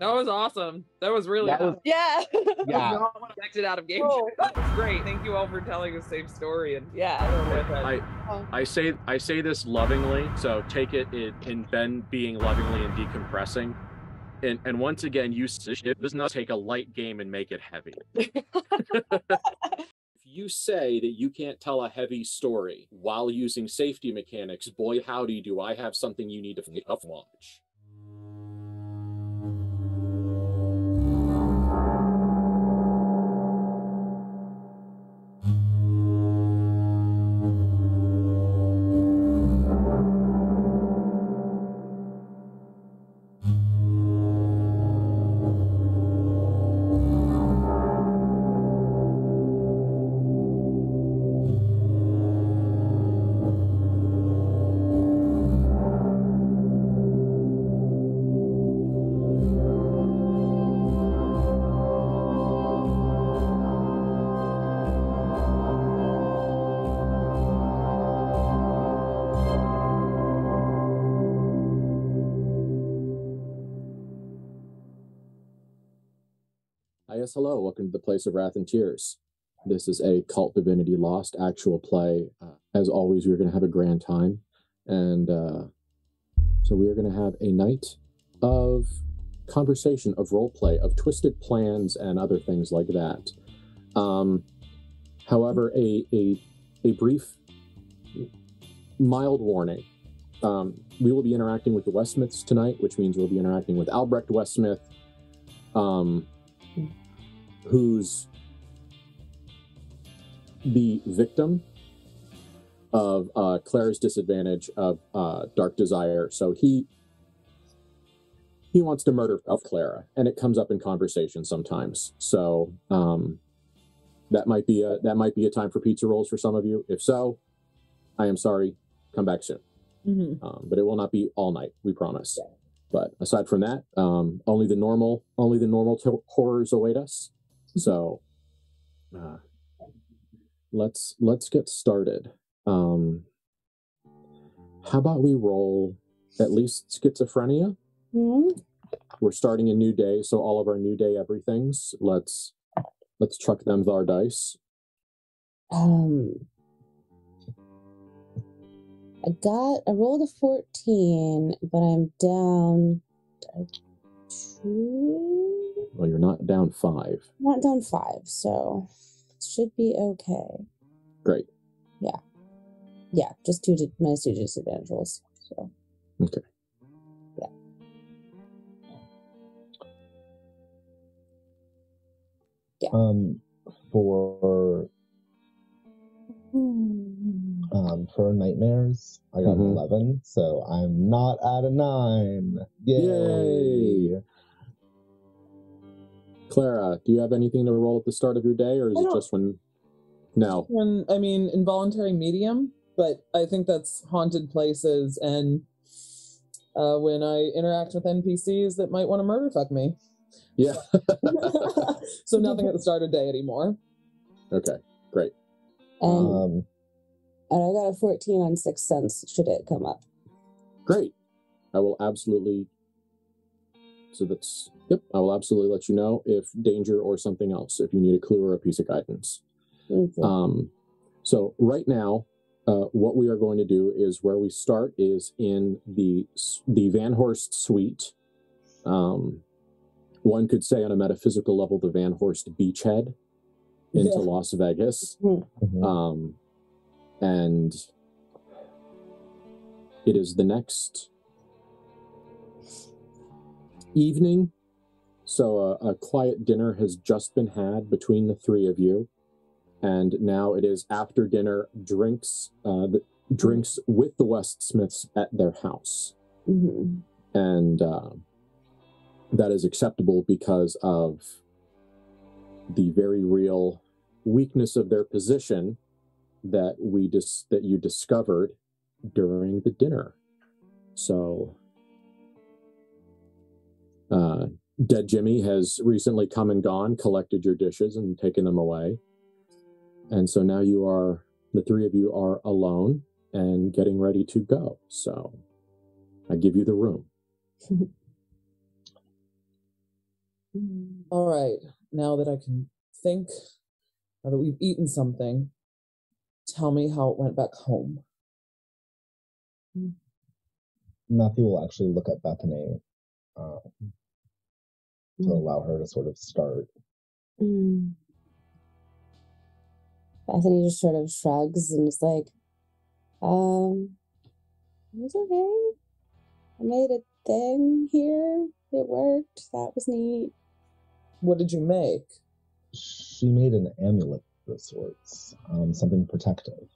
That was awesome. That was really awesome. Yeah. Yeah. Not what I expected out of game. Oh. That was great. Thank you all for telling a safe story. And I say this lovingly, so take it in Ben being lovingly and decompressing. And once again, it does not take a light game and make it heavy. If you say that you can't tell a heavy story while using safety mechanics, boy howdy do I have something you need to watch. Yes, hello, welcome to the Place of Wrath and Tears. This is a KULT Divinity Lost actual play. As always, we're going to have a grand time. And so we are going to have a night of conversation, of roleplay, of twisted plans, and other things like that. However, a brief, mild warning. We will be interacting with the Westsmiths tonight, which means we'll be interacting with Albrecht Westsmith, who's the victim of Clara's disadvantage of Dark Desire. So he wants to murder Clara, and it comes up in conversation sometimes. So that might be a time for pizza rolls for some of you. If so, I am sorry. Come back soon. Mm-hmm. But it will not be all night, we promise. Yeah. But aside from that, only the normal horrors await us. So, let's get started. How about we roll at least schizophrenia? Mm-hmm. We're starting a new day, so all of our new day everythings. Let's chuck them our dice. I rolled a 14, but I'm down 2. Well, you're not down 5. I'm not down 5, so it should be okay. Great. Yeah, just minus 2 disadvantage rolls. So. Okay. Yeah. For nightmares, I got an 11, so I'm not at a 9. Yay! Clara, do you have anything to roll at the start of your day, or is it just when? No. Involuntary medium, but I think that's haunted places and when I interact with NPCs that might want to murder fuck me. Yeah. So nothing at the start of day anymore. Okay, great. And I got a 14 on 6th Sense, should it come up. Great. I will absolutely... I will absolutely let you know if danger or something else, if you need a clue or a piece of guidance. Mm-hmm. So right now, what we are going to do is where we start is in the Van Horst suite. One could say on a metaphysical level, the Van Horst beachhead into Las Vegas. Mm-hmm. And it is the next evening. So a quiet dinner has just been had between the three of you. And now it is after dinner drinks with the Westsmiths at their house. Mm-hmm. And that is acceptable because of the very real weakness of their position that you discovered during the dinner. So Dead Jimmy has recently come and gone, collected your dishes and taken them away. And so now the three of you are alone and getting ready to go. So I give you the room. All right, now that I can think, now that we've eaten something, tell me how it went back home. Matthew will actually look at Bethany to allow her to sort of start. Bethany just sort of shrugs and is like, it's okay. I made a thing here. It worked. That was neat. What did you make? She made an amulet of sorts, something protective.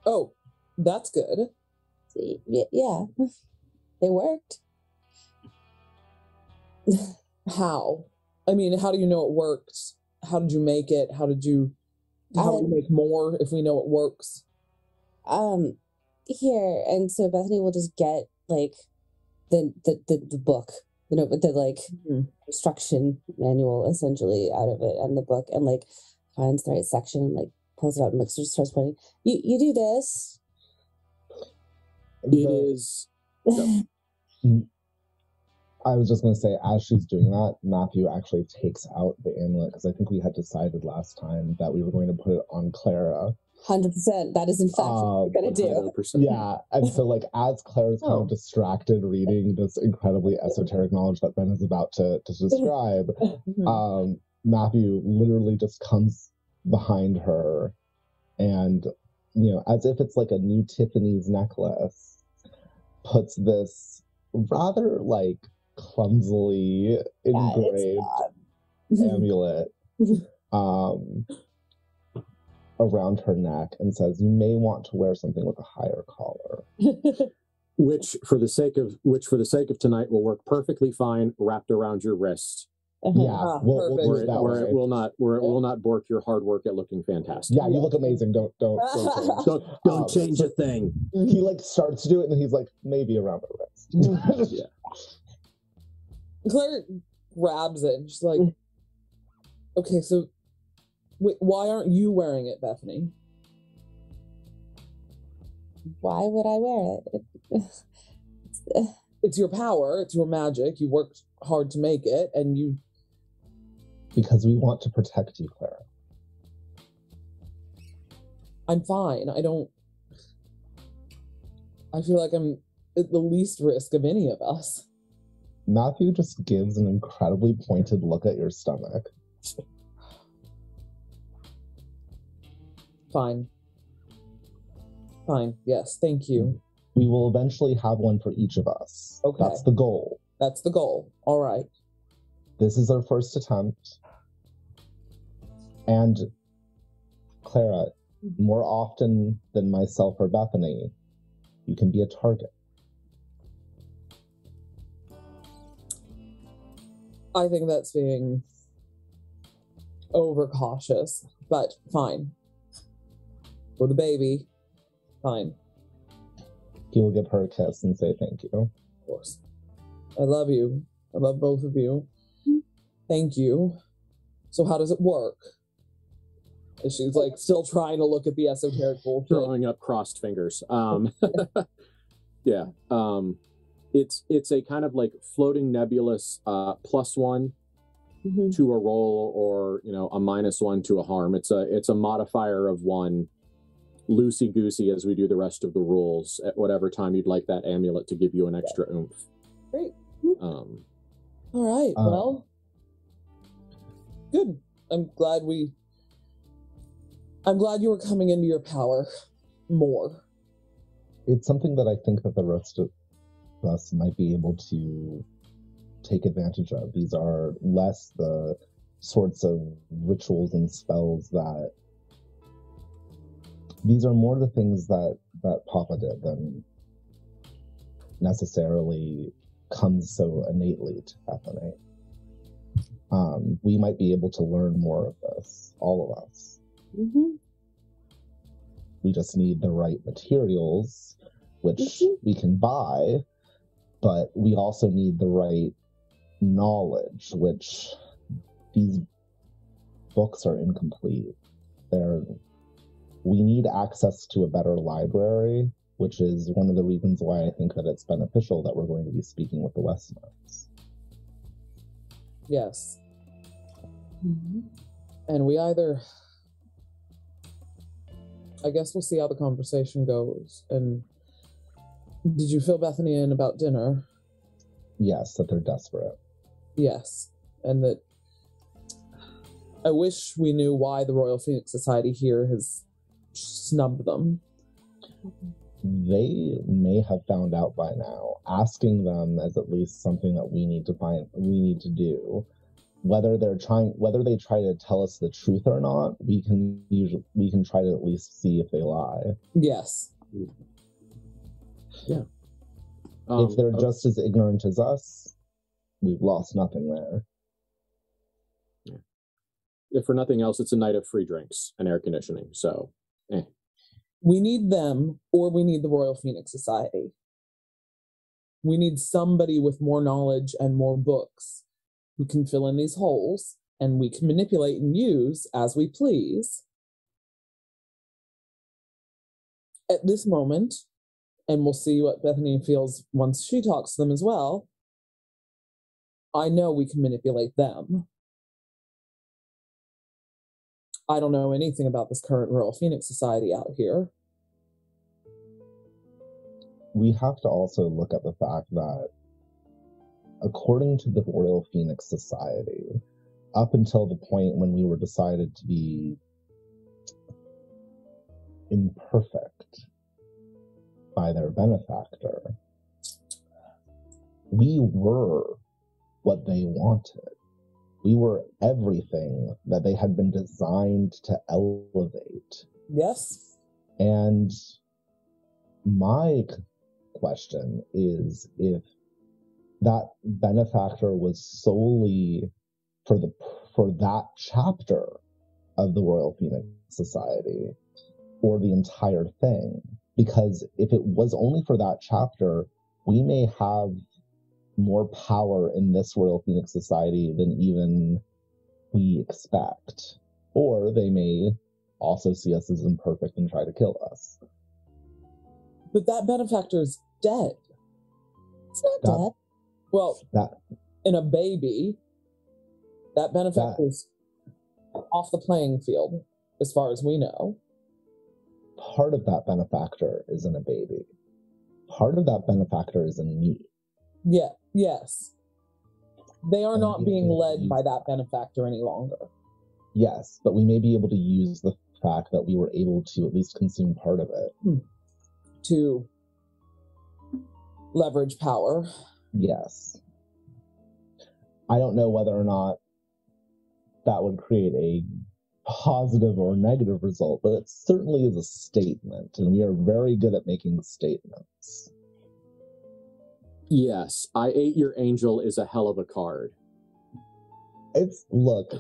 Oh, that's good. Yeah, it worked. How? I mean, how do you know it worked? How did you make it? How do you make more if we know it works? Here, and so Bethany will just get like the book, the instruction manual essentially out of it, and the book, and like finds the right section and like pulls it out and like just starts pointing. You do this. It is. I was just going to say, as she's doing that, Matthew actually takes out the amulet, because I think we had decided last time that we were going to put it on Clara. 100%. That is in fact what we're going to do. 100%. Yeah, and so like as Clara's kind of distracted reading this incredibly esoteric knowledge that Ben is about to describe, Matthew literally just comes behind her and, as if it's like a new Tiffany's necklace, puts this rather like clumsily engraved amulet around her neck and says, "You may want to wear something with a higher collar." which for the sake of tonight will work perfectly fine wrapped around your wrist. Yeah, we'll do it that way. It will not bork your hard work at looking fantastic. Yeah, you look amazing. Don't change. Don't change a thing. He like starts to do it and he's like, maybe around the wrist. Yeah. Claire grabs it and she's like, okay, so wait, why aren't you wearing it, Bethany? Why would I wear it? It's your power. It's your magic. You worked hard to make it, and you... Because we want to protect you, Clara. I'm fine. I feel like I'm at the least risk of any of us. Matthew just gives an incredibly pointed look at your stomach. Fine. Yes, thank you. We will eventually have one for each of us. Okay. That's the goal. All right. This is our first attempt. And Clara, more often than myself or Bethany, you can be a target. I think that's being overcautious, but fine. For the baby, fine. He will give her a kiss and say thank you. Of course. I love you. I love both of you. Thank you. So how does it work? And she's like still trying to look at the esoteric bullshit. Throwing up crossed fingers. Yeah. It's a kind of like floating nebulous +1 to a roll, or a -1 to a harm. It's a modifier of 1, loosey goosey as we do the rest of the rules at whatever time you'd like that amulet to give you an extra oomph. Great. All right. Well, good. I'm glad you were coming into your power more. It's something that I think that the rest of us might be able to take advantage of. These are less the sorts of rituals and spells that... These are more the things that Papa did than necessarily comes so innately to Bethany. We might be able to learn more of this, all of us. We just need the right materials, which we can buy, but we also need the right knowledge, which these books are incomplete. We need access to a better library, which is one of the reasons why I think that it's beneficial that we're going to be speaking with the Westmans. Yes. Mm-hmm. And we either... I guess we'll see how the conversation goes. And did you fill Bethany in about dinner? Yes, that they're desperate. Yes. And that I wish we knew why the Royal Phoenix Society here has snubbed them. They may have found out by now. Asking them is at least something that we need to do. Whether they try to tell us the truth or not, we can try to at least see if they lie. Yes. Yeah. If they're just as ignorant as us, we've lost nothing there. Yeah. If for nothing else, it's a night of free drinks and air conditioning, so We need them, or we need the Royal Phoenix Society. We need somebody with more knowledge and more books who can fill in these holes, and we can manipulate and use as we please. At this moment, and we'll see what Bethany feels once she talks to them as well, I know we can manipulate them. I don't know anything about this current Royal Phoenix Society out here. We have to also look at the fact that, according to the Royal Phoenix Society, up until the point when we were decided to be imperfect by their benefactor, we were what they wanted. We were everything that they had been designed to elevate. Yes. And my question is, if that benefactor was solely for that chapter of the Royal Phoenix Society, or the entire thing. Because if it was only for that chapter, we may have more power in this Royal Phoenix Society than even we expect. Or they may also see us as imperfect and try to kill us. But that benefactor is dead. It's not dead. Well, in a baby, that benefactor is off the playing field, as far as we know. Part of that benefactor is in a baby. Part of that benefactor is in me. Yeah, yes. They are not being led by that benefactor any longer. Yes, but we may be able to use the fact that we were able to at least consume part of it. To leverage power. Yes. I don't know whether or not that would create a positive or negative result, but it certainly is a statement, and we are very good at making statements. Yes, I Ate Your Angel is a hell of a card. Look,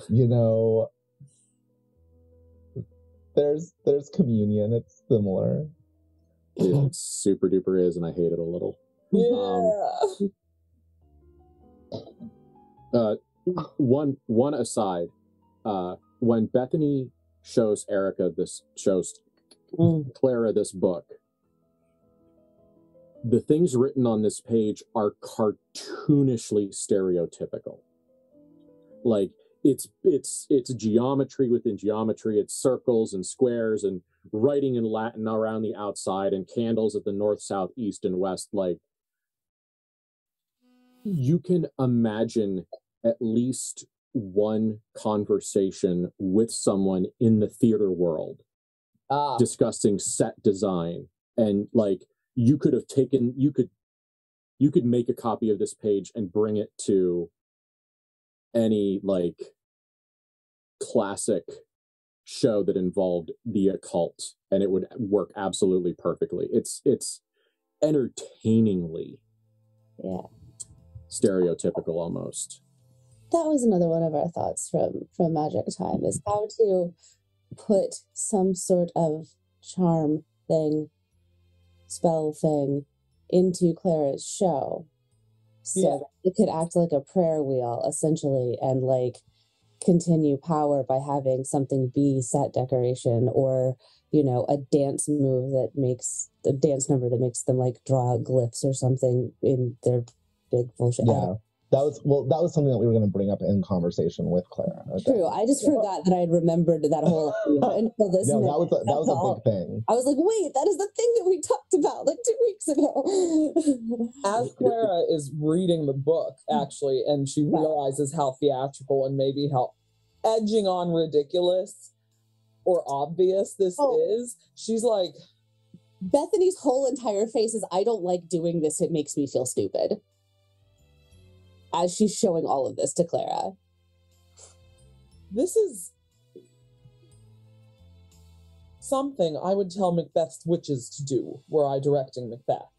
there's communion, it's similar. It super duper is, and I hate it a little. Yeah. One aside, when Bethany shows Clara this book, the things written on this page are cartoonishly stereotypical. Like it's geometry within geometry. It's circles and squares and writing in Latin around the outside and candles at the north, south, east, and west. Like, you can imagine at least one conversation with someone in the theater world discussing set design, and like you could make a copy of this page and bring it to any like classic show that involved the occult, and it would work absolutely perfectly. It's entertainingly stereotypical almost. That was another one of our thoughts from Magic Time, is how to put some sort of charm thing, spell thing into Clara's show, so that it could act like a prayer wheel essentially, and like continue power by having something be set decoration, or a dance move that makes a dance number that makes them like draw glyphs or something in their big bullshit. That was something that we were going to bring up in conversation with Clara. True. I just forgot that I had remembered that whole until this. No, that was a big thing. I was like, wait, that is the thing that we talked about like 2 weeks ago. As Clara is reading the book, actually, and she realizes how theatrical and maybe how edging on ridiculous or obvious this is, she's like, Bethany's whole entire face is, I don't like doing this. It makes me feel stupid. As she's showing all of this to Clara. This is something I would tell Macbeth's witches to do were I directing Macbeth.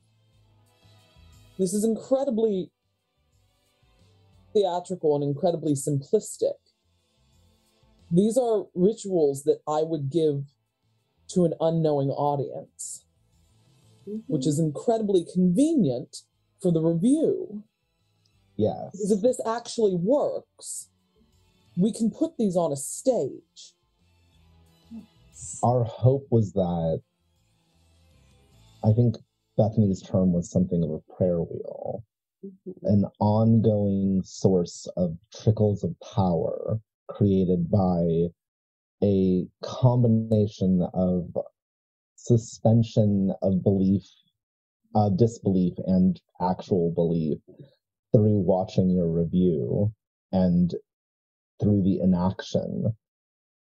This is incredibly theatrical and incredibly simplistic. These are rituals that I would give to an unknowing audience, which is incredibly convenient for the review. Yes. Because if this actually works, we can put these on a stage. Our hope was that, I think Bethany's term was something of a prayer wheel, an ongoing source of trickles of power created by a combination of suspension of belief, disbelief, and actual belief through watching your review and through the inaction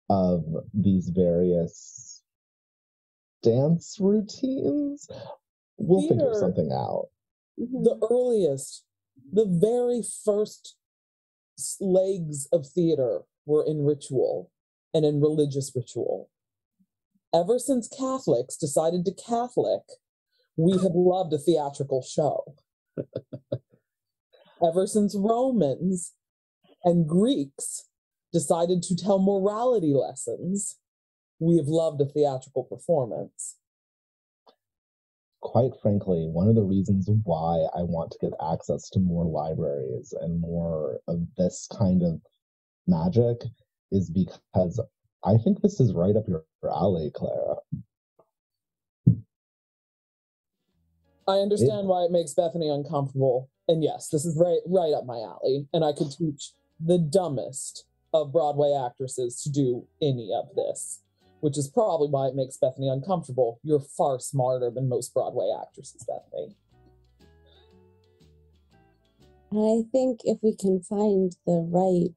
of these various dance routines. We'll figure something out. The very first legs of theater were in ritual and in religious ritual. Ever since Catholics decided to Catholic, we have loved a theatrical show. Ever since Romans and Greeks decided to tell morality lessons, we have loved a theatrical performance. Quite frankly, one of the reasons why I want to get access to more libraries and more of this kind of magic is because I think this is right up your alley, Clara. I understand why it makes Bethany uncomfortable. And yes, this is right up my alley. And I could teach the dumbest of Broadway actresses to do any of this, which is probably why it makes Bethany uncomfortable. You're far smarter than most Broadway actresses, Bethany. I think if we can find the right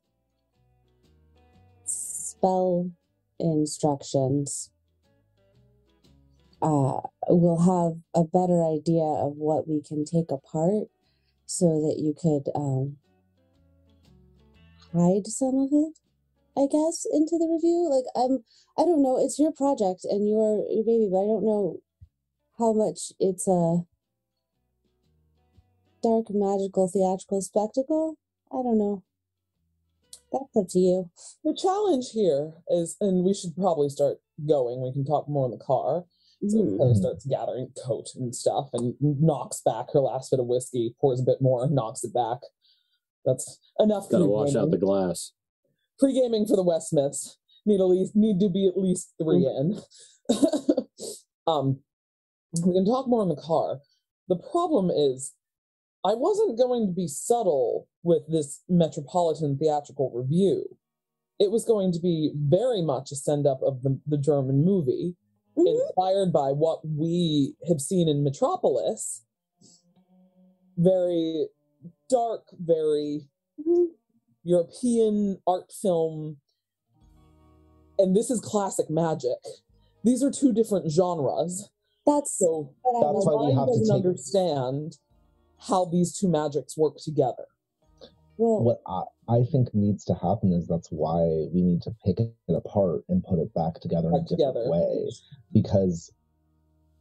spell instructions, we'll have a better idea of what we can take apart so that you could hide some of it, I guess, into the review. Like, I don't know, it's your project and your baby, but I don't know how much it's a dark, magical, theatrical spectacle. I don't know. That's up to you. The challenge here is, and we should probably start going, we can talk more in the car. So Clara starts gathering coat and stuff and knocks back her last bit of whiskey, pours a bit more, knocks it back. That's enough. Gotta wash out the glass. Pre-gaming for the Westsmiths need to be at least 3 in. We can talk more in the car. The problem is, I wasn't going to be subtle with this Metropolitan theatrical review. It was going to be very much a send-up of the German movie, inspired by what we have seen in Metropolis. Very dark, very European art film. And this is classic magic. These are 2 different genres. That's why we have to understand how these 2 magics work together. Well, what I think needs to happen is that's why we need to pick it apart and put it back together in a different way. Because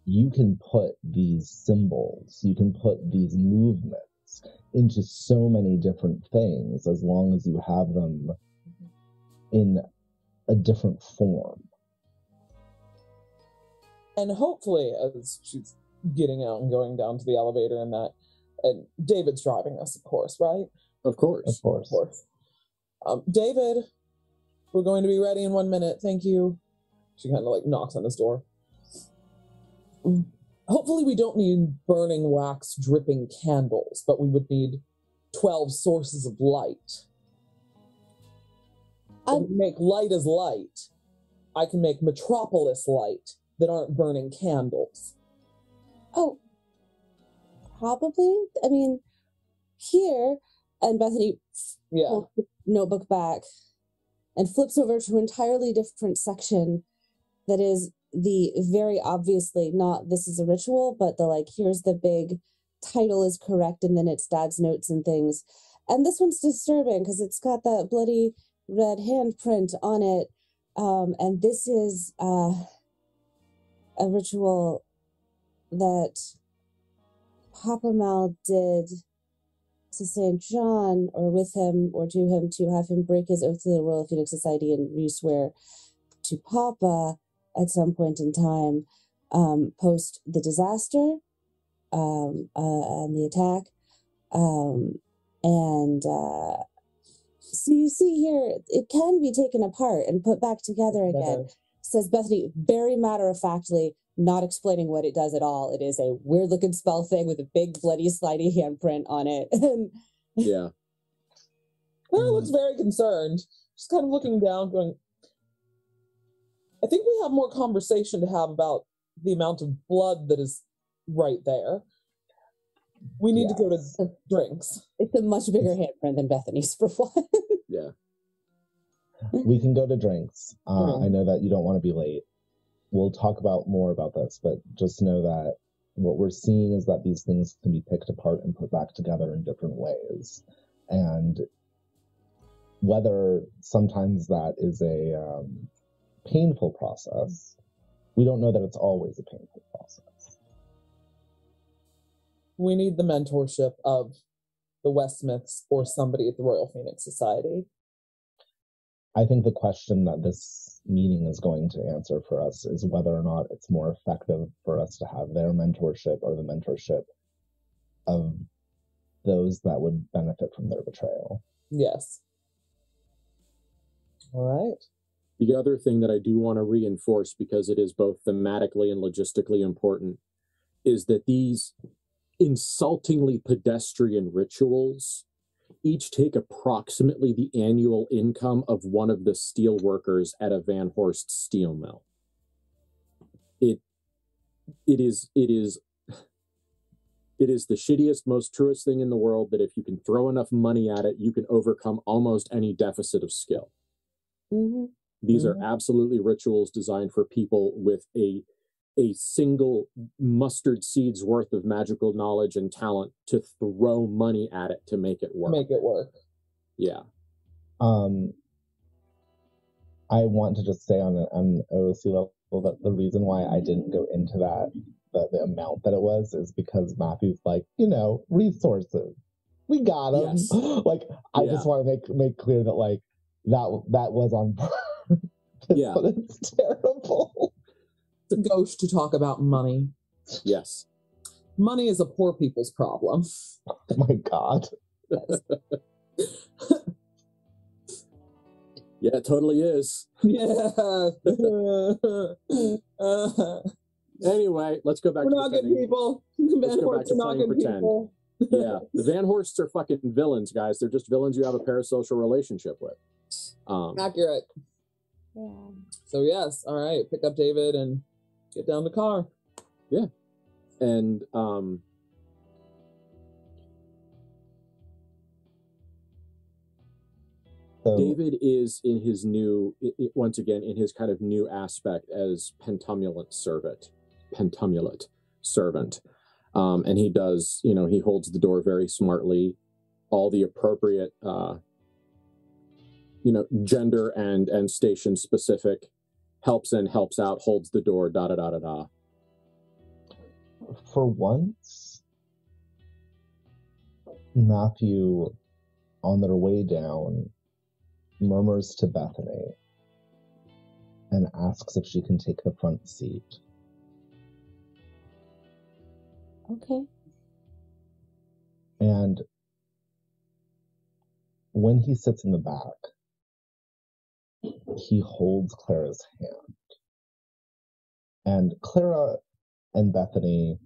you can put these symbols, you can put these movements into so many different things as long as you have them in a different form. And hopefully, as she's getting out and going down to the elevator and that, and David's driving us, of course, right? Of course. Of course. David, we're going to be ready in 1 minute. Thank you. She kind of like knocks on his door. Hopefully we don't need burning wax dripping candles, but we would need 12 sources of light. I can make light as light. I can make Metropolis light that aren't burning candles. Oh, probably. I mean, here, and Bethany pulls the notebook back and flips over to an entirely different section that is the very obviously not this is a ritual, but the like, here's the big title is correct, and then it's dad's notes and things. And this one's disturbing because it's got that bloody red handprint on it. And this is a ritual that Papa Mal did to St. John, or with him, or to him, to have him break his oath to the Royal Phoenix Society and re-swear to Papa at some point in time, post the disaster and the attack. So you see here, it can be taken apart and put back together again, says Bethany, very matter-of-factly, not explaining what it does at all. It is a weird-looking spell thing with a big, bloody, slidey handprint on it. Yeah. Clara looks very concerned. She's kind of looking down, going, I think we have more conversation to have about the amount of blood that is right there. We need to go to drinks. It's a much bigger handprint than Bethany's, for one. Yeah. We can go to drinks. I know that you don't want to be late. We'll talk about more about this, but just know that what we're seeing is that these things can be picked apart and put back together in different ways. And whether sometimes that is a painful process, we don't know that it's always a painful process. We need the mentorship of the Westmiths or somebody at the Royal Phoenix Society. I think the question that this meeting is going to answer for us is whether or not it's more effective for us to have their mentorship or the mentorship of those that would benefit from their betrayal. Yes. All right. The other thing that I do want to reinforce, because it is both thematically and logistically important, is that these insultingly pedestrian rituals each take approximately the annual income of one of the steel workers at a Van Horst steel mill. It is the shittiest, most truest thing in the world that if you can throw enough money at it, you can overcome almost any deficit of skill. Mm-hmm. These are absolutely rituals designed for people with a single mustard seed's worth of magical knowledge and talent to throw money at it to make it work. Yeah. I want to just say on an OOC level that the reason why I didn't go into that, the amount that it was, is because Matthew's like, resources. We got them. Yes. Like, I just want to make clear that, like, that was on purpose. Yeah. But it's terrible. It's a ghost to talk about money. Yes. Money is a poor people's problem. Oh my God. Yeah, it totally is. Yeah. Anyway, let's go back We're to not good people. Let's go back to playing pretend. Yeah, the Van Horsts are fucking villains, guys. They're just villains you have a parasocial relationship with. Accurate. Yeah. So yes, all right, pick up David and get down the car. Yeah. And David is in his new, once again, in his kind of new aspect as pentumulate servant. And he does, he holds the door very smartly, all the appropriate, gender and station specific helps in, helps out, holds the door, da-da-da-da-da. For once, Matthew, on their way down, murmurs to Bethany and asks if she can take the front seat. Okay. And when he sits in the back, he holds Clara's hand. And Clara and Bethany,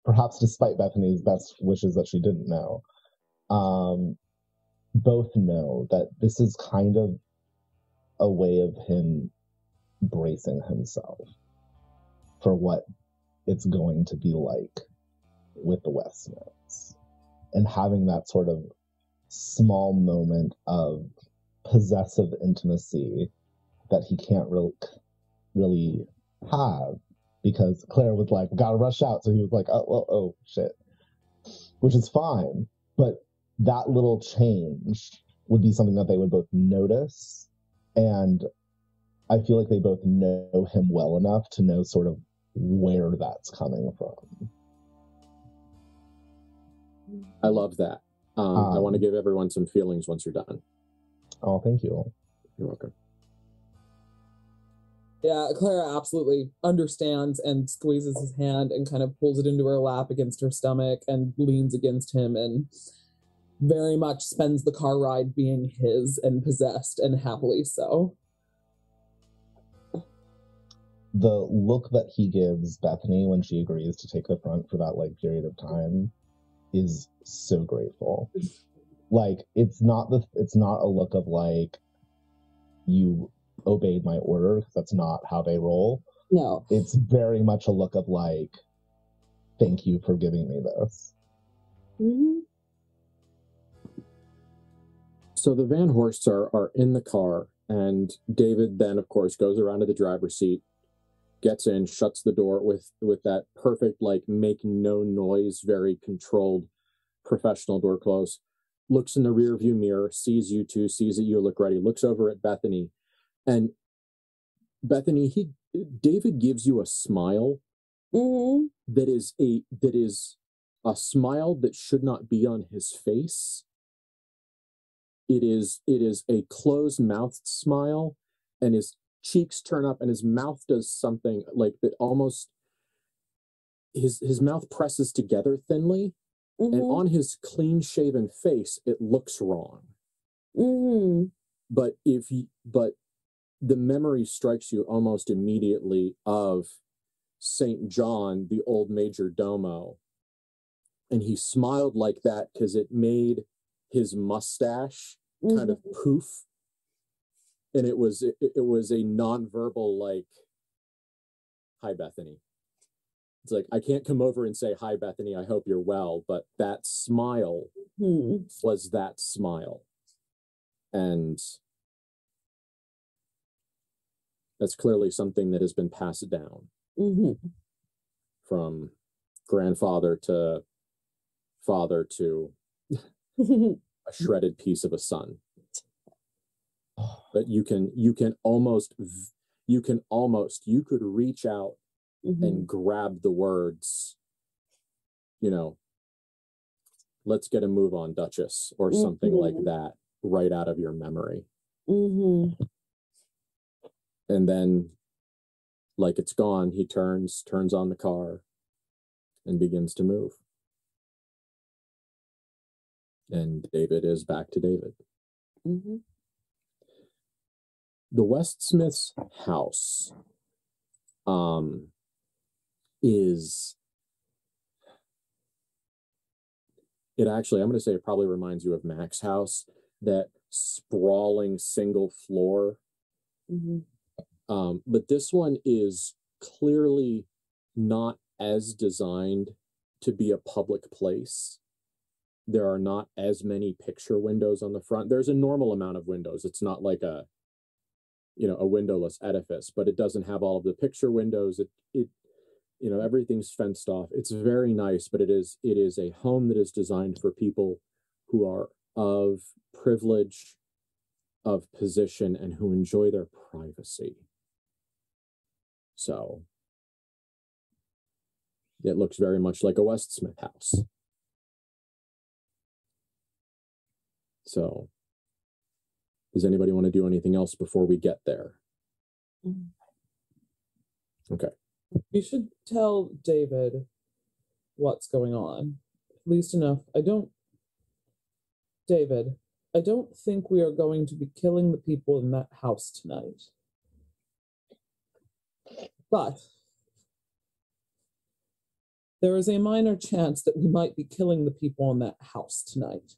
perhaps despite Bethany's best wishes that she didn't know, both know that this is kind of a way of him bracing himself for what it's going to be like with the Westsmiths, and having that sort of small moment of possessive intimacy that he can't really have, because Claire was like, gotta rush out, so he was like, oh shit, which is fine, but that little change would be something that they would both notice, and I feel like they both know him well enough to know sort of where that's coming from. I love that. I want to give everyone some feelings once you're done. Oh, thank you. You're welcome. Yeah, Clara absolutely understands and squeezes his hand and kind of pulls it into her lap against her stomach and leans against him and very much spends the car ride being his and possessed, and happily so. The look that he gives Bethany when she agrees to take the front for that period of time is so grateful. It's not a look of you obeyed my order, because that's not how they roll. No. It's very much a look of thank you for giving me this. Mm-hmm. So the Van Horsts are in the car, and David then, of course, goes around to the driver's seat, gets in, shuts the door with that perfect, make no noise, very controlled, professional door close, looks in the rear view mirror, sees you two, sees that you look ready, looks over at Bethany, and Bethany, David gives you a smile that is a smile that should not be on his face. It is a closed-mouthed smile, and his cheeks turn up, and his mouth does something that almost his mouth presses together thinly, and on his clean-shaven face, it looks wrong. But the memory strikes you almost immediately of St. John, the old major domo, and he smiled like that because it made his mustache kind of poof, and it was a nonverbal hi Bethany. It's I can't come over and say hi Bethany, I hope you're well, but that smile was that smile, and that's clearly something that has been passed down from grandfather to father to a shredded piece of a son. But you could reach out and grab the words, let's get a move on, Duchess, or something like that, right out of your memory. And then, it's gone, he turns on the car and begins to move. And David is back to David. The Westsmiths' house is... It actually, I'm going to say it probably reminds you of Mac's house, that sprawling single floor. But this one is clearly not as designed to be a public place. There are not as many picture windows on the front. There's a normal amount of windows. It's not like a windowless edifice, but it doesn't have all of the picture windows. It everything's fenced off. It's very nice, but it is a home that is designed for people who are of privilege, of position, and who enjoy their privacy. So it looks very much like a Westsmith house. So does anybody want to do anything else before we get there? Okay. You should tell David what's going on. At least enough. David, I don't think we are going to be killing the people in that house tonight. But there is a minor chance that we might be killing the people in that house tonight.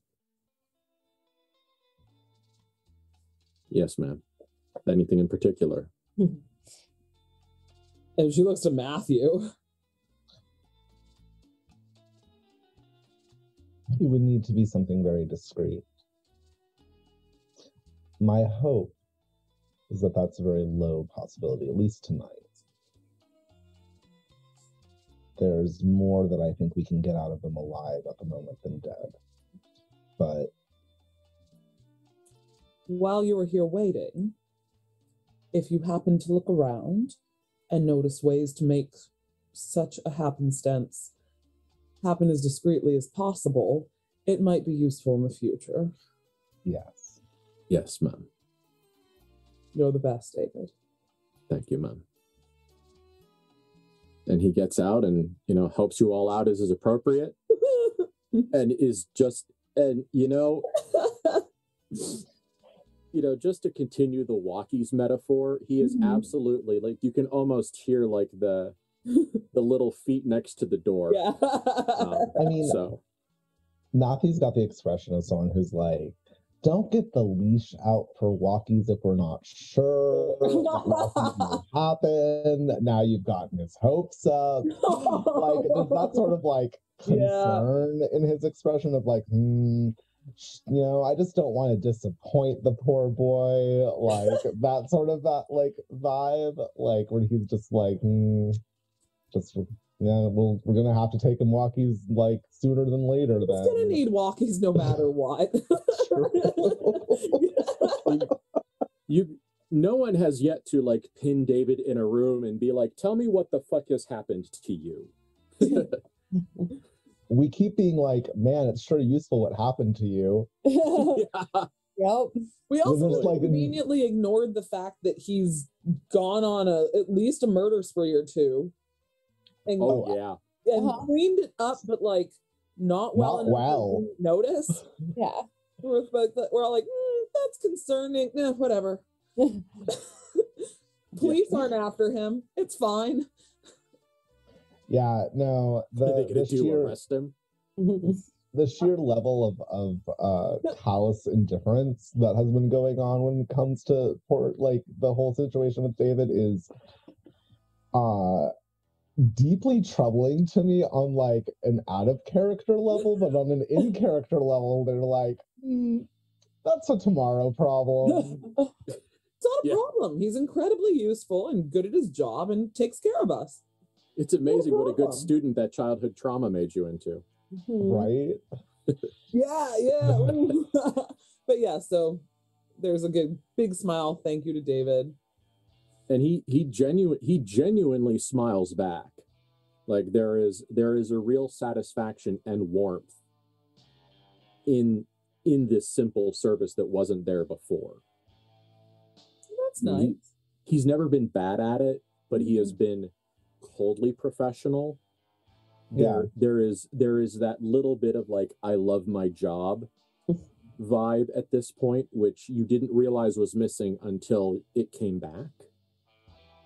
Yes, ma'am. Anything in particular? And she looks to Matthew. It would need to be something very discreet. My hope is that that's a very low possibility, at least tonight. There's more that I think we can get out of them alive at the moment than dead. But while you were here waiting, if you happen to look around and notice ways to make such a happenstance happen as discreetly as possible, it might be useful in the future. yes. Yes, ma'am. You're the best, David. Thank you, ma'am. And he gets out and, helps you all out as is appropriate. And is just, and, just to continue the walkies metaphor, he is absolutely, like, you can almost hear, like, the little feet next to the door. Yeah. I mean, Matthew's got the expression of someone who's like, don't get the leash out for walkies if we're not sure what will happen. Now you've gotten his hopes up. Like, there's that sort of like concern in his expression of like, I just don't want to disappoint the poor boy. Like that sort of that like vibe, like where he's just like, we're gonna have to take him walkies like sooner than later. He's gonna need walkies no matter what. No one has yet to like pin David in a room and be like, tell me what the fuck has happened to you. We keep being like, man, it's sure useful what happened to you. Yeah. Yep. We also conveniently ignored the fact that he's gone on at least a murder spree or two. And, and cleaned it up, but like not enough to notice. Yeah. We're all like, that's concerning. Whatever. Police aren't after him. It's fine. Yeah, no. Arrest him? The sheer level of callous indifference that has been going on when it comes to the whole situation with David is deeply troubling to me on like an out of character level, but on an in character level, they're like, that's a tomorrow problem. It's not a problem. He's incredibly useful and good at his job and takes care of us. It's amazing what a good student that childhood trauma made you into. Right? Yeah. But yeah, so there's a good big smile. Thank you to David. And he genuinely smiles back. Like there is a real satisfaction and warmth in this simple service that wasn't there before. That's nice. He's never been bad at it, but he has been coldly professional. There is that little bit of like, I love my job vibe at this point, which you didn't realize was missing until it came back.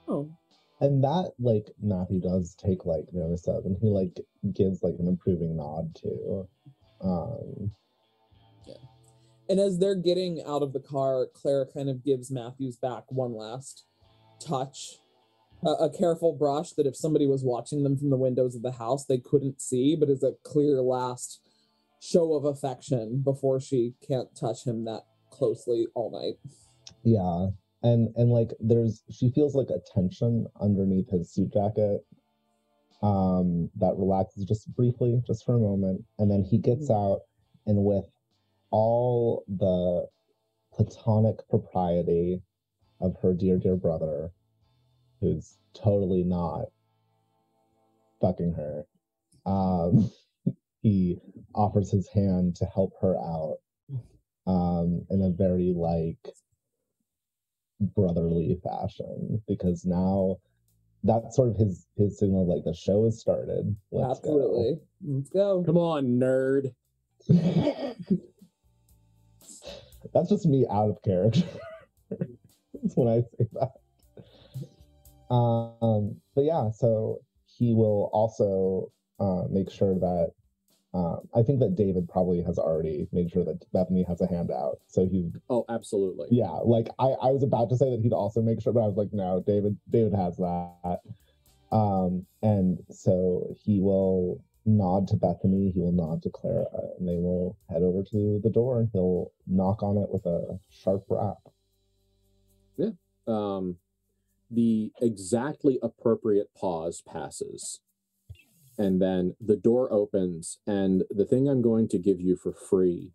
Oh. And that, like, Matthew does take, like, notice of, and he, like, gives, like, an approving nod, too. Yeah. And as they're getting out of the car, Clara kind of gives Matthew's back one last touch. A careful brush that if somebody was watching them from the windows of the house, they couldn't see, but is a clear last show of affection before she can't touch him that closely all night. Yeah. And like she feels like a tension underneath his suit jacket that relaxes just briefly, just for a moment. And then he gets out, and with all the platonic propriety of her dear, dear brother, who's totally not fucking her, he offers his hand to help her out in a very like brotherly fashion, because now that's sort of his signal, like the show has started. Let's go. Come on, nerd. That's just me out of character. That's when I say that. But yeah, so he will also make sure that I think that David probably has already made sure that Bethany has a handout. So he. Oh, absolutely. Yeah, like I was about to say that he'd also make sure, but I was like, no, David has that. And so he will nod to Bethany, he will nod to Clara, and they will head over to the door, and he'll knock on it with a sharp rap. Yeah. The exactly appropriate pause passes. And then the door opens, and the thing I'm going to give you for free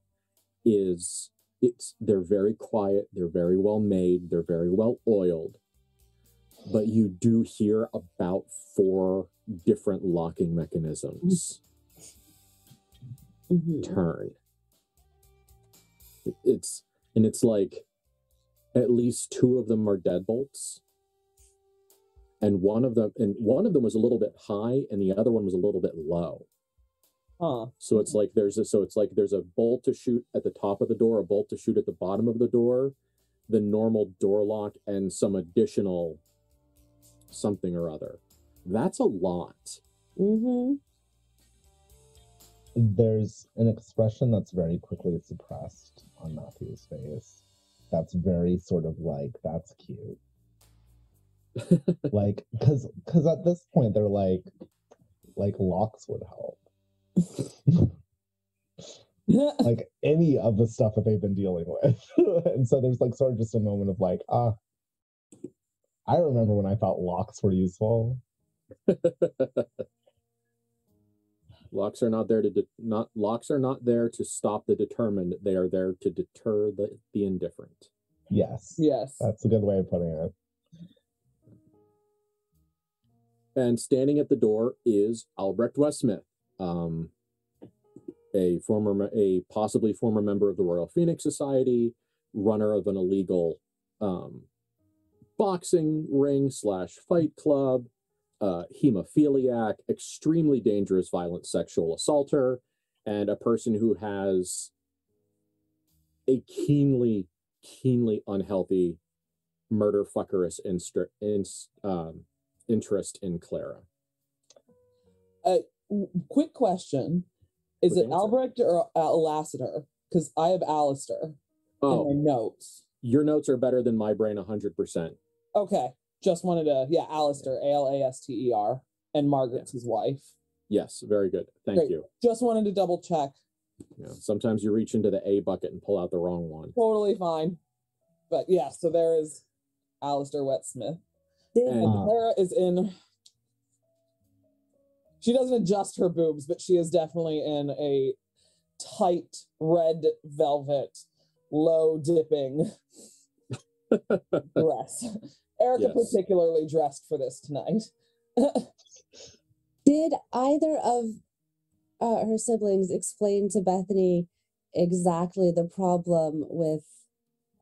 is they're very quiet, they're very well made, they're very well oiled, but you do hear about 4 different locking mechanisms turn. It's like at least 2 of them are deadbolts. And one of them was a little bit high, and the other one was a little bit low. So it's like there's a bolt to shoot at the top of the door, a bolt to shoot at the bottom of the door, the normal door lock, and some additional something or other. That's a lot. There's an expression that's very quickly suppressed on Matthew's face. That's very sort of like, that's cute. Like, because at this point they're like locks would help. Like any of the stuff that they've been dealing with. And so there's like sort of just a moment of like, I remember when I thought locks were useful. Locks are not there to stop the determined. They are there to deter the indifferent. Yes. That's a good way of putting it. And standing at the door is Albrecht Westsmith, a possibly former member of the Royal Phoenix Society, runner of an illegal boxing ring / fight club, hemophiliac, extremely dangerous violent sexual assaulter, and a person who has a keenly unhealthy murder fuckerous interest in Clara. Quick question. Is it Albrecht or Lassiter? Because I have Alistair in my notes. Your notes are better than my brain 100%. Okay. Just wanted to, Alistair, Alaster, and Margaret's his wife. Yes, very good. Thank you. Just wanted to double check. Yeah, sometimes you reach into the A bucket and pull out the wrong one. Totally fine. But yeah, so there is Alistair Westsmith. And Clara is in... She doesn't adjust her boobs, but she is definitely in a tight red velvet, low dipping dress. Erica particularly dressed for this tonight. Did either of her siblings explain to Bethany exactly the problem with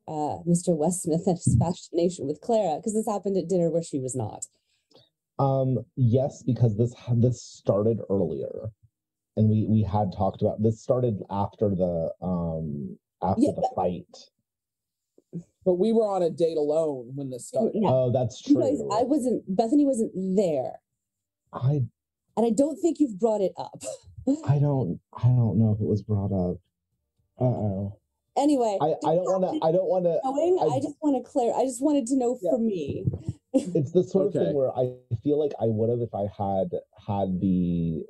Mr. Westsmith and his fascination with Clara? Because this happened at dinner where she was not. Yes, because this started earlier, and we had talked about this. Started after the fight. But we were on a date alone when this started. Yeah. Oh, that's true. Bethany wasn't there. And I don't think you've brought it up. I don't know if it was brought up. Anyway, I just wanted to know for me. It's the sort of thing where I feel like I would have if I had the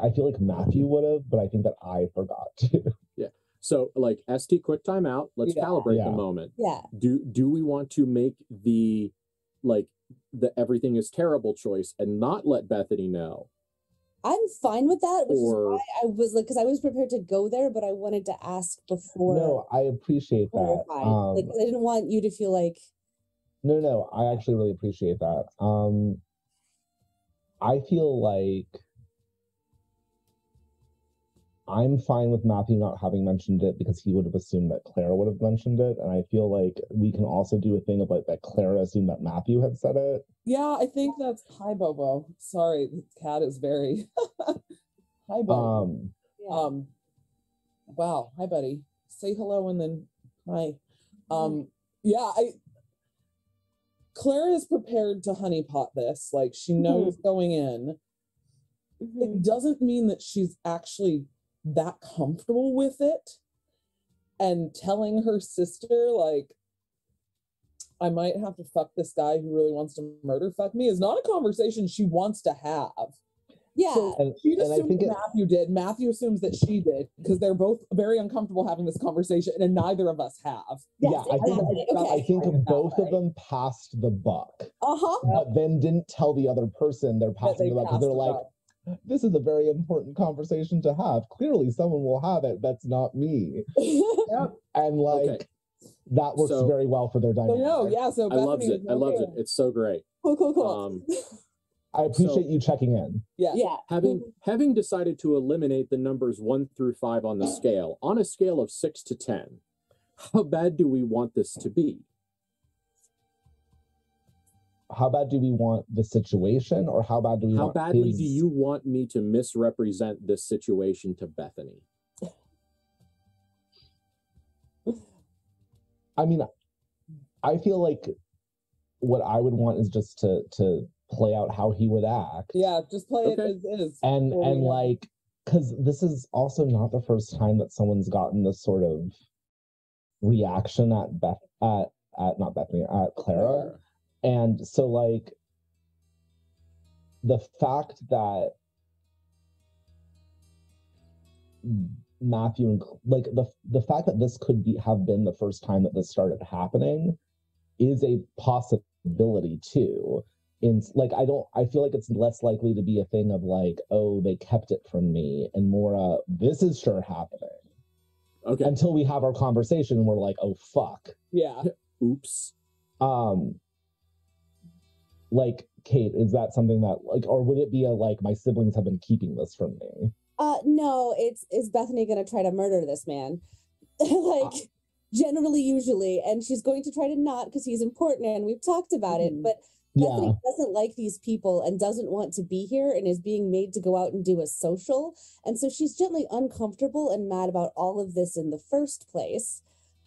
I feel like Matthew would have, but I think that I forgot to. Yeah. So ST quick time out. Let's calibrate the moment. Yeah. Do we want to make the everything is terrible choice and not let Bethany know? I'm fine with that, which is why I was because I was prepared to go there, but I wanted to ask before. No, I appreciate that. I didn't want you to feel like. No, I actually really appreciate that. I feel like I'm fine with Matthew not having mentioned it because he would have assumed that Clara would have mentioned it, and I feel like we can also do a thing about that Clara assumed that Matthew had said it. Yeah, I think that's hi Bobo. Sorry, the cat is very hi Bobo. Wow, hi buddy. Say hello and then hi. Clara is prepared to honeypot this. Like she knows going in. it doesn't mean that she's actually that comfortable with it. And telling her sister, like, I might have to fuck this guy who really wants to murder fuck me is not a conversation she wants to have. Yeah. So she assumes Matthew did. Matthew assumes that she did because they're both very uncomfortable having this conversation, and neither of us have. Yes, yeah, exactly. I think both of them passed the buck. But then didn't tell the other person they're passing the buck because they're like, this is a very important conversation to have. Clearly someone will have it. That's not me. Yep. And like that works very well for their dynamic. So I love it. I love it. It's so great. Cool. I appreciate you checking in. Yeah. Having decided to eliminate the numbers 1 through 5 on the scale, on a scale of 6 to 10, how bad do we want this to be? How bad do we want the situation, or how bad do we want badly do you want me to misrepresent this situation to Bethany? I mean, I feel like what I would want is just to play out how he would act. Yeah, just play it as is. And like, because this is also not the first time that someone's gotten this sort of reaction at Clara. And so, like, the fact that Matthew and like the fact that this could have been the first time that this started happening is a possibility too. In like, I feel like it's less likely to be a thing of like, oh, they kept it from me, and more this is sure happening. Okay. Until we have our conversation and we're like, oh fuck. Yeah. Oops. Like, Kate, is that something that like, or would it be like my siblings have been keeping this from me? No, is Bethany gonna try to murder this man? Generally, usually, and she's going to try to not because he's important and we've talked about it, but Bethany doesn't like these people and doesn't want to be here and is being made to go out and do a social, and so she's gently uncomfortable and mad about all of this in the first place.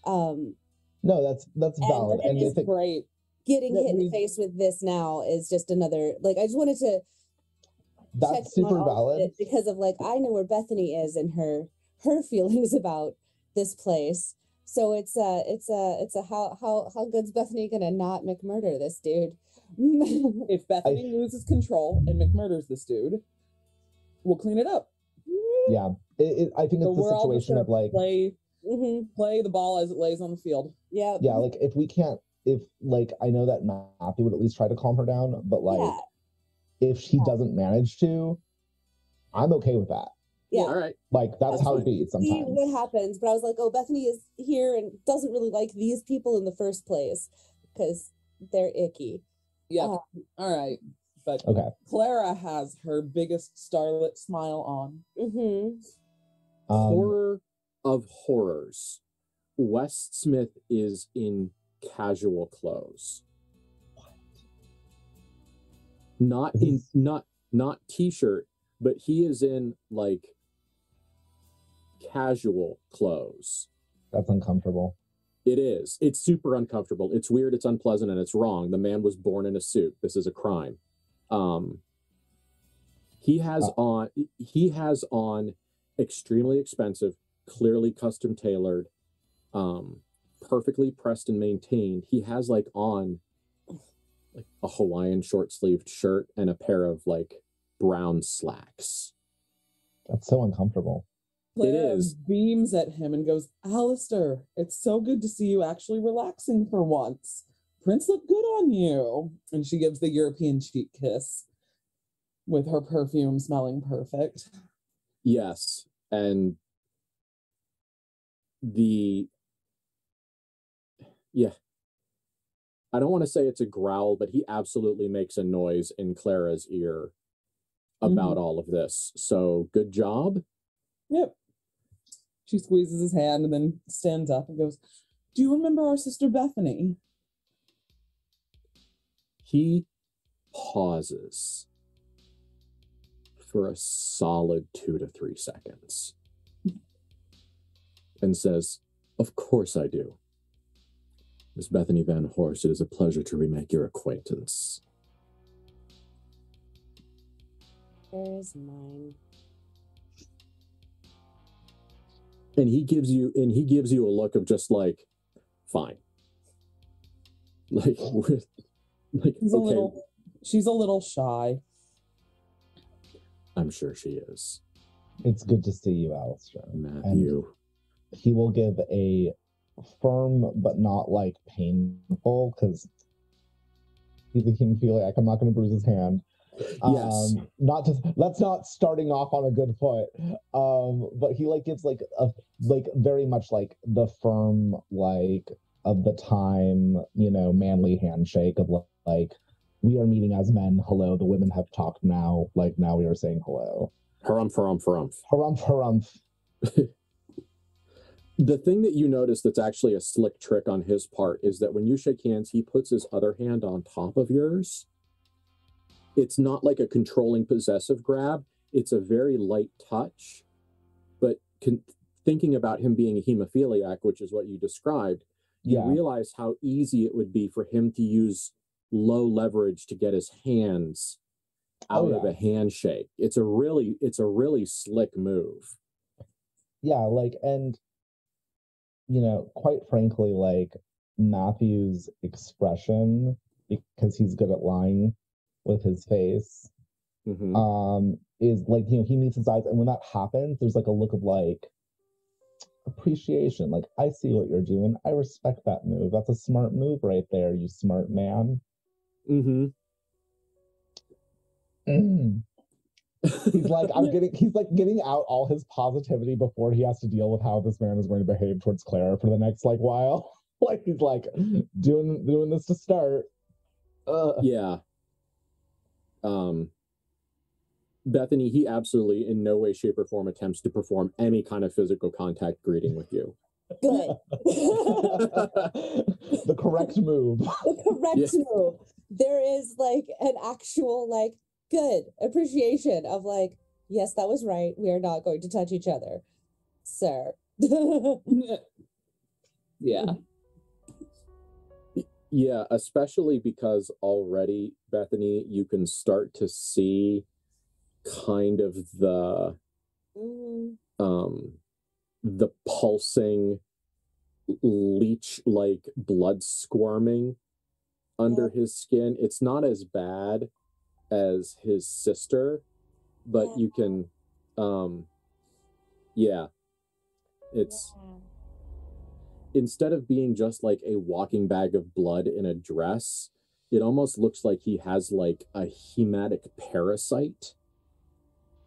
No, that's valid, and it's great. Getting hit in the face with this now is just another, like, I just wanted to that's super valid because of like, I know where Bethany is and her feelings about this place. So it's how good's Bethany gonna not McMurder this dude? If Bethany loses control and McMurders this dude, we'll clean it up. Yeah, I think it's the situation of like play the ball as it lays on the field. Yeah, like if like I know that Matthew would at least try to calm her down, but like if she doesn't manage to, I'm okay with that. Yeah. All right. Like that's how it be sometimes. See what happens, but I was like, oh, Bethany is here and doesn't really like these people in the first place because they're icky. Yeah. All right. But Clara has her biggest starlit smile on. Horror of horrors. West Smith is in casual clothes. Not t-shirt, but he is in like casual clothes. That's uncomfortable. It is. It's super uncomfortable. It's weird, it's unpleasant, and it's wrong. The man was born in a suit. This is a crime. He has on extremely expensive, clearly custom tailored, perfectly pressed and maintained. He has like on like a Hawaiian short-sleeved shirt and a pair of like brown slacks. That's so uncomfortable. Clara it is. Beams at him and goes, Alistair, it's so good to see you actually relaxing for once. Prince looked good on you. And she gives the European cheek kiss with her perfume smelling perfect. Yes. And I don't want to say it's a growl, but he absolutely makes a noise in Clara's ear about all of this. So good job. Yep. She squeezes his hand and then stands up and goes, do you remember our sister Bethany? He pauses for a solid 2 to 3 seconds and says, of course I do. Miss Bethany Van Horst, it is a pleasure to remake your acquaintance. Where is mine? And he gives you a look of just like, fine. Like, she's a little shy. I'm sure she is. It's good to see you, Alistair. Matthew. And he will give a firm but not like painful, because he's a hemophiliac. I'm not going to bruise his hand. Yes. That's not starting off on a good foot. But he like gives like a very much like the firm like of the time, manly handshake of like, we are meeting as men. Hello, the women have talked now. Like now we are saying hello. Harumph, harumph, harumph. Harumph, harumph. The thing that you notice that's actually a slick trick on his part is that when you shake hands, he puts his other hand on top of yours. It's not like a controlling, possessive grab. It's a very light touch. But thinking about him being a hemophiliac, which is what you described, you realize how easy it would be for him to use low leverage to get his hands out of a handshake. It's a really slick move. Yeah, like, and quite frankly, like Matthew's expression, because he's good at lying with his face, is like, he meets his eyes, and when that happens, there's like a look of like appreciation. Like, I see what you're doing. I respect that move. That's a smart move right there, you smart man. He's like, he's like getting out all his positivity before he has to deal with how this man is going to behave towards Clara for the next like while. Like, he's like doing this to start. Yeah. Bethany, he absolutely in no way, shape, or form attempts to perform any kind of physical contact greeting with you. Good. The correct move. The correct move. There is like an actual like good appreciation of like, yes, that was right. We are not going to touch each other, sir. Yeah. Yeah, especially because already, Bethany, you can start to see kind of the pulsing leech-like blood squirming under his skin. It's not as bad as his sister, but you can it's instead of being just like a walking bag of blood in a dress, it almost looks like he has like a hematic parasite.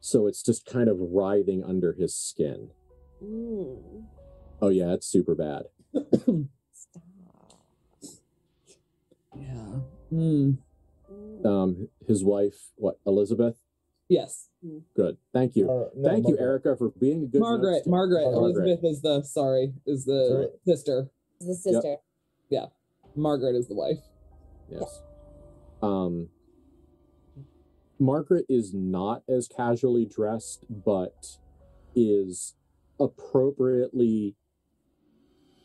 So it's just kind of writhing under his skin. Oh yeah, it's super bad. Stop. Yeah. His wife, what, Elizabeth? Yes. Good. Thank you. Thank you, Erica, for being a good Margaret. Elizabeth is the sister. The sister. Yep. Yeah. Margaret is the wife. Yes. Margaret is not as casually dressed, but is appropriately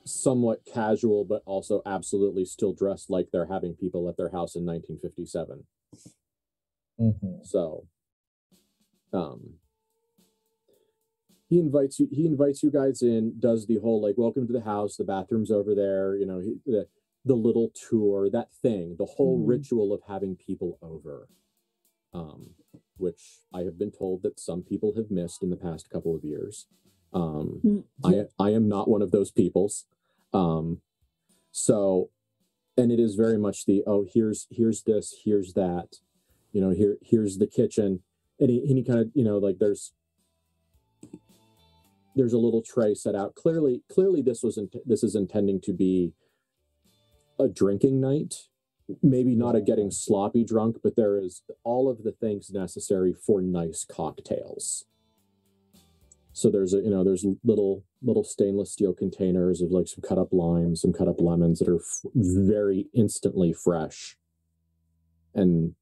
somewhat casual, but also absolutely still dressed like they're having people at their house in 1957. So, he invites you guys in, does the whole like, welcome to the house, the bathroom's over there, the little tour, that thing, the whole ritual of having people over, which I have been told that some people have missed in the past couple of years. I am not one of those peoples. So, and it is very much the, here's this, here's that, here's the kitchen. And he kind of, like there's a little tray set out. Clearly this is intending to be a drinking night, maybe not a getting sloppy drunk, but there is all of the things necessary for nice cocktails. So there's there's little stainless steel containers of like some cut up limes, some cut up lemons that are very instantly fresh, and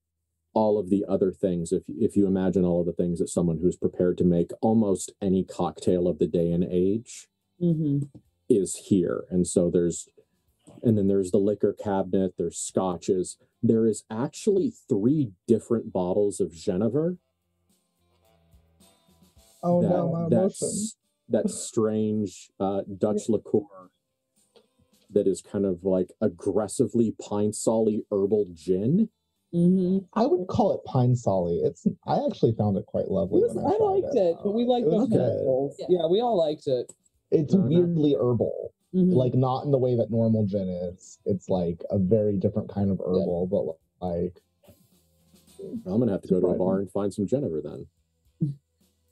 all of the other things. If you imagine all of the things that someone who's prepared to make almost any cocktail of the day and age is here. And so there's the liquor cabinet, there's scotches. There is actually 3 different bottles of Genever Oh no, my emotions. That strange Dutch liqueur that is kind of like aggressively pine solly herbal gin. Mm-hmm. I would call it pine solly. I actually found it quite lovely. I liked it, but we liked both chemicals. Yeah, we all liked it. It's weirdly herbal. Mm-hmm. Like not in the way that normal gin is. It's like a very different kind of herbal, but like I'm gonna have to go to a bar and find some Jennifer then.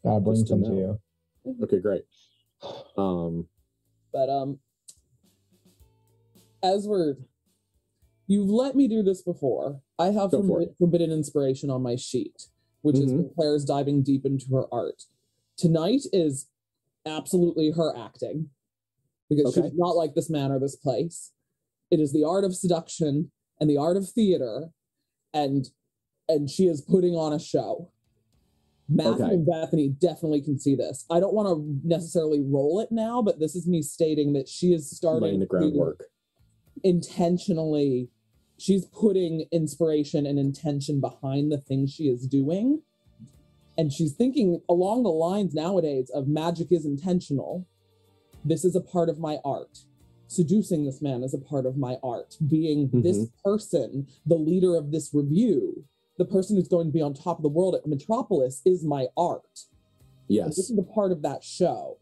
Bring some to you. Okay, great. As you've let me do this before. I have forbidden inspiration on my sheet, which is when Claire's diving deep into her art. Tonight is absolutely her acting, because she's not like this man or this place. It is the art of seduction and the art of theater, and she is putting on a show. Matthew and Bethany definitely can see this. I don't want to necessarily roll it now, but this is me stating that she is starting laying the groundwork. Intentionally, she's putting inspiration and intention behind the things she is doing. And she's thinking along the lines nowadays of magic is intentional. This is a part of my art. Seducing this man is a part of my art. Being this person, the leader of this review, the person who's going to be on top of the world at Metropolis is my art. Yes. And this is a part of that show.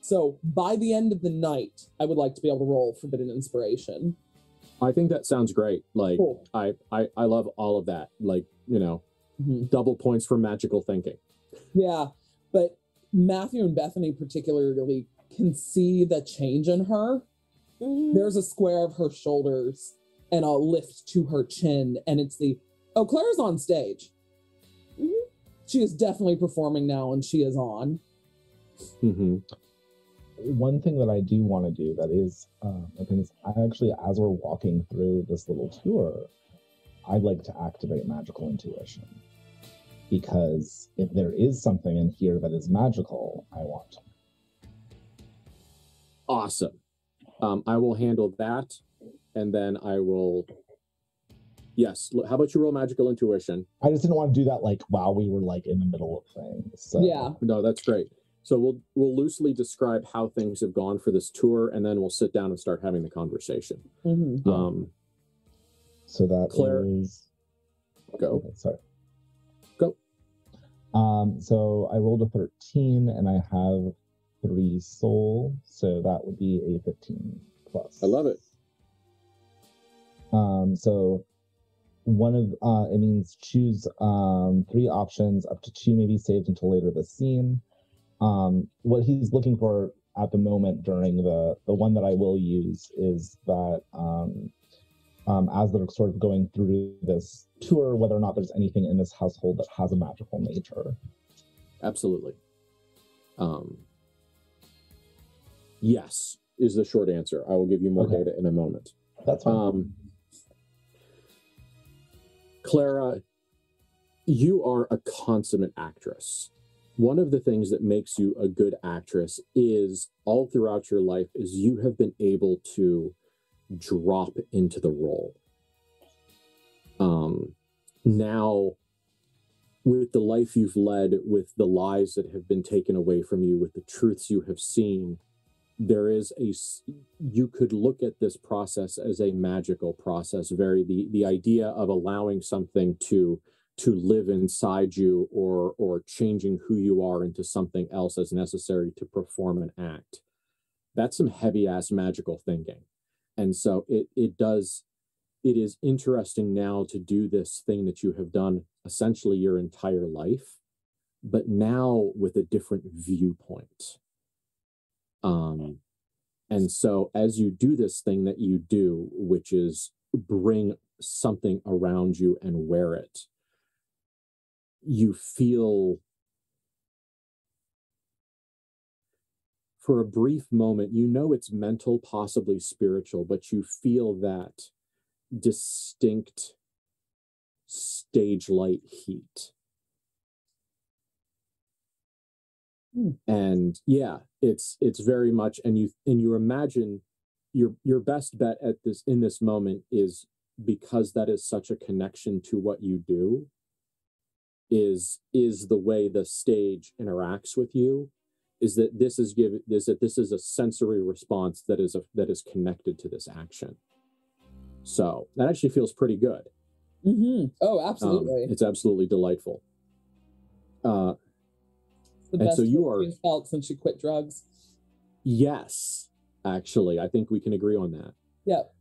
So by the end of the night, I would like to be able to roll forbidden inspiration. I think that sounds great. Like, cool. I love all of that. Like, double points for magical thinking. Yeah, but Matthew and Bethany particularly can see the change in her. There's a square of her shoulders and a lift to her chin, and it's Claire's on stage. She is definitely performing now, and she is on. One thing that I do want to do that is, I actually, as we're walking through this little tour, I'd like to activate magical intuition. Because if there is something in here that is magical, I want to. Awesome. I will handle that, and then I will... Yes. How about you roll magical intuition? I just didn't want to do that while we were in the middle of things. So. Yeah. No, that's great. So we'll loosely describe how things have gone for this tour, and then we'll sit down and start having the conversation. So that Claire, is... Go. Okay, sorry. Go. So I rolled a 13, and I have 3 soul, so that would be a 15 plus. I love it. So one of it means choose 3 options, up to 2 may be saved until later this scene. What he's looking for at the moment during the one that I will use is that as they're sort of going through this tour, whether or not there's anything in this household that has a magical nature. Absolutely. Yes is the short answer. I will give you more data in a moment. That's fine. Clara, you are a consummate actress. One of the things that makes you a good actress is all throughout your life is you have been able to drop into the role. Now, with the life you've led, with the lies that have been taken away from you, with the truths you have seen, you could look at this process as a magical process. The idea of allowing something to live inside you or changing who you are into something else as necessary to perform an act. That's some heavy ass magical thinking. And so it is interesting now to do this thing that you have done essentially your entire life, but now with a different viewpoint. And so as you do this thing that you do, which is bring something around you and wear it, you feel, for a brief moment, it's mental, possibly spiritual, but you feel that distinct stage light heat. And yeah, it's very much, and you imagine your best bet in this moment is, because that is such a connection to what you do, is the way the stage interacts with you, is that this is a sensory response that is connected to this action. So that actually feels pretty good. Mm-hmm. Oh, absolutely. It's absolutely delightful. The and best so you are she's felt since she quit drugs. Yes, actually, I think we can agree on that. Yep.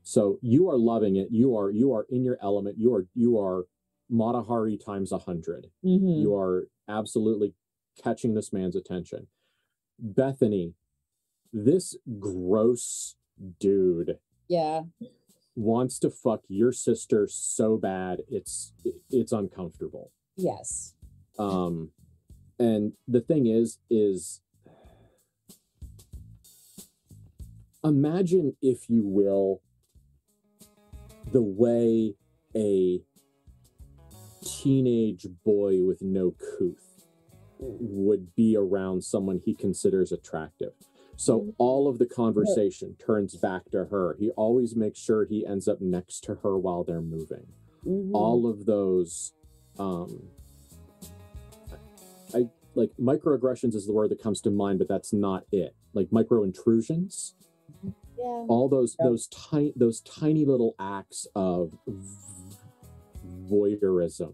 So you are loving it. You are in your element. You are Matahari times 100. Mm-hmm. You are absolutely catching this man's attention. Bethany, this gross dude, wants to fuck your sister so bad it's uncomfortable. Yes. And the thing is imagine, if you will, the way a teenage boy with no couth would be around someone he considers attractive. So all of the conversation turns back to her. He always makes sure he ends up next to her while they're moving. Mm-hmm. All of those, like microaggressions is the word that comes to mind, but that's not it. Like micro intrusions. Yeah. All those tiny little acts of voyeurism,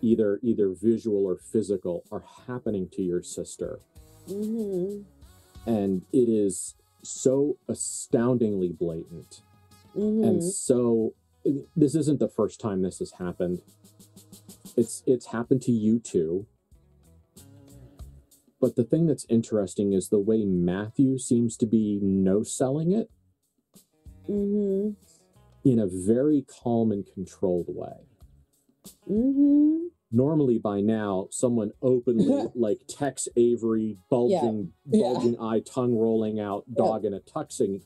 either visual or physical, are happening to your sister. Mm-hmm. And it is so astoundingly blatant. Mm-hmm. And so this isn't the first time this has happened. It's happened to you too. But the thing that's interesting is the way Matthew seems to be no-selling it. Mm-hmm. In a very calm and controlled way. Mm-hmm. Normally by now, someone openly like Tex Avery, bulging eye, tongue rolling out, dog in a tuxing.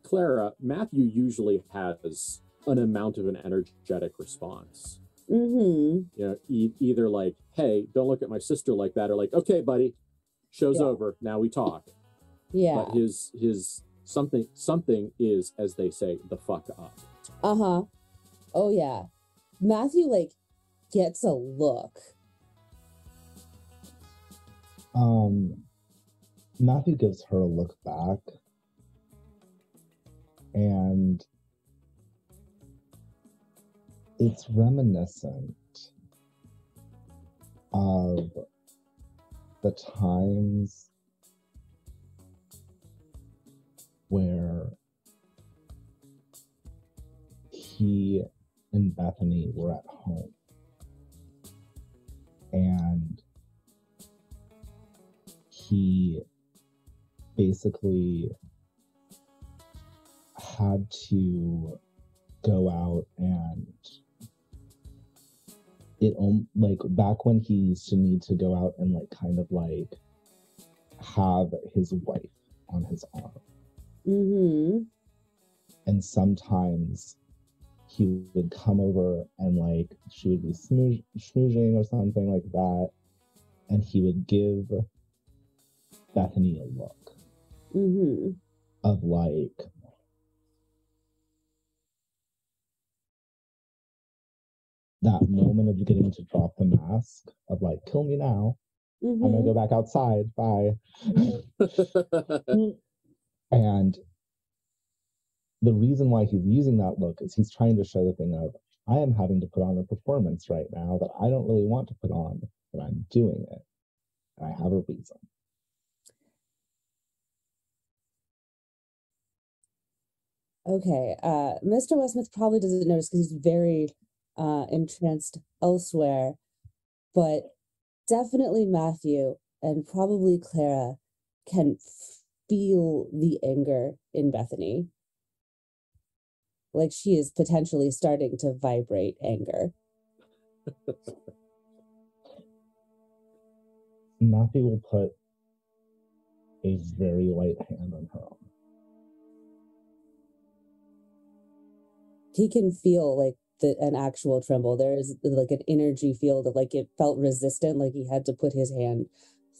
Clara, Matthew usually has an amount of an energetic response. Mm-hmm. You know, either like, hey, don't look at my sister like that, or like, okay, buddy, show's over, now we talk. Yeah. But his something is, as they say, the fuck up. Uh-huh. Oh yeah. Matthew like gets a look. Matthew gives her a look back, and it's reminiscent of the times where he and Bethany were at home, and he basically had to go out, and it like back when he used to need to go out and like kind of like have his wife on his arm. Mm-hmm. And sometimes he would come over and like she would be schmoozing or something like that, and he would give Bethany a look of like, that moment of getting to drop the mask of like, kill me now. I'm gonna go back outside. Bye. And the reason why he's using that look is he's trying to show the thing of, I am having to put on a performance right now that I don't really want to put on, but I'm doing it. And I have a reason. Okay. Mr. Westmouth probably doesn't notice because he's very entranced elsewhere, but definitely Matthew and probably Clara can feel the anger in Bethany. Like she is potentially starting to vibrate anger. Matthew will put a very light hand on her arm. He can feel like an actual tremble. There is like an energy field of like it felt resistant, like he had to put his hand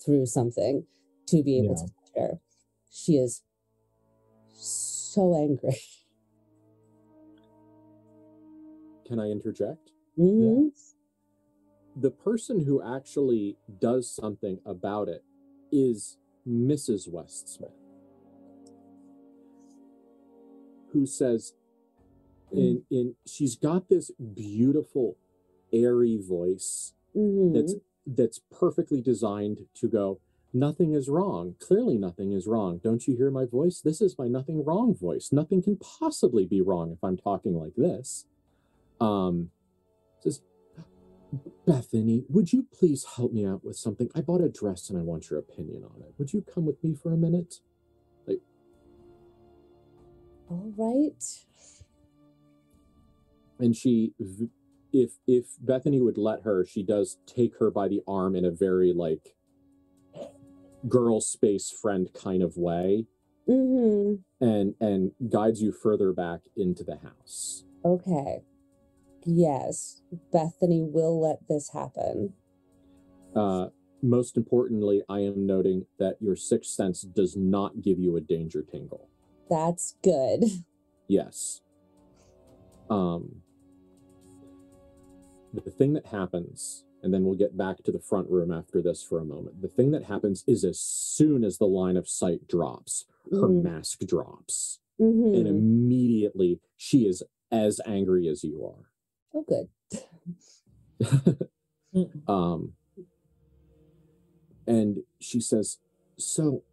through something to be able to touch her. She is so angry. Can I interject? Mm-hmm. Yes. the person who actually does something about it is Mrs. Westsmith, who says, she's got this beautiful, airy voice that's perfectly designed to go, nothing is wrong. Clearly nothing is wrong. Don't you hear my voice? This is my nothing wrong voice. Nothing can possibly be wrong if I'm talking like this. Says, Bethany, would you please help me out with something? I bought a dress and I want your opinion on it. Would you come with me for a minute? Like, all right. And she, if Bethany would let her, she does take her by the arm in a very like girl space friend kind of way, and guides you further back into the house. Okay. Yes, Bethany will let this happen. Most importantly, I am noting that your sixth sense does not give you a danger tingle. That's good. Yes. The thing that happens, and then we'll get back to the front room after this for a moment. The thing that happens is as soon as the line of sight drops, her mask drops. And immediately she is as angry as you are. Oh, good. And she says, so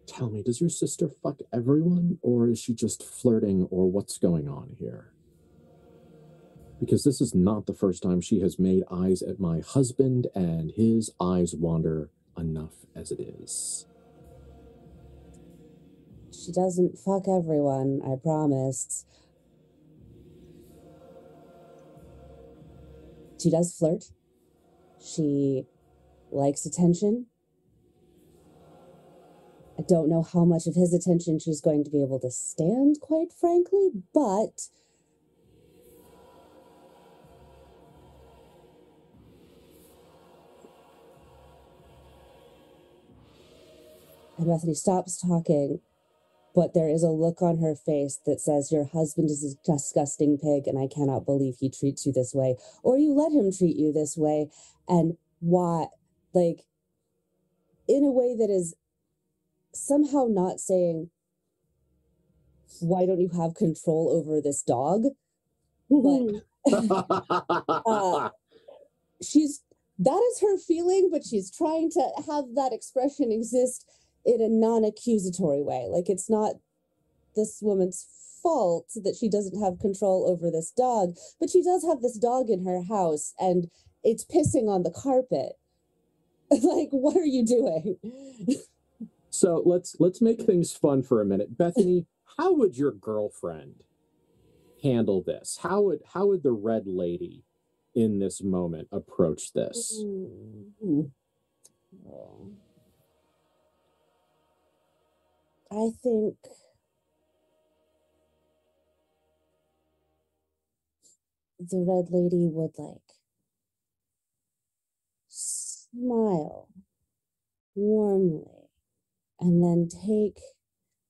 tell me, does your sister fuck everyone, or is she just flirting, or what's going on here? Because this is not the first time she has made eyes at my husband, and his eyes wander enough as it is. She doesn't fuck everyone, I promise. She does flirt. She likes attention. I don't know how much of his attention she's going to be able to stand, quite frankly, but and Bethany stops talking, but there is a look on her face that says, your husband is a disgusting pig, and I cannot believe he treats you this way, or you let him treat you this way. And why, like, in a way that is somehow not saying, why don't you have control over this dog? But that is her feeling, but she's trying to have that expression exist in a non-accusatory way. Like, it's not this woman's fault that she doesn't have control over this dog, but she does have this dog in her house and it's pissing on the carpet. Like, what are you doing? So let's make things fun for a minute. Bethany, how would your girlfriend handle this? How would the Red Lady in this moment approach this? I think the Red Lady would like smile warmly and then take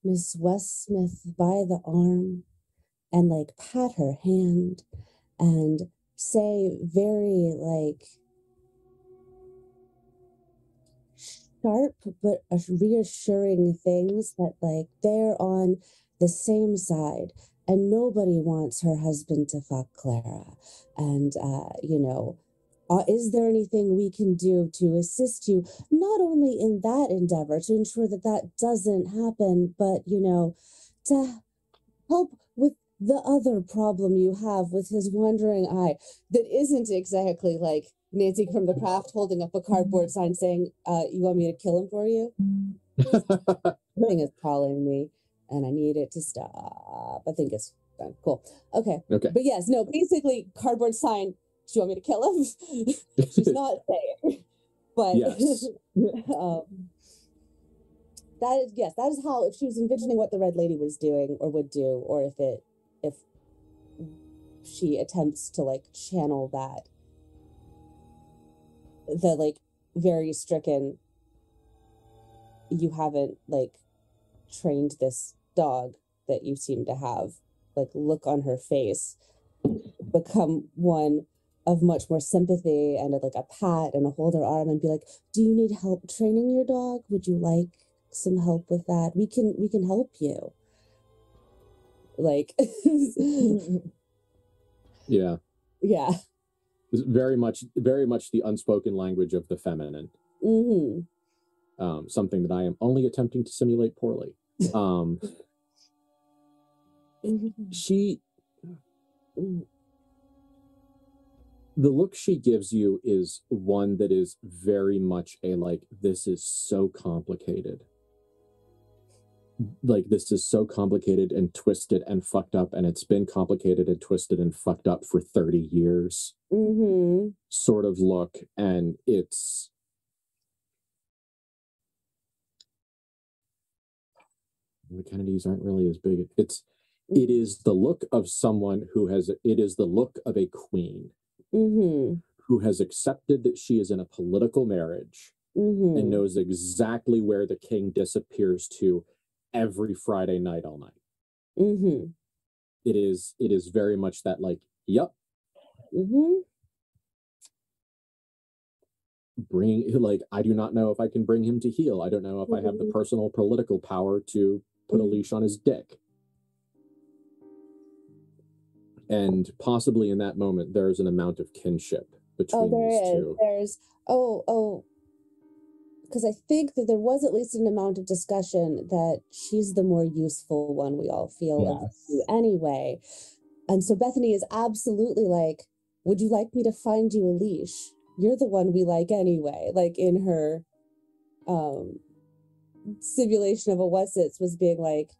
Miss Westsmith by the arm and like pat her hand and say very like sharp but reassuring things that like they're on the same side and nobody wants her husband to fuck Clara. And, is there anything we can do to assist you, not only in that endeavor to ensure that that doesn't happen, but, to help with the other problem you have with his wandering eye that isn't exactly like Nancy from the Craft holding up a cardboard sign saying, you want me to kill him for you? The thing is calling me and I need it to stop. I think it's fine. Cool. Okay. But yes, no, basically cardboard sign. Do you want me to kill him? She's not saying, but yes. That is how, if she was envisioning what the Red Lady was doing or would do, or if she attempts to like channel that, the like very stricken, you haven't like trained this dog that you seem to have, like look on her face become one of much more sympathy and like a pat and a hold her arm and be like, do you need help training your dog? Would you like some help with that? We can help you. Like, yeah. Yeah. It's very much the unspoken language of the feminine. Mm-hmm. Something that I am only attempting to simulate poorly. The look she gives you is one that is very much a, like, this is so complicated. Like, this is so complicated and twisted and fucked up, and it's been complicated and twisted and fucked up for 30 years. Mm-hmm. Sort of look, and it's... The Kennedys aren't really as big. It is the look of someone who has... It is the look of a queen. Mm-hmm. Who has accepted that she is in a political marriage and knows exactly where the king disappears to every Friday night all night. Mm-hmm. It is very much that, like, yep. I do not know if I can bring him to heel. I don't know if I have the personal political power to put a leash on his dick. And possibly in that moment, there's an amount of kinship between these two. Because I think that there was at least an amount of discussion that she's the more useful one, we all feel, of the two anyway. And so Bethany is absolutely like, would you like me to find you a leash? You're the one we like anyway. Like, in her simulation of a Wessits was being like,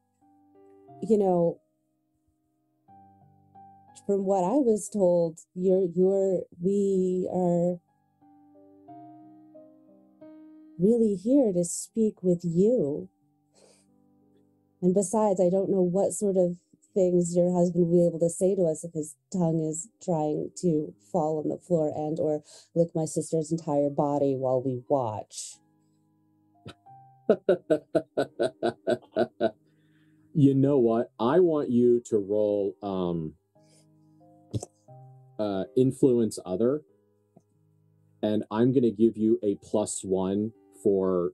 you know, from what I was told, we are really here to speak with you. And besides, I don't know what sort of things your husband will be able to say to us if his tongue is trying to fall on the floor and or lick my sister's entire body while we watch. You know what? I want you to roll influence other, and I'm going to give you a +1 for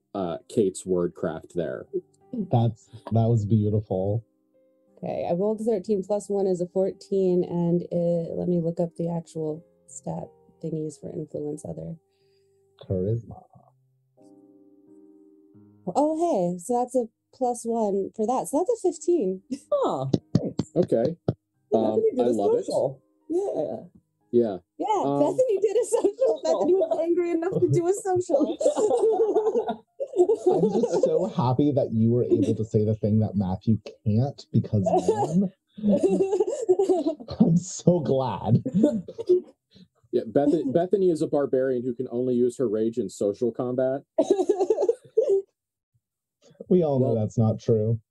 Kate's wordcraft there. That was beautiful. Okay, I rolled 13 +1 is a 14, and let me look up the actual stat thingies for influence other. Charisma. Oh, hey, so that's a +1 for that. So that's a 15. Oh, thanks. Okay. I love it. Yeah. Yeah, Bethany did a social. Bethany was angry enough to do a social. I'm just so happy that you were able to say the thing that Matthew can't, because man, I'm so glad. Yeah, Bethany is a barbarian who can only use her rage in social combat. We all know that's not true.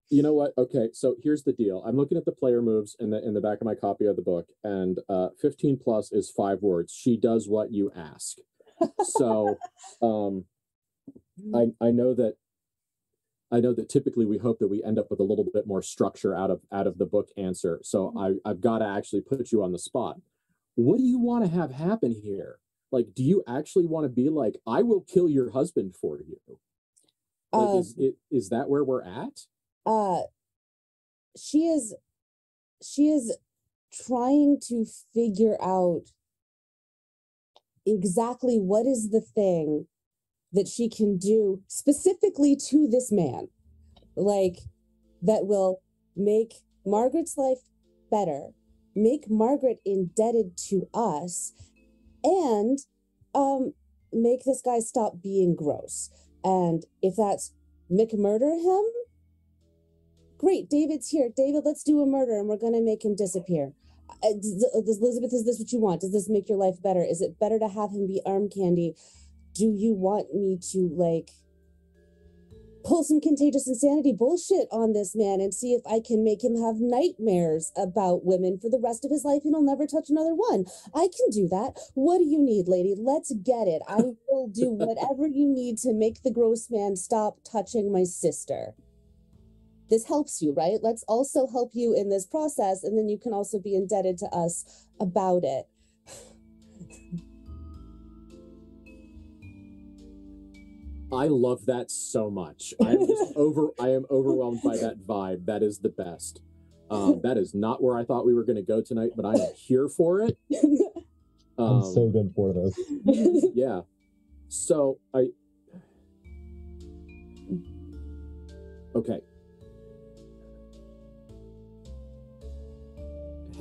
You know what? Okay, so here's the deal. I'm looking at the player moves in the back of my copy of the book, and 15 plus is 5 words. She does what you ask. So I know that typically we hope that we end up with a little bit more structure out of the book answer. So I've got to actually put you on the spot. What do you want to have happen here? Like, do you actually want to be like, I will kill your husband for you? Like, is that where we're at? She is trying to figure out exactly what is the thing that she can do specifically to this man, like, that will make Margaret's life better, make Margaret indebted to us, and make this guy stop being gross. And if that's McMurder him, great, David's here. David, let's do a murder, and we're going to make him disappear. Elizabeth, is this what you want? Does this make your life better? Is it better to have him be arm candy? Do you want me to, like, pull some contagious insanity bullshit on this man and see if I can make him have nightmares about women for the rest of his life and he'll never touch another one? I can do that. What do you need, lady? Let's get it. I will do whatever you need to make the gross man stop touching my sister. this helps you, right? Let's also help you in this process, and then you can also be indebted to us about it. I love that so much. I am overwhelmed by that vibe. That is the best. That is not where I thought we were going to go tonight, but I am here for it. I'm so good for this. Yeah. So okay.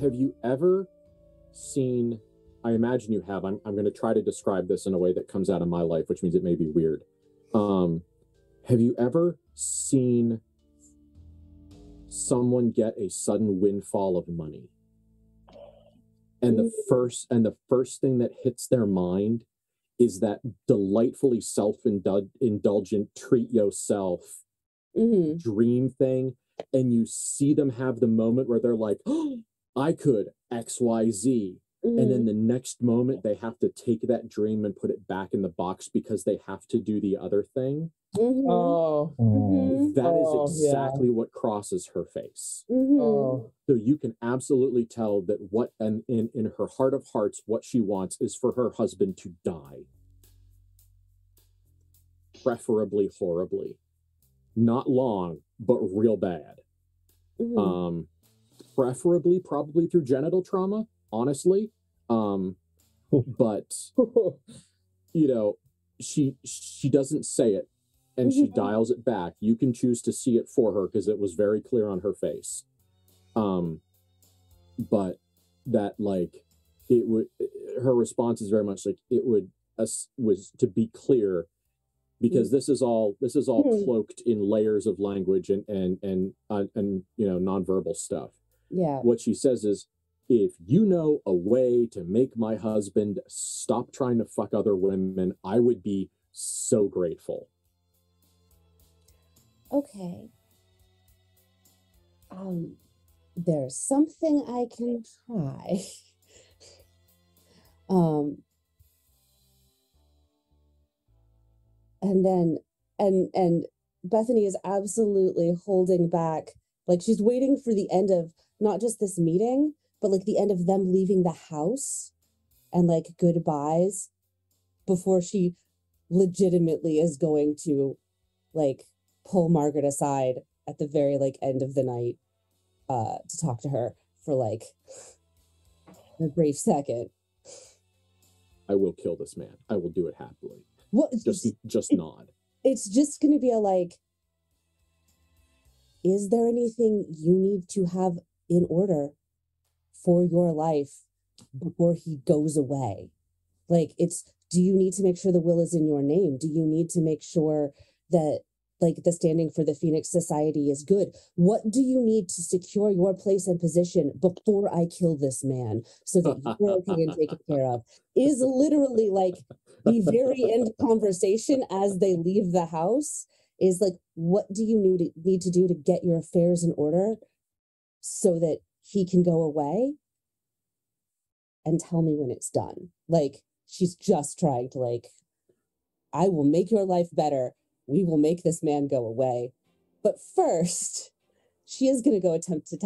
Have you ever seen, I imagine you have, I'm going to try to describe this in a way that comes out of my life, which means it may be weird. Have you ever seen someone get a sudden windfall of money? And the first thing that hits their mind is that delightfully self-indulgent treat yourself dream thing. And you see them have the moment where they're like, oh, I could XYZ. And then the next moment they have to take that dream and put it back in the box because they have to do the other thing. That is exactly what crosses her face. So you can absolutely tell that what, and in her heart of hearts, what she wants is for her husband to die. Preferably horribly. Not long, but real bad. Preferably probably through genital trauma, honestly. But you know, she doesn't say it, and she dials it back. You can choose to see it for her because it was very clear on her face. But that, like, it would, her response is very much like it would was to be clear, because this is all cloaked in layers of language and you know, nonverbal stuff. Yeah. What she says is, if you know a way to make my husband stop trying to fuck other women, I would be so grateful. Okay. There's something I can try. And Bethany is absolutely holding back, like she's waiting for the end of not just this meeting, but like the end of them leaving the house and like goodbyes before she legitimately is going to like pull Margaret aside at the very like end of the night to talk to her for like a brief second. I will kill this man. I will do it happily. What? Just nod. It's just going to be a like, is there anything you need to have in order for your life before he goes away? Like, it's, do you need to make sure the will is in your name? Do you need to make sure that like the standing for the Phoenix Society is good? What do you need to secure your place and position before I kill this man so that you're okay and taken care of? Is literally like the very end conversation as they leave the house is like, what do you need to do to get your affairs in order so that he can go away? And tell me when it's done. Like, she's just trying to like, I will make your life better. We will make this man go away. But first, she is going to go attempt to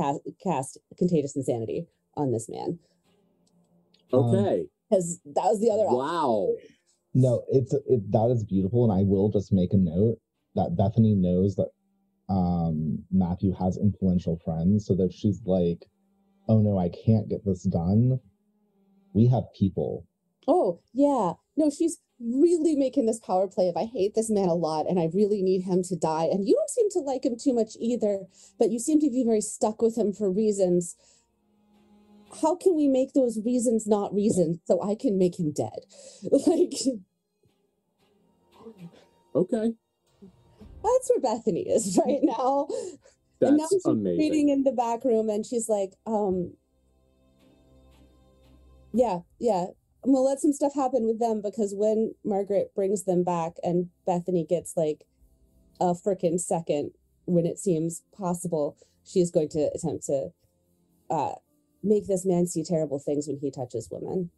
cast Contagious Insanity on this man. Okay. Because that was the other option. Wow. No, that is beautiful, and I will just make a note that Bethany knows that Matthew has influential friends, so that she's like, oh no, I can't get this done. We have people. Oh, yeah. No, she's really making this power play of I hate this man a lot and I really need him to die. And you don't seem to like him too much either, but you seem to be very stuck with him for reasons. How can we make those reasons not reasons so I can make him dead? Like, okay. That's where Bethany is right now. That's and now she's amazing. reading in the back room and she's like, yeah. I'm gonna let some stuff happen with them because when Margaret brings them back and Bethany gets like a frickin' second when it seems possible, she is going to attempt to make this man see terrible things when he touches women.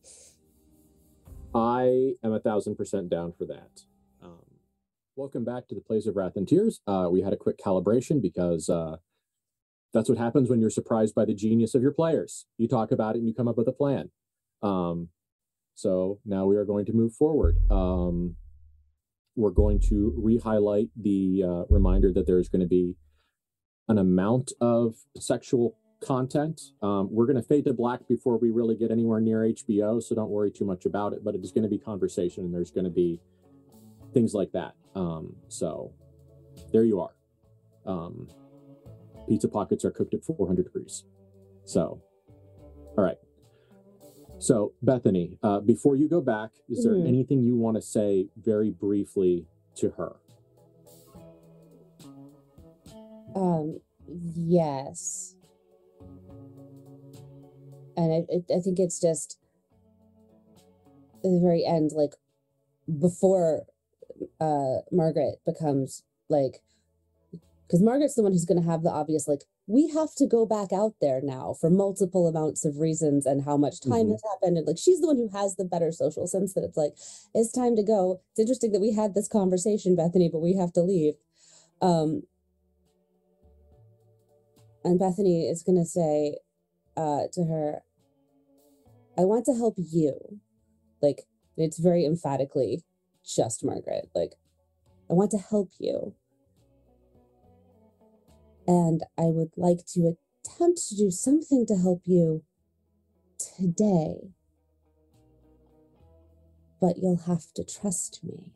I am 1,000% down for that. Welcome back to the Plays of Wrath and Tears. We had a quick calibration because that's what happens when you're surprised by the genius of your players. You talk about it and you come up with a plan. So now we are going to move forward. We're going to re-highlight the reminder that there's going to be an amount of sexual content. We're going to fade to black before we really get anywhere near HBO, so don't worry too much about it, but it is going to be conversation and there's going to be things like that. So there you are. Pizza pockets are cooked at 400 degrees. So, all right. So, Bethany, before you go back, is there anything you want to say very briefly to her? Yes. And I think it's just at the very end, like before Margaret becomes like, because Margaret's the one who's going to have the obvious, like, we have to go back out there now for multiple amounts of reasons and how much time has happened. And like, she's the one who has the better social sense that it's like, it's time to go. It's interesting that we had this conversation, Bethany, but we have to leave. And Bethany is going to say to her, I want to help you. Like, it's very emphatically just Margaret. Like, I want to help you. And I would like to attempt to do something to help you today. But you'll have to trust me.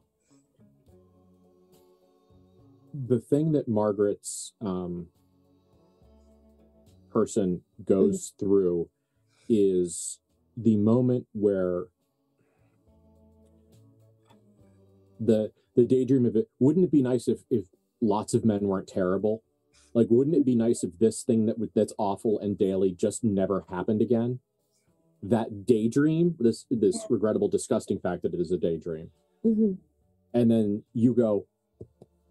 The thing that Margaret's person goes through is the moment where the daydream of it. Wouldn't it be nice if lots of men weren't terrible? Like, wouldn't it be nice if this thing that's awful and daily just never happened again? That daydream, this regrettable, disgusting fact that it is a daydream. And then you go,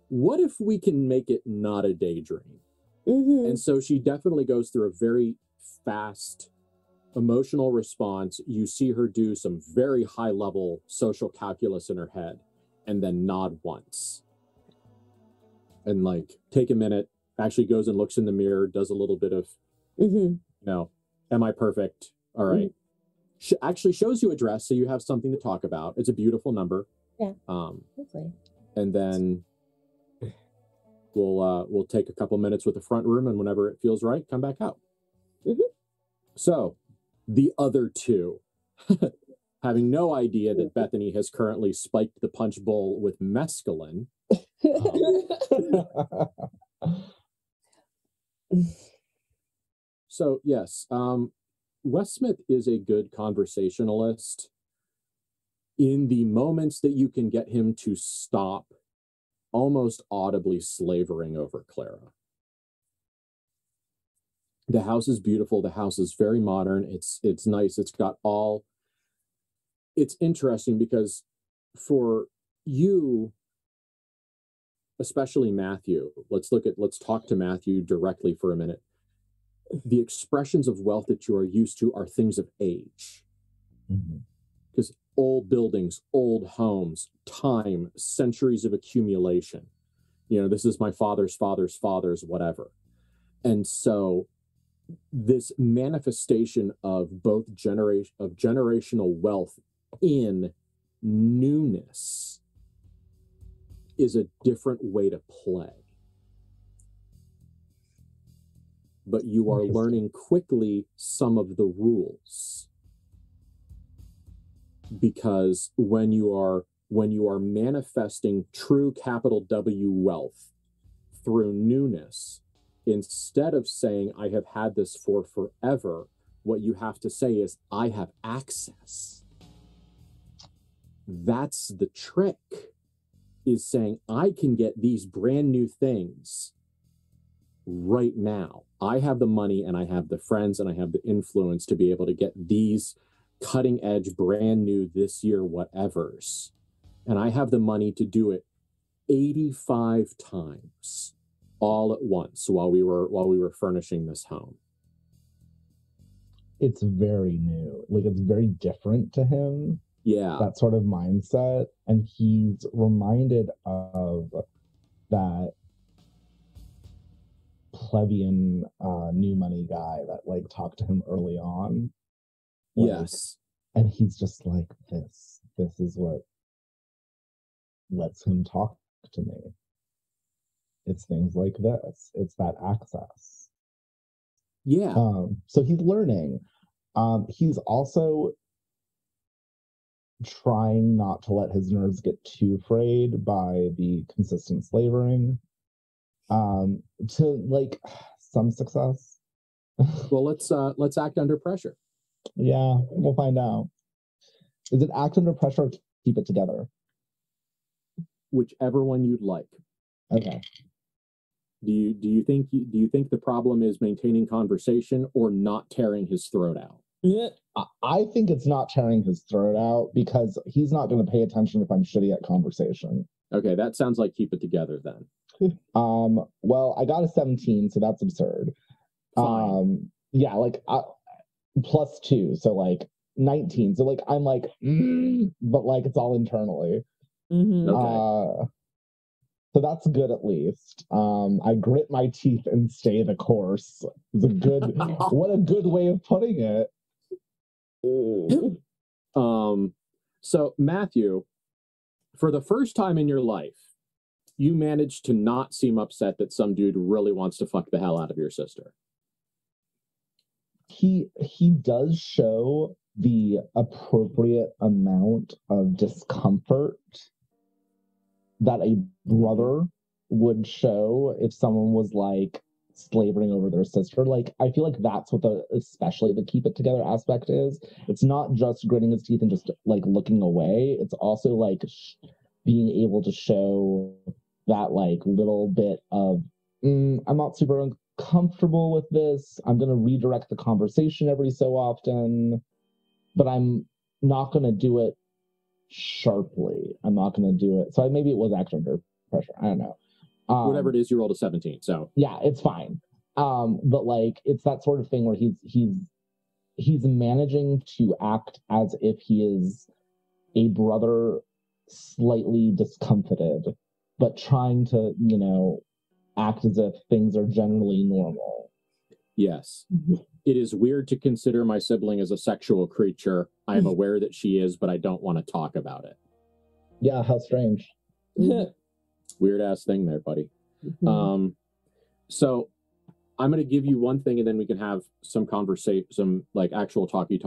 what if we can make it not a daydream? And so she definitely goes through a very fast emotional response. You see her do some very high level social calculus in her head and then nod once. And like, take a minute, actually goes and looks in the mirror, does a little bit of, am I perfect? All right. Actually shows you a dress so you have something to talk about. It's a beautiful number. Yeah. Lovely. And then we'll take a couple minutes with the front room, and whenever it feels right, come back out. So the other two, having no idea that Bethany has currently spiked the punch bowl with mescaline. So yes, Wes Smith is a good conversationalist in the moments that you can get him to stop almost audibly slavering over Clara. The house is beautiful. The house is very modern. It's nice. It's got all. It's interesting because for you, especially Matthew, let's talk to Matthew directly for a minute. The expressions of wealth that you are used to are things of age. Because old buildings, old homes, time, centuries of accumulation. This is my father's father's father's whatever. And so this manifestation of both generational wealth in newness is a different way to play. But you are learning quickly some of the rules. Because when you are manifesting true capital W wealth through newness, instead of saying, I have had this for forever, what you have to say is, I have access. That's the trick, is saying, I can get these brand new things right now. I have the money and I have the friends and I have the influence to be able to get these cutting edge, brand new this year whatevers. And I have the money to do it 85 times all at once while we were furnishing this home. It's very new. Like, it's very different to him. Yeah. That sort of mindset. And he's reminded of that plebeian new money guy that like talked to him early on. Like, yes. And he's just like, this is what lets him talk to me. It's things like this. It's that access. Yeah. So he's learning. He's also trying not to let his nerves get too frayed by the consistent slavering. To like some success. Well, let's act under pressure. Yeah, we'll find out. Is it act under pressure or keep it together? Whichever one you'd like. Okay. Do you think the problem is maintaining conversation or not tearing his throat out? Yeah. I think it's not tearing his throat out because he's not going to pay attention if I'm shitty at conversation. Okay, that sounds like keep it together then. Well, I got a 17, so that's absurd. Fine. Yeah, like +2, so like 19. So like I'm like, but like it's all internally. Mm-hmm. Okay. So that's good at least. I grit my teeth and stay the course. It's a good, what a good way of putting it. So Matthew, for the first time in your life, you managed to not seem upset that some dude really wants to fuck the hell out of your sister. He does show the appropriate amount of discomfort that a brother would show if someone was like slavering over their sister. Like, I feel like that's what especially the keep it together aspect is. It's not just gritting his teeth and just like looking away. It's also like being able to show that like little bit of, I'm not super uncomfortable with this. I'm going to redirect the conversation every so often, but I'm not going to do it sharply. I'm not going to do it. So maybe it was act under pressure. I don't know. Whatever it is, you rolled a 17. So yeah, it's fine. But like it's that sort of thing where he's managing to act as if he is a brother, slightly discomfited, but trying to, act as if things are generally normal. Yes. It is weird to consider my sibling as a sexual creature. I am aware that she is, but I don't want to talk about it. Yeah, how strange. Weird ass thing there, buddy. So I'm going to give you one thing and then we can have some conversation, some like actual talkie.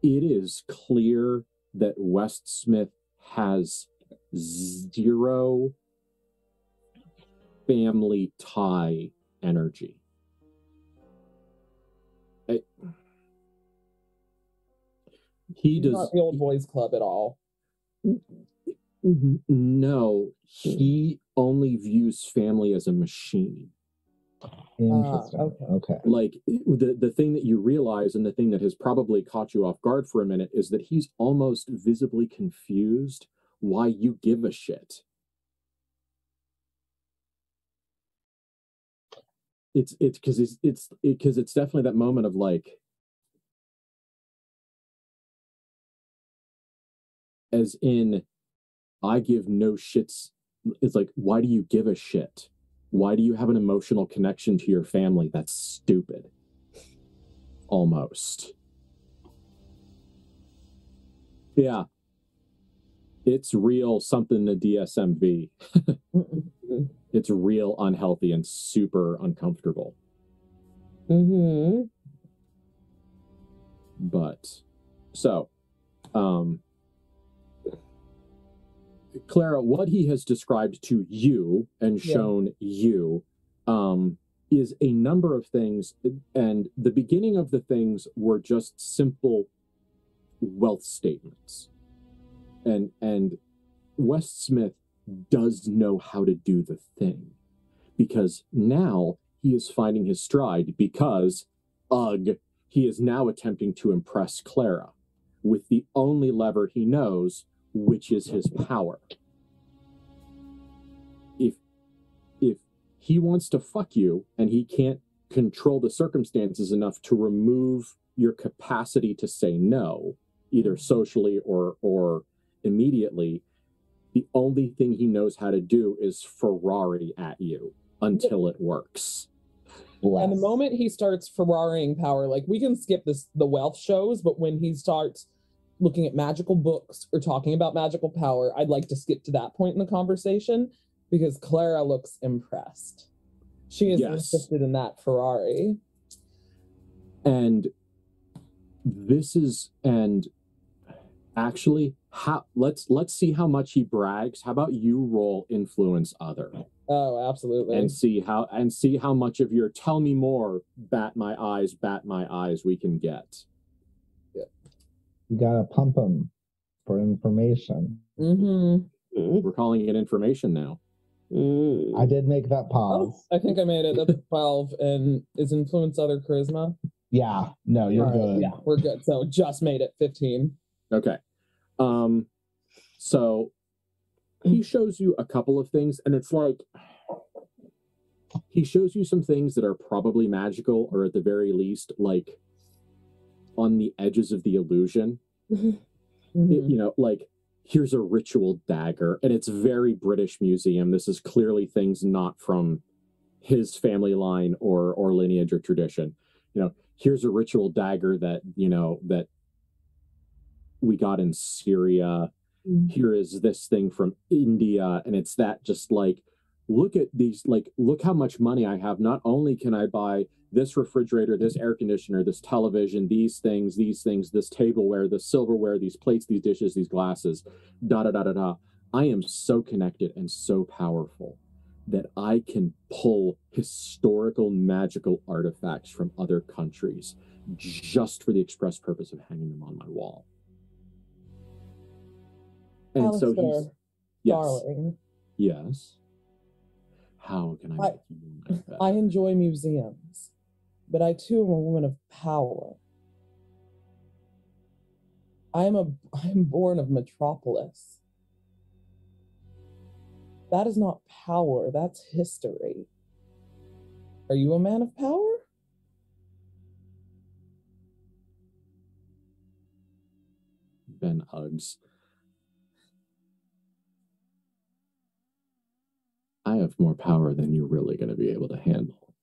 It is clear that West Smith has zero family tie energy. He does not the old boys club at all. No, he only views family as a machine. Interesting. Okay. Like the thing that you realize and the thing that has probably caught you off guard for a minute is that he's almost visibly confused why you give a shit. It's because it's definitely that moment of like, as in, I give no shits. It's like, why do you give a shit? Why do you have an emotional connection to your family? That's stupid. Almost. Yeah. It's real something to DSMV. It's real unhealthy and super uncomfortable. But, so, Clara, what he has described to you and shown you is a number of things, and the beginning of the things were just simple wealth statements. And West Smith does know how to do the thing, because now he is finding his stride, because, he is now attempting to impress Clara with the only lever he knows, which is his power. If he wants to fuck you and he can't control the circumstances enough to remove your capacity to say no, either socially or immediately, the only thing he knows how to do is Ferrari at you until it works. And the moment he starts Ferrariing power, like, we can skip the wealth shows, but when he starts looking at magical books or talking about magical power, I'd like to skip to that point in the conversation, because Clara looks impressed. She is interested in that Ferrari. And actually, let's see how much he brags. How about you roll influence other? Oh, absolutely. And see how much of your tell me more, bat my eyes we can get. Yeah. You gotta pump him for information. We're calling it information now. I did make that pause. I think I made it. That's 12. And is influence other charisma? Yeah. No, you're good. Yeah, we're good. So just made it 15. Okay. So he shows you a couple of things, and it's like he shows you some things that are probably magical, or at the very least, like on the edges of the illusion. You know, like, here's a ritual dagger, and it's very British Museum. This is clearly things not from his family line or lineage or tradition. You know, here's a ritual dagger that, you know, that we got in Syria. Here is this thing from India, and it's that, just like, look at these, like, look how much money I have. Not only can I buy this refrigerator, this air conditioner, this television, these things, this tableware, this silverware, these plates, these dishes, these glasses, I am so connected and so powerful that I can pull historical magical artifacts from other countries just for the express purpose of hanging them on my wall. And Alistair, so he's, yes, darling. Yes. How can I make you like that? I enjoy museums, but I too am a woman of power. I am born of Metropolis. That is not power, that's history. Are you a man of power? Ben hugs. I have more power than you're really going to be able to handle.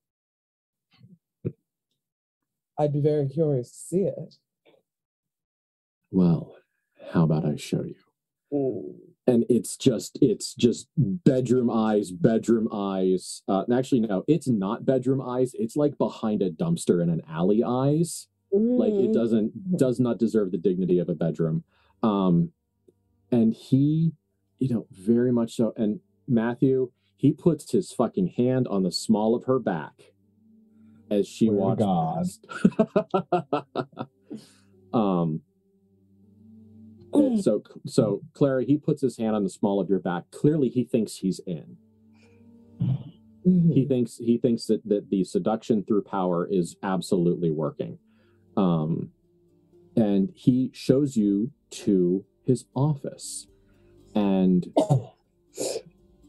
I'd be very curious to see it. Well, how about I show you? And it's just bedroom eyes. Actually, no, it's not bedroom eyes. It's like behind a dumpster in an alley eyes. Like, it does not deserve the dignity of a bedroom. And he, you know, very much so. And Matthew, he puts his fucking hand on the small of her back as she walks past. So Clara, he puts his hand on the small of your back. Clearly, he thinks he's in. He thinks that the seduction through power is absolutely working. And he shows you to his office. And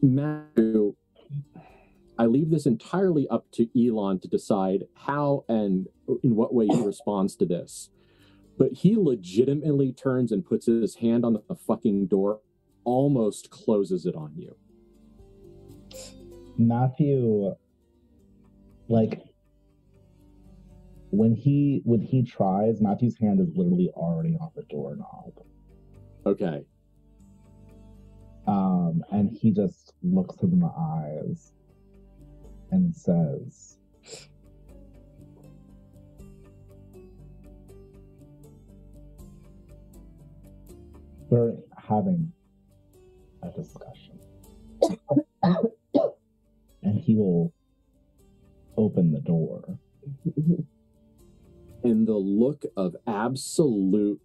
Matthew, I leave this entirely up to Elon to decide how and in what way he responds to this. But he legitimately turns and puts his hand on the fucking door, almost closes it on you. Matthew, like, when he tries, Matthew's hand is literally already on the doorknob. Okay. And he just looks him in the eyes and says, "We're having a discussion." And he will open the door. And the look of absolute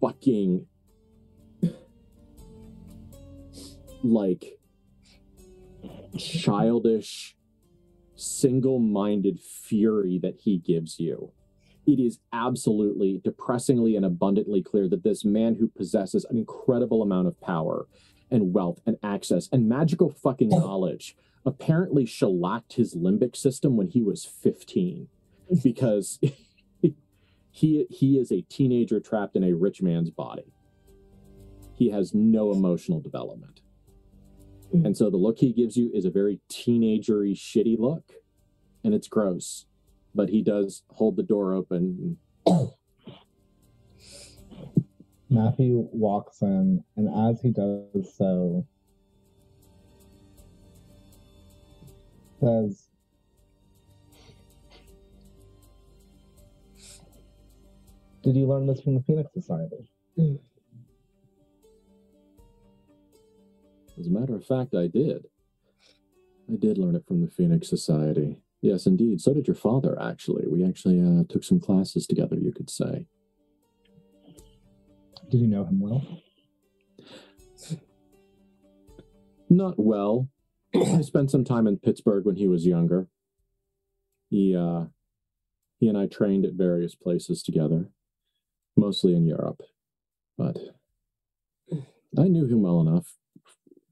fucking, like, childish, single-minded fury that he gives you. It is absolutely depressingly and abundantly clear that this man who possesses an incredible amount of power and wealth and access and magical fucking knowledge apparently shellacked his limbic system when he was 15, because He is a teenager trapped in a rich man's body. He has no emotional development. And so the look he gives you is a very teenagery, shitty look, and it's gross. But he does hold the door open. Matthew walks in, and as he does so, says, "Did you learn this from the Phoenix Society?" As a matter of fact, I did. I did learn it from the Phoenix Society. Yes, indeed. So did your father, actually. We actually took some classes together, you could say. Did you know him well? Not well. I spent some time in Pittsburgh when he was younger. He and I trained at various places together, mostly in Europe. But I knew him well enough.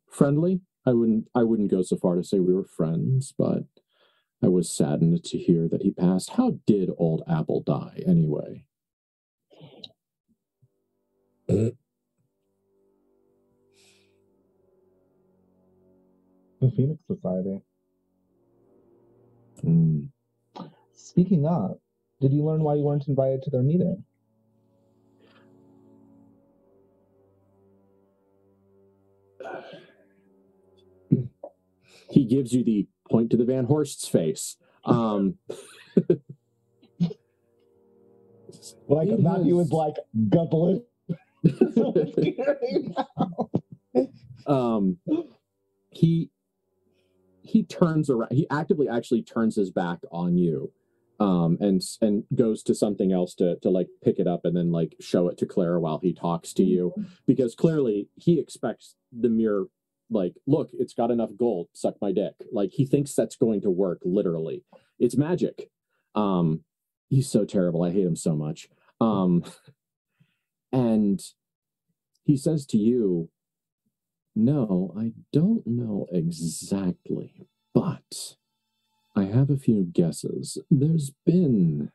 Friendly? I wouldn't go so far to say we were friends, but I was saddened to hear that he passed. How did old Apple die, anyway? The Phoenix Society. Speaking of, did you learn why you weren't invited to their meeting? He gives you the point to the Van Horst's face. Like Matthew is like gubbling. He turns around. He actively actually turns his back on you, and goes to something else to like pick it up and then like show it to Clara while he talks to you, because clearly he expects the mere like, look, it's got enough gold, suck my dick. Like he thinks that's going to work. Literally, it's magic. He's so terrible. I hate him so much. And he says to you, "No, I don't know exactly, but I have a few guesses. There's been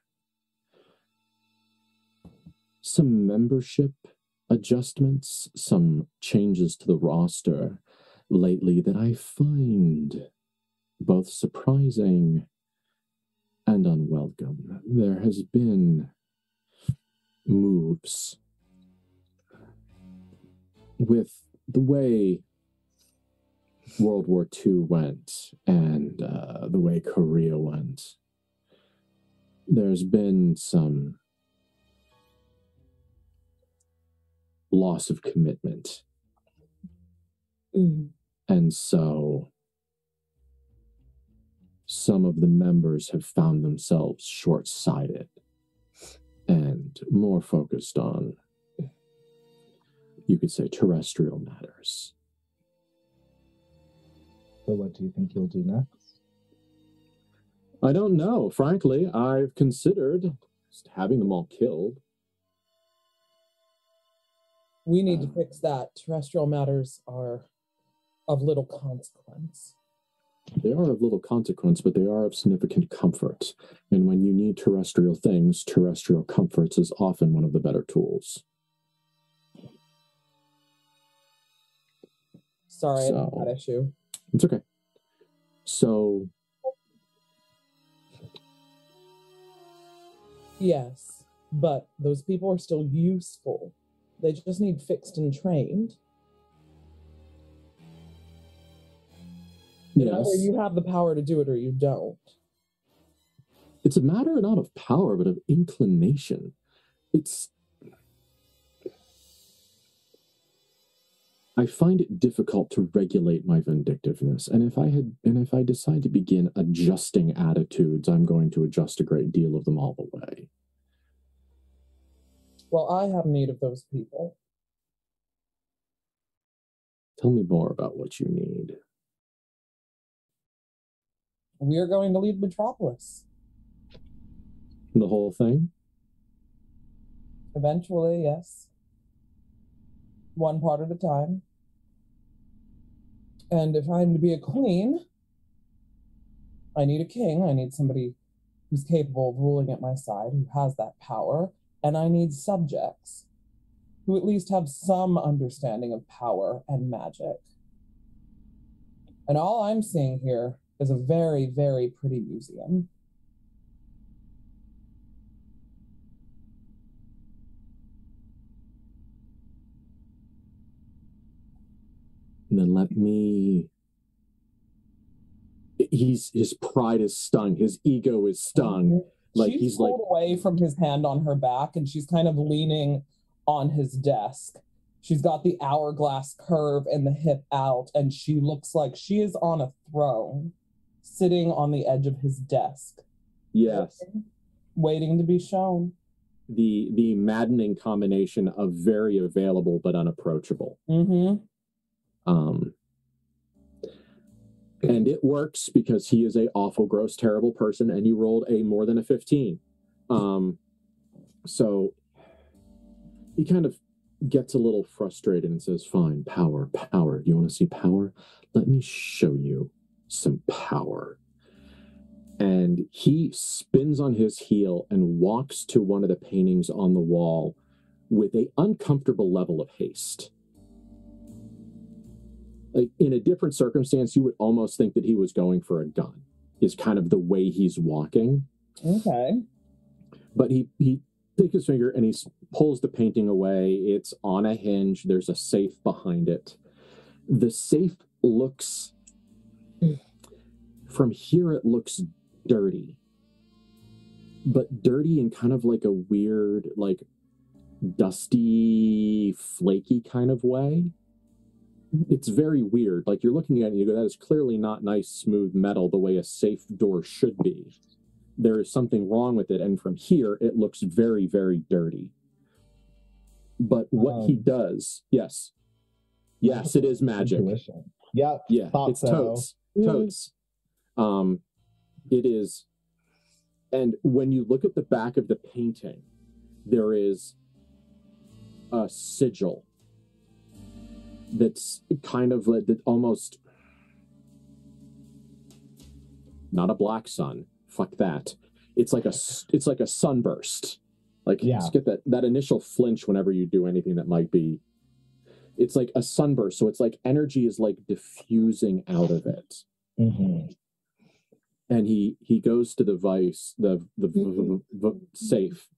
some membership adjustments, some changes to the roster lately that I find both surprising and unwelcome. There has been moves with the way World War II went and the way Korea went. There's been some loss of commitment. And so some of the members have found themselves short-sighted and more focused on, you could say, terrestrial matters." So what do you think you'll do next? I don't know. Frankly, I've considered just having them all killed. We need to fix that. Terrestrial matters are of little consequence. They are of little consequence, but they are of significant comfort. And when you need terrestrial things, terrestrial comforts is often one of the better tools. Sorry, I had that issue. It's okay. So, yes, but those people are still useful. They just need fixed and trained. yes. Either you have the power to do it or you don't. It's a matter not of power, but of inclination. I find it difficult to regulate my vindictiveness, and if I decide to begin adjusting attitudes, I'm going to adjust a great deal of them all the way. Well, I have need of those people. Tell me more about what you need. We are going to leave Metropolis. The whole thing? Eventually, yes. One part at a time. And if I'm to be a queen, I need a king. I need somebody who's capable of ruling at my side, who has that power, and I need subjects who at least have some understanding of power and magic. And all I'm seeing here is a very, very pretty museum. And then let me... his pride is stung. His ego is stung. Like she's pulled away from his hand on her back, and she's kind of leaning on his desk. She's got the hourglass curve and the hip out, and she looks like she is on a throne, sitting on the edge of his desk. Yes. Waiting to be shown. The maddening combination of very available but unapproachable. Mm-hmm. And it works because he is a awful, gross, terrible person, and you rolled a more than a 15. So he kind of gets a little frustrated and says, fine, power. You want to see power? Let me show you some power. And he spins on his heel and walks to one of the paintings on the wall with an uncomfortable level of haste. Like, in a different circumstance, you would almost think that he was going for a gun, is kind of the way he's walking. Okay. But he takes his finger and he pulls the painting away. It's on a hinge. There's a safe behind it. The safe looks... From here, it looks dirty. But dirty in kind of like a weird, like, dusty, flaky kind of way. It's very weird. Like, you're looking at it and you go, that is clearly not nice, smooth metal the way a safe door should be. There is something wrong with it. And from here, it looks very, very dirty. But what he does, yes, it is magic. Yep. Yeah, it's so. totes. It is. And when you look at the back of the painting, there is a sigil that's kind of like that, almost not a black sun. Fuck that. It's like a sunburst. Like, just get that initial flinch whenever you do anything that might be. It's like a sunburst, so it's like energy is like diffusing out of it. Mm-hmm. And he goes to the vice, the safe,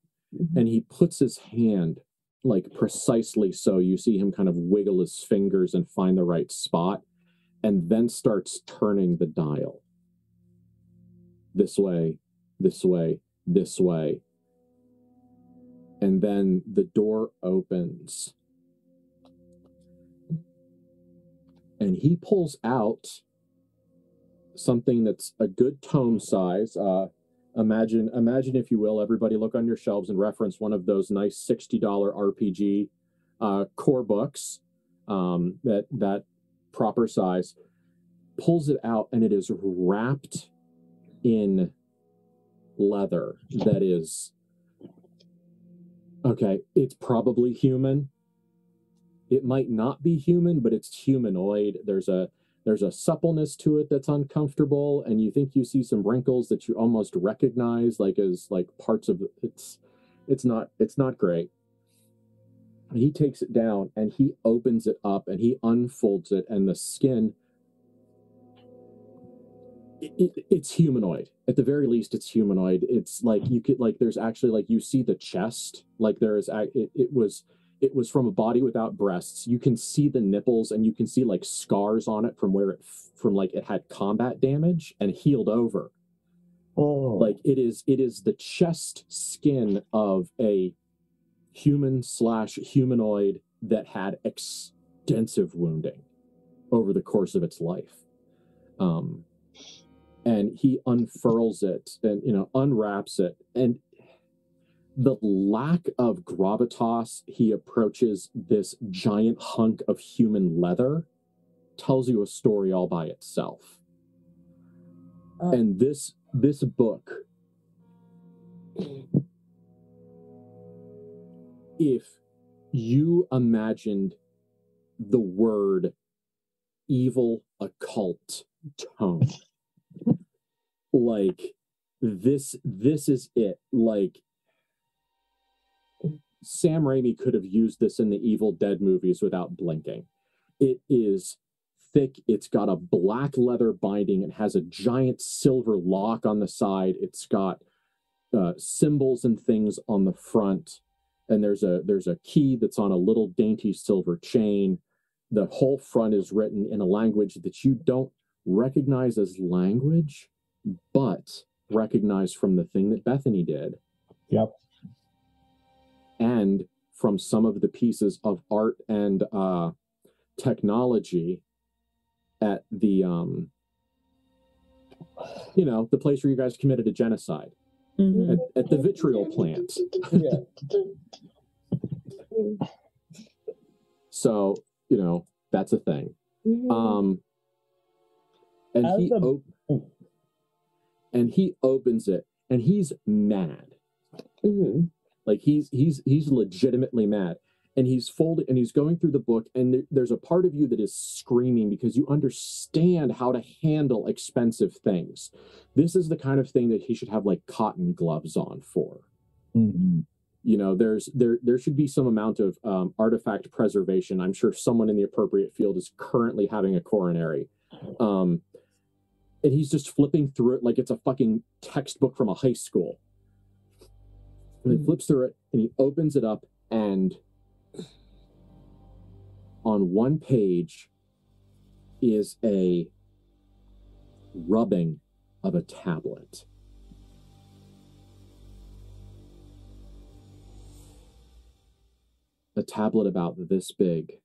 and he puts his hand like precisely so. You see him kind of wiggle his fingers and find the right spot, and then starts turning the dial. This way, this way, this way. And then the door opens. And he pulls out something that's a good tome size. Imagine, if you will, everybody look on your shelves and reference one of those nice $60 RPG core books, that proper size. Pulls it out, and it is wrapped in leather that is, okay, it's probably human. It might not be human, but it's humanoid. There's a suppleness to it that's uncomfortable, and you think you see some wrinkles that you almost recognize, like as like parts of it's not great. He takes it down and he opens it up and he unfolds it, and the skin, it's humanoid. At the very least, it's humanoid. It's like you could, like, there's actually, like, you see the chest, like there is, it was from a body without breasts. You can see the nipples, and you can see like scars on it from where it had combat damage and healed over. Oh. Like it is the chest skin of a human/humanoid that had extensive wounding over the course of its life. And he unfurls it and, unwraps it, and the lack of gravitas he approaches this giant hunk of human leather tells you a story all by itself. And this book, if you imagined the word evil occult tone, like this is it. Like, Sam Raimi could have used this in the Evil Dead movies without blinking. It is thick. It's got a black leather binding. It has a giant silver lock on the side. It's got symbols and things on the front. And there's a key that's on a little dainty silver chain. The whole front is written in a language that you don't recognize as language, but recognize from the thing that Bethany did. Yep. And from some of the pieces of art and technology at the, the place where you guys committed a genocide, at the vitriol plant. Yeah. So, that's a thing. And he opens it, and he's mad. Like he's legitimately mad, and he's going through the book, and there's a part of you that is screaming because you understand how to handle expensive things. This is the kind of thing that he should have like cotton gloves on for. There should be some amount of artifact preservation. I'm sure someone in the appropriate field is currently having a coronary. And he's just flipping through it like it's a fucking textbook from a high school. And he flips through it, and he opens it up, and on one page is a rubbing of a tablet. A tablet about this big,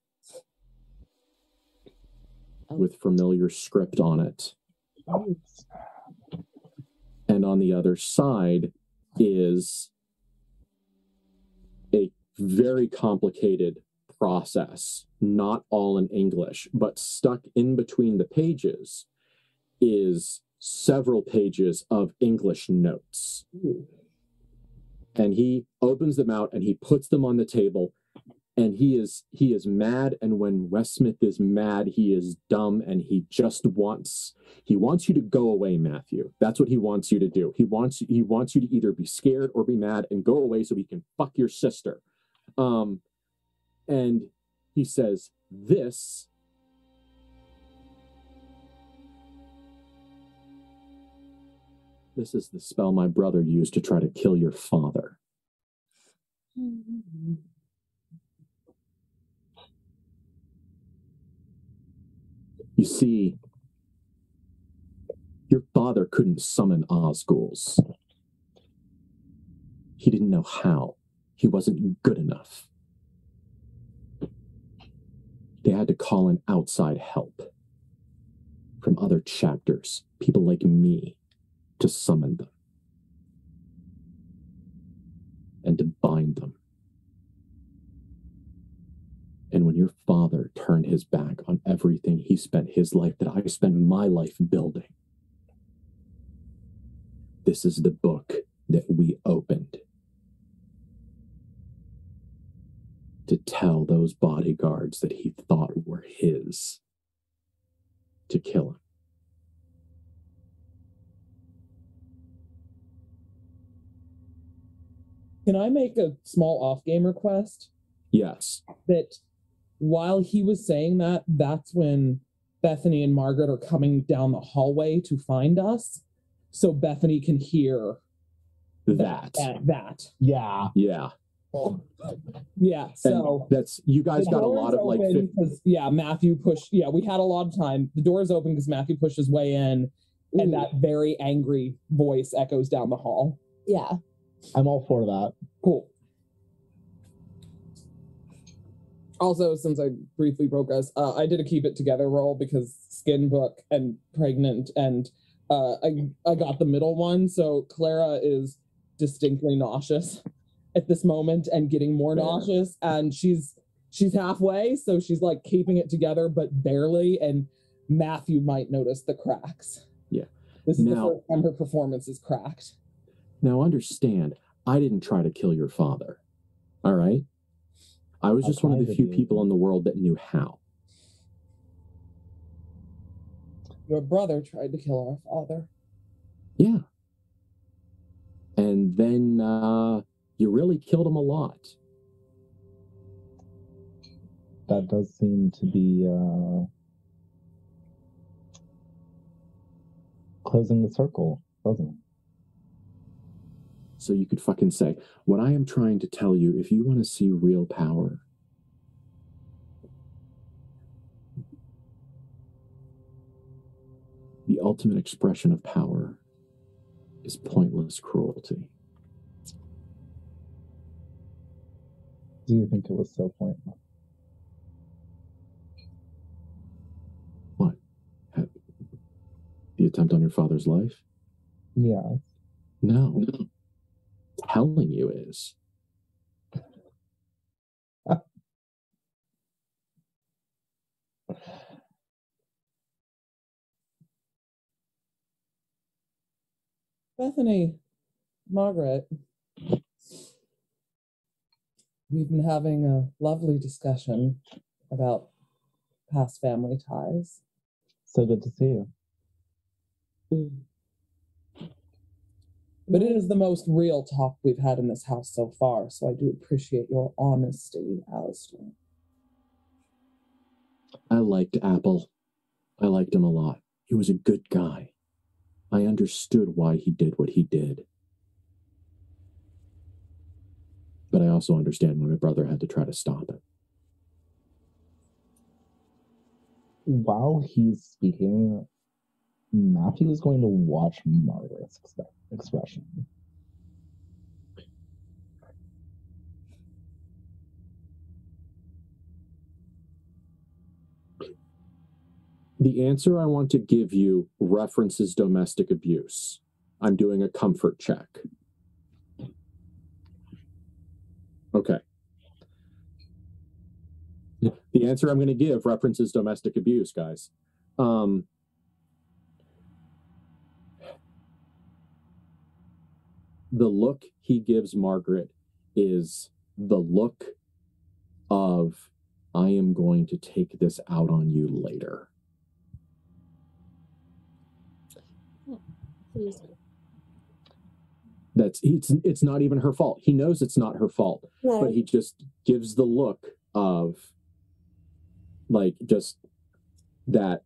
with familiar script on it. And on the other side is a very complicated process, not all in English, but stuck in between the pages is several pages of English notes. And he opens them out and he puts them on the table, and he is mad. And when Wes Smith is mad, he is dumb, and he wants you to go away, Matthew. That's what he wants you to do. He wants you to either be scared or be mad and go away so he can fuck your sister. And he says, this is the spell my brother used to try to kill your father. You see, your father couldn't summon Osghouls. He didn't know how. He wasn't good enough. They had to call in outside help from other chapters, people like me, to summon them and to bind them. And when your father turned his back on everything he spent his life, that I spent my life building, this is the book that we opened to tell those bodyguards that he thought were his to kill him. Can I make a small off-game request? Yes. That while he was saying that, that's when Bethany and Margaret are coming down the hallway to find us, so Bethany can hear that. Yeah. Yeah. Yeah. So and that's, you guys got a lot of like. Matthew pushed. Yeah, we had a lot of time. The door is open because Matthew pushed his way in, and that very angry voice echoes down the hall. Yeah. I'm all for that. Cool. Also, since I briefly broke us, I did a keep it together roll because skin book and pregnant, and I got the middle one. So Clara is distinctly nauseous at this moment and getting more nauseous, and she's halfway, so she's like keeping it together but barely, and Matthew might notice the cracks. Yeah. This is the first time her performance is cracked. Now understand, I didn't try to kill your father. All right? I was just one of the few people in the world that knew how. Your brother tried to kill our father. Yeah. then you really killed him a lot. That does seem to be closing the circle, doesn't it? So you could fucking say, what I am trying to tell you, if you want to see real power, the ultimate expression of power is pointless cruelty. Do you think it was so pointless? What? The attempt on your father's life? Yeah. No. Telling you is. Bethany, Margaret, we've been having a lovely discussion about past family ties. So good to see you. But it is the most real talk we've had in this house so far, so I do appreciate your honesty, Alistair. I liked Apple. I liked him a lot. He was a good guy. I understood why he did what he did. But I also understand why my brother had to try to stop it. While he's speaking, Matthew is going to watch Margaret's expression. The answer I want to give you references domestic abuse. I'm doing a comfort check. Okay. The answer I'm going to give references domestic abuse, guys. The look he gives Margaret is the look of, I am going to take this out on you later. It's not even her fault. He knows it's not her fault, but he just gives the look of like just that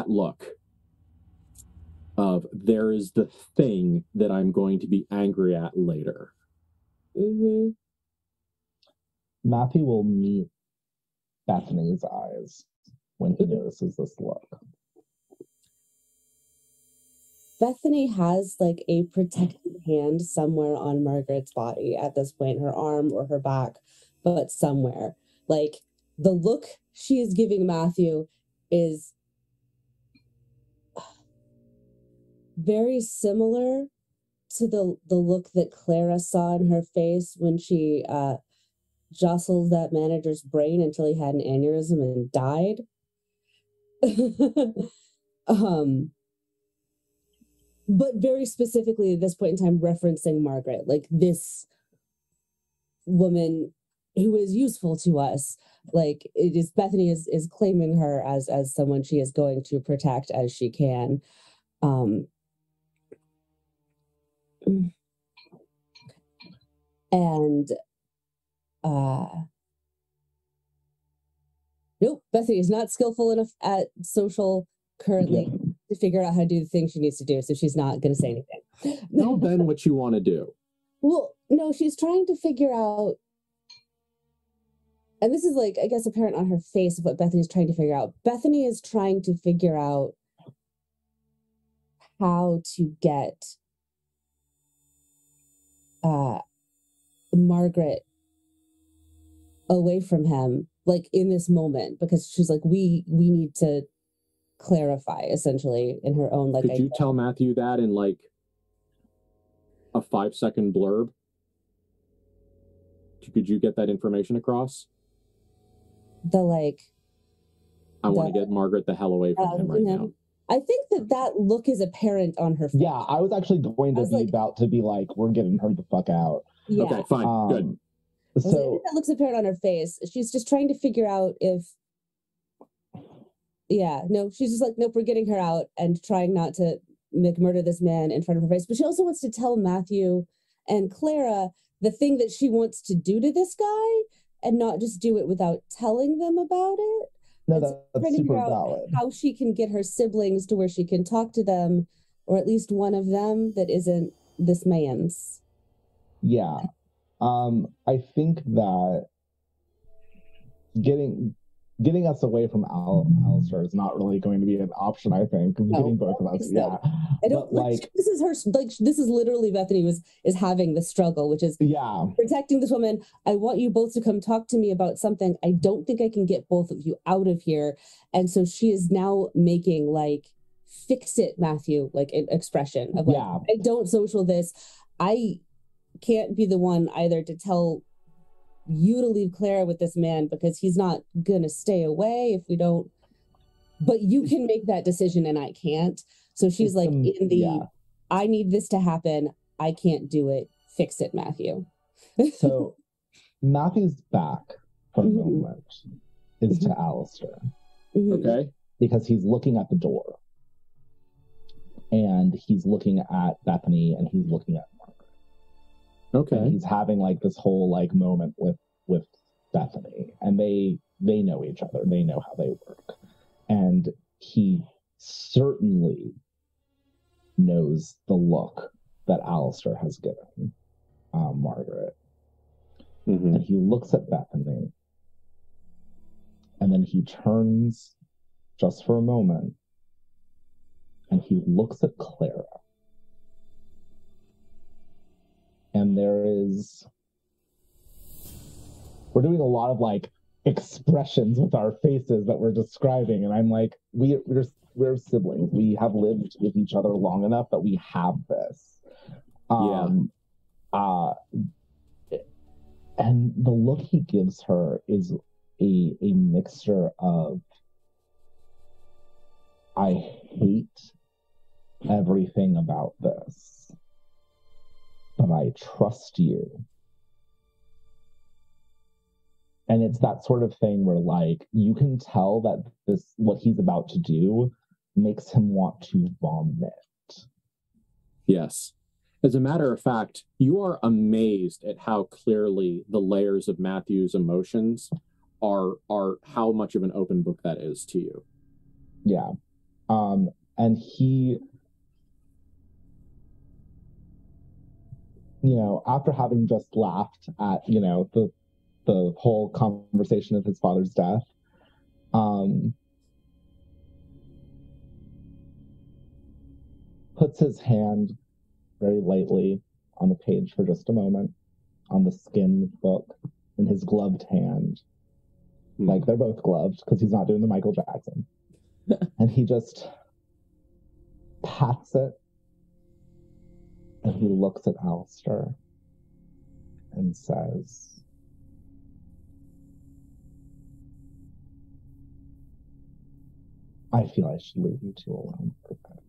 look of there is the thing that I'm going to be angry at later. Mm-hmm. Matthew will meet Bethany's eyes when he notices this look. Bethany has like a protected hand somewhere on Margaret's body at this point, her arm or her back, but somewhere. Like the look she is giving Matthew is very similar to the look that Clara saw in her face when she jostled that manager's brain until he had an aneurysm and died. But very specifically at this point in time referencing Margaret, like this woman who is useful to us. Like it is, Bethany is claiming her as someone she is going to protect as she can. And nope, Bethany is not skillful enough at social currently to figure out how to do the things she needs to do, so she's not going to say anything. Tell Ben what you want to do. Well, no, she's trying to figure out, and this is like, I guess, apparent on her face of what Bethany's trying to figure out. Bethany is trying to figure out how to get Margaret away from him, like in this moment, because she's like, we need to clarify, essentially, in her own like. Could you tell Matthew that in like a 5-second blurb? Could you get that information across? The like. I want to get Margaret the hell away from him right now. I think that look is apparent on her face. Yeah, I was actually going to be about to be like, we're getting her the fuck out. Yeah. Okay, fine, good. So I think that looks apparent on her face. She's just trying to figure out if. Yeah, no, she's just like, nope, we're getting her out and trying not to murder this man in front of her face, but she also wants to tell Matthew and Clara the thing that she wants to do to this guy and not just do it without telling them about it. No, that's super valid. How she can get her siblings to where she can talk to them, or at least one of them that isn't this man's. Yeah. I think that getting us away from Alistair is not really going to be an option, I think. Getting both of us. Yeah. I don't like this is her this is literally Bethany is having the struggle, which is protecting this woman. I want you both to come talk to me about something. I don't think I can get both of you out of here. And so she is now making like fix it, Matthew, like an expression of like I don't social this. I can't be the one either to tell you to leave Clara with this man because he's not gonna stay away if we don't, but you can make that decision and I can't. So she's like in the I need this to happen, I can't do it, fix it, Matthew. So Matthew's back for a moment is to Alistair. Okay. Because he's looking at the door and he's looking at Bethany and he's looking at Margaret. Okay. And he's having like this whole like moment with Bethany, and they know each other. They know how they work, and he certainly knows the look that Alistair has given Margaret. And he looks at Bethany, and then he turns just for a moment, and he looks at Clara. And we're doing a lot of like expressions with our faces that we're describing, and I'm like, we're siblings. We have lived with each other long enough that we have this. And the look he gives her is a mixture of I hate everything about this, but I trust you. And it's that sort of thing where like you can tell that what he's about to do makes him want to vomit. Yes. As a matter of fact, you are amazed at how clearly the layers of Matthew's emotions are how much of an open book that is to you. Yeah. And he, after having just laughed at, the whole conversation of his father's death, puts his hand very lightly on the page for just a moment, on the skin book, in his gloved hand. Like, they're both gloved, because he's not doing the Michael Jackson. And he just pats it, and he looks at Alistair and says, I feel I should leave you two alone for a bit.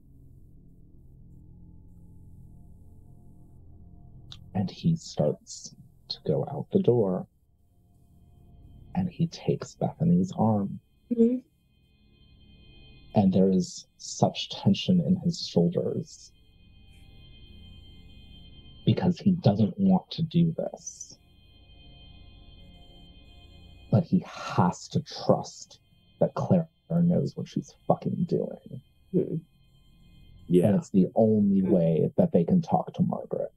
And he starts to go out the door, and he takes Bethany's arm. And there is such tension in his shoulders because he doesn't want to do this. But he has to trust that Clara knows what she's fucking doing. Yeah. And it's the only way that they can talk to Margaret.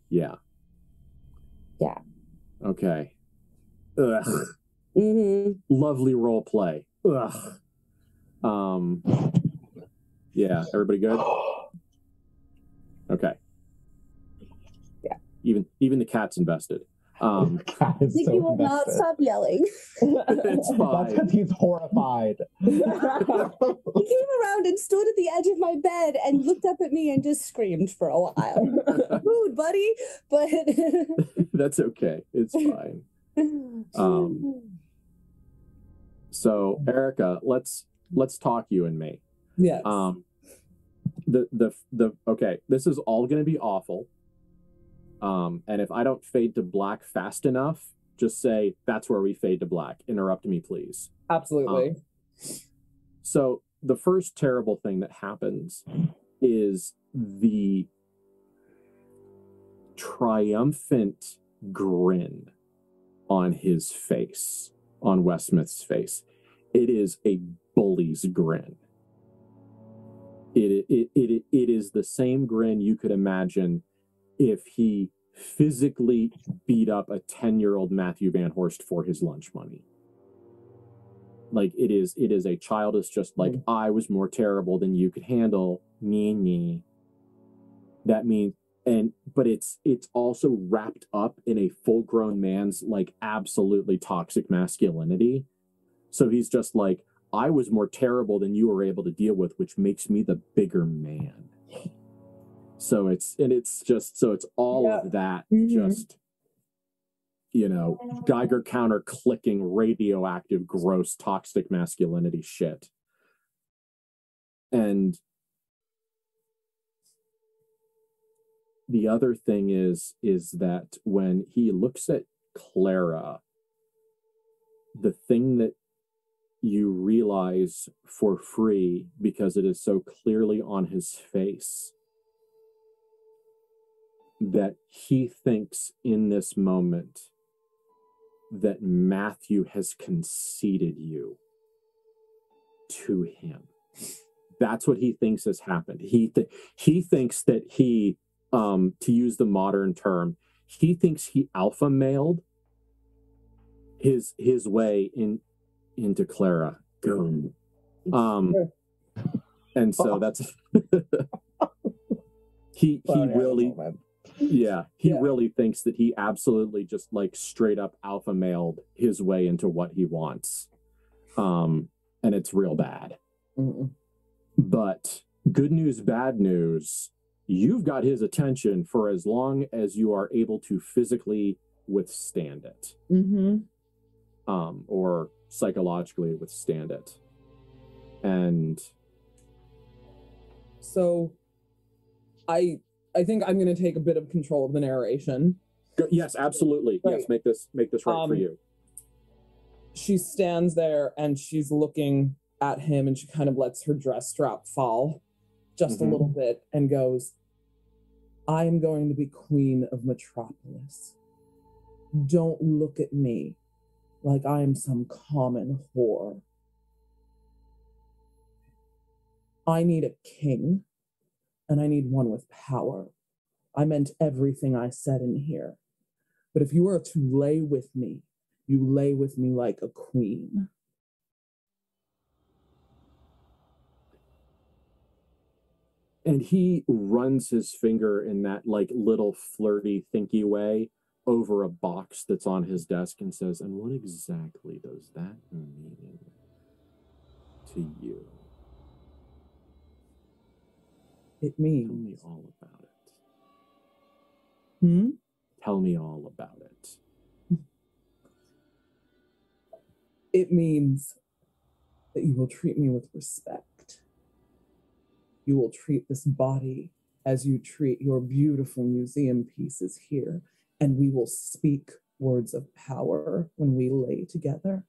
Yeah. Yeah. Okay. Ugh. Lovely role play. Ugh. Yeah, everybody good? Okay. Yeah. Even the cat's invested. Cat is Nikki will not stop yelling. It's fine. That's because he's horrified. He came around and stood at the edge of my bed and looked up at me and just screamed for a while. Rude, buddy, but that's okay. It's fine. So Erica, let's talk you and me. Yes. Okay, this is all going to be awful. And if I don't fade to black fast enough, just say that's where we fade to black. Interrupt me, please. Absolutely. So the first terrible thing that happens is the triumphant grin on his face, on Westmouth's face. It is a bully's grin. It is the same grin you could imagine if he physically beat up a 10-year-old Matthew Van Horst for his lunch money. Like, it is a childish, just like, I was more terrible than you could handle. Nee. That means, but it's also wrapped up in a full-grown man's, like, absolutely toxic masculinity. So he's just like, I was more terrible than you were able to deal with, which makes me the bigger man. So it's all of that, just, you know, Geiger counter clicking, radioactive, gross, toxic masculinity shit. And the other thing is that when he looks at Clara, the thing that you realize for free, because it is so clearly on his face, that he thinks in this moment that Matthew has conceded you to him. That's what he thinks has happened. He thinks that he, to use the modern term, he thinks he alpha mailed his way into Clara. And so that's he really really thinks that he absolutely just, like, straight up alpha mailed his way into what he wants. And it's real bad. But good news, bad news, you've got his attention for as long as you are able to physically withstand it. Or psychologically withstand it. And so I think I'm going to take a bit of control of the narration. Yes, absolutely. Right. Yes, make this right for you. She stands there and she's looking at him, and she kind of lets her dress strap fall just a little bit and goes, I am going to be queen of Metropolis. Don't look at me like I am some common whore. I need a king, and I need one with power. I meant everything I said in here. But if you are to lay with me, you lay with me like a queen. And he runs his finger in that, like, little flirty, thinky way over a box that's on his desk and says, and what exactly does that mean to you? It means... Tell me all about it. Tell me all about it. It means that you will treat me with respect. You will treat this body as you treat your beautiful museum pieces here, and we will speak words of power when we lay together.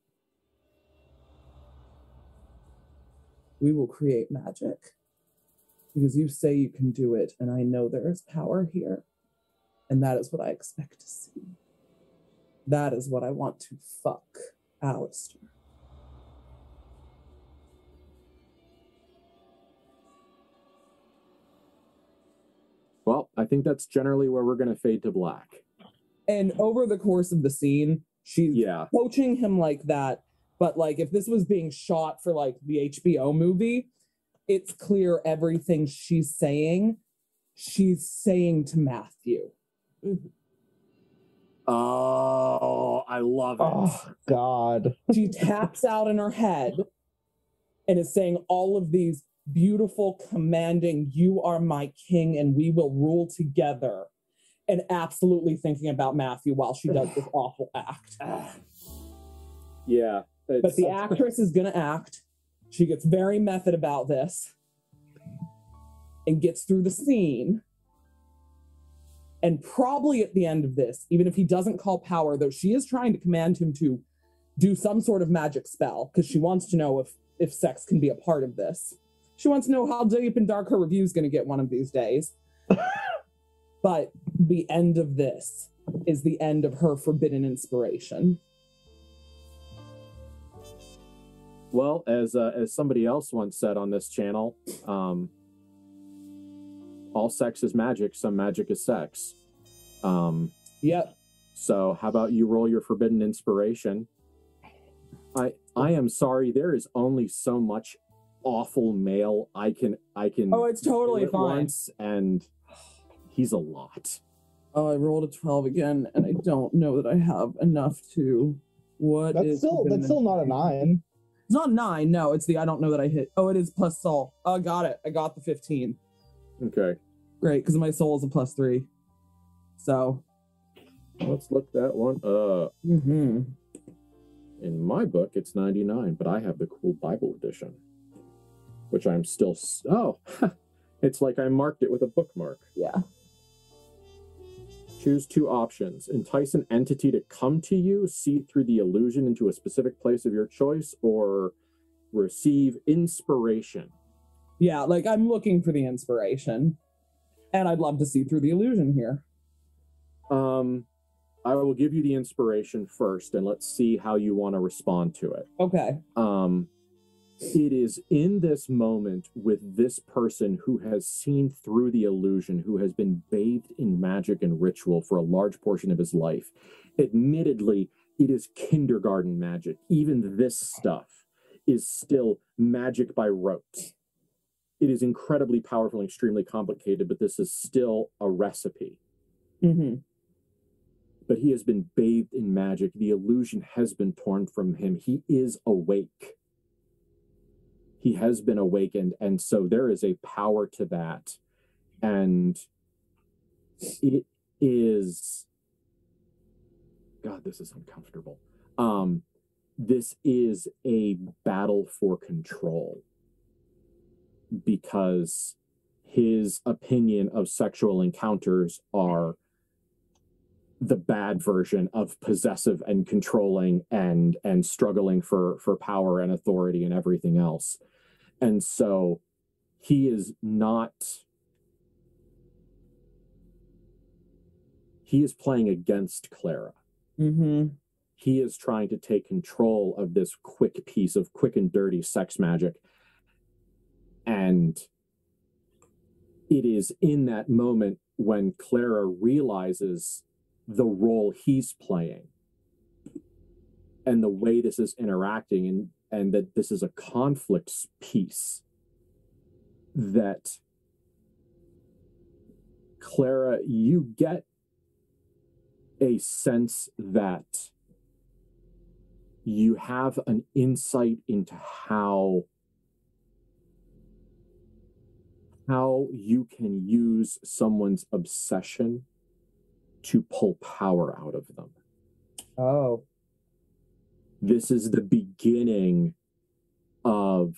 We will create magic, because you say you can do it, and I know there is power here, and that is what I expect to see. That is what I want to fuck Alistair. Well, I think that's generally where we're going to fade to black. And over the course of the scene, she's coaching him like that. But, like, if this was being shot for, like, the HBO movie, it's clear everything she's saying to Matthew. Oh, I love it. Oh, God. She taps out in her head and is saying all of these beautiful, commanding, you are my king and we will rule together, and absolutely thinking about Matthew while she does this awful act. Yeah. But the actress is going to act. She gets very method about this and gets through the scene. And probably at the end of this, even if he doesn't call power, though she is trying to command him to do some sort of magic spell, because she wants to know if if sex can be a part of this. She wants to know how deep and dark her review is going to get one of these days. But the end of this is the end of her forbidden inspiration. Well, as somebody else once said on this channel, all sex is magic, some magic is sex. Yep. So how about you roll your forbidden inspiration? I am sorry, there is only so much awful male I can Oh, it's totally fine. Once, and he's a lot. Oh, I rolled a 12 again, and I don't know that I have enough to. That's still not a 9. It's not 9. No, it's the I don't know that I hit. Oh, it is plus soul. Oh, got it. I got the 15. Okay. Great, because my soul is a +3. So let's look that one up. In my book, it's 99, but I have the cool Bible edition, which I'm still. Oh, it's like I marked it with a bookmark. Yeah. Choose 2 options. Entice an entity to come to you, see through the illusion into a specific place of your choice, or receive inspiration. Yeah, like I'm looking for the inspiration, and I'd love to see through the illusion here. I will give you the inspiration first, and let's see how you want to respond to it. Okay. It is in this moment with this person who has seen through the illusion, who has been bathed in magic and ritual for a large portion of his life. Admittedly, it is kindergarten magic. Even this stuff is still magic by rote. It is incredibly powerful and extremely complicated, but this is still a recipe. But he has been bathed in magic. The illusion has been torn from him. He is awake. He has been awakened, and so there is a power to that. And it is... God, this is uncomfortable. This is a battle for control. Because his opinion of sexual encounters are the bad version of possessive and controlling and struggling for power and authority and everything else. And so he is playing against Clara. He is trying to take control of this quick piece of quick and dirty sex magic. And it is in that moment when Clara realizes the role he's playing and the way this is interacting, and that this is a conflict piece, that Clara, you get a sense that you have an insight into how you can use someone's obsession to pull power out of them. Oh. This is the beginning of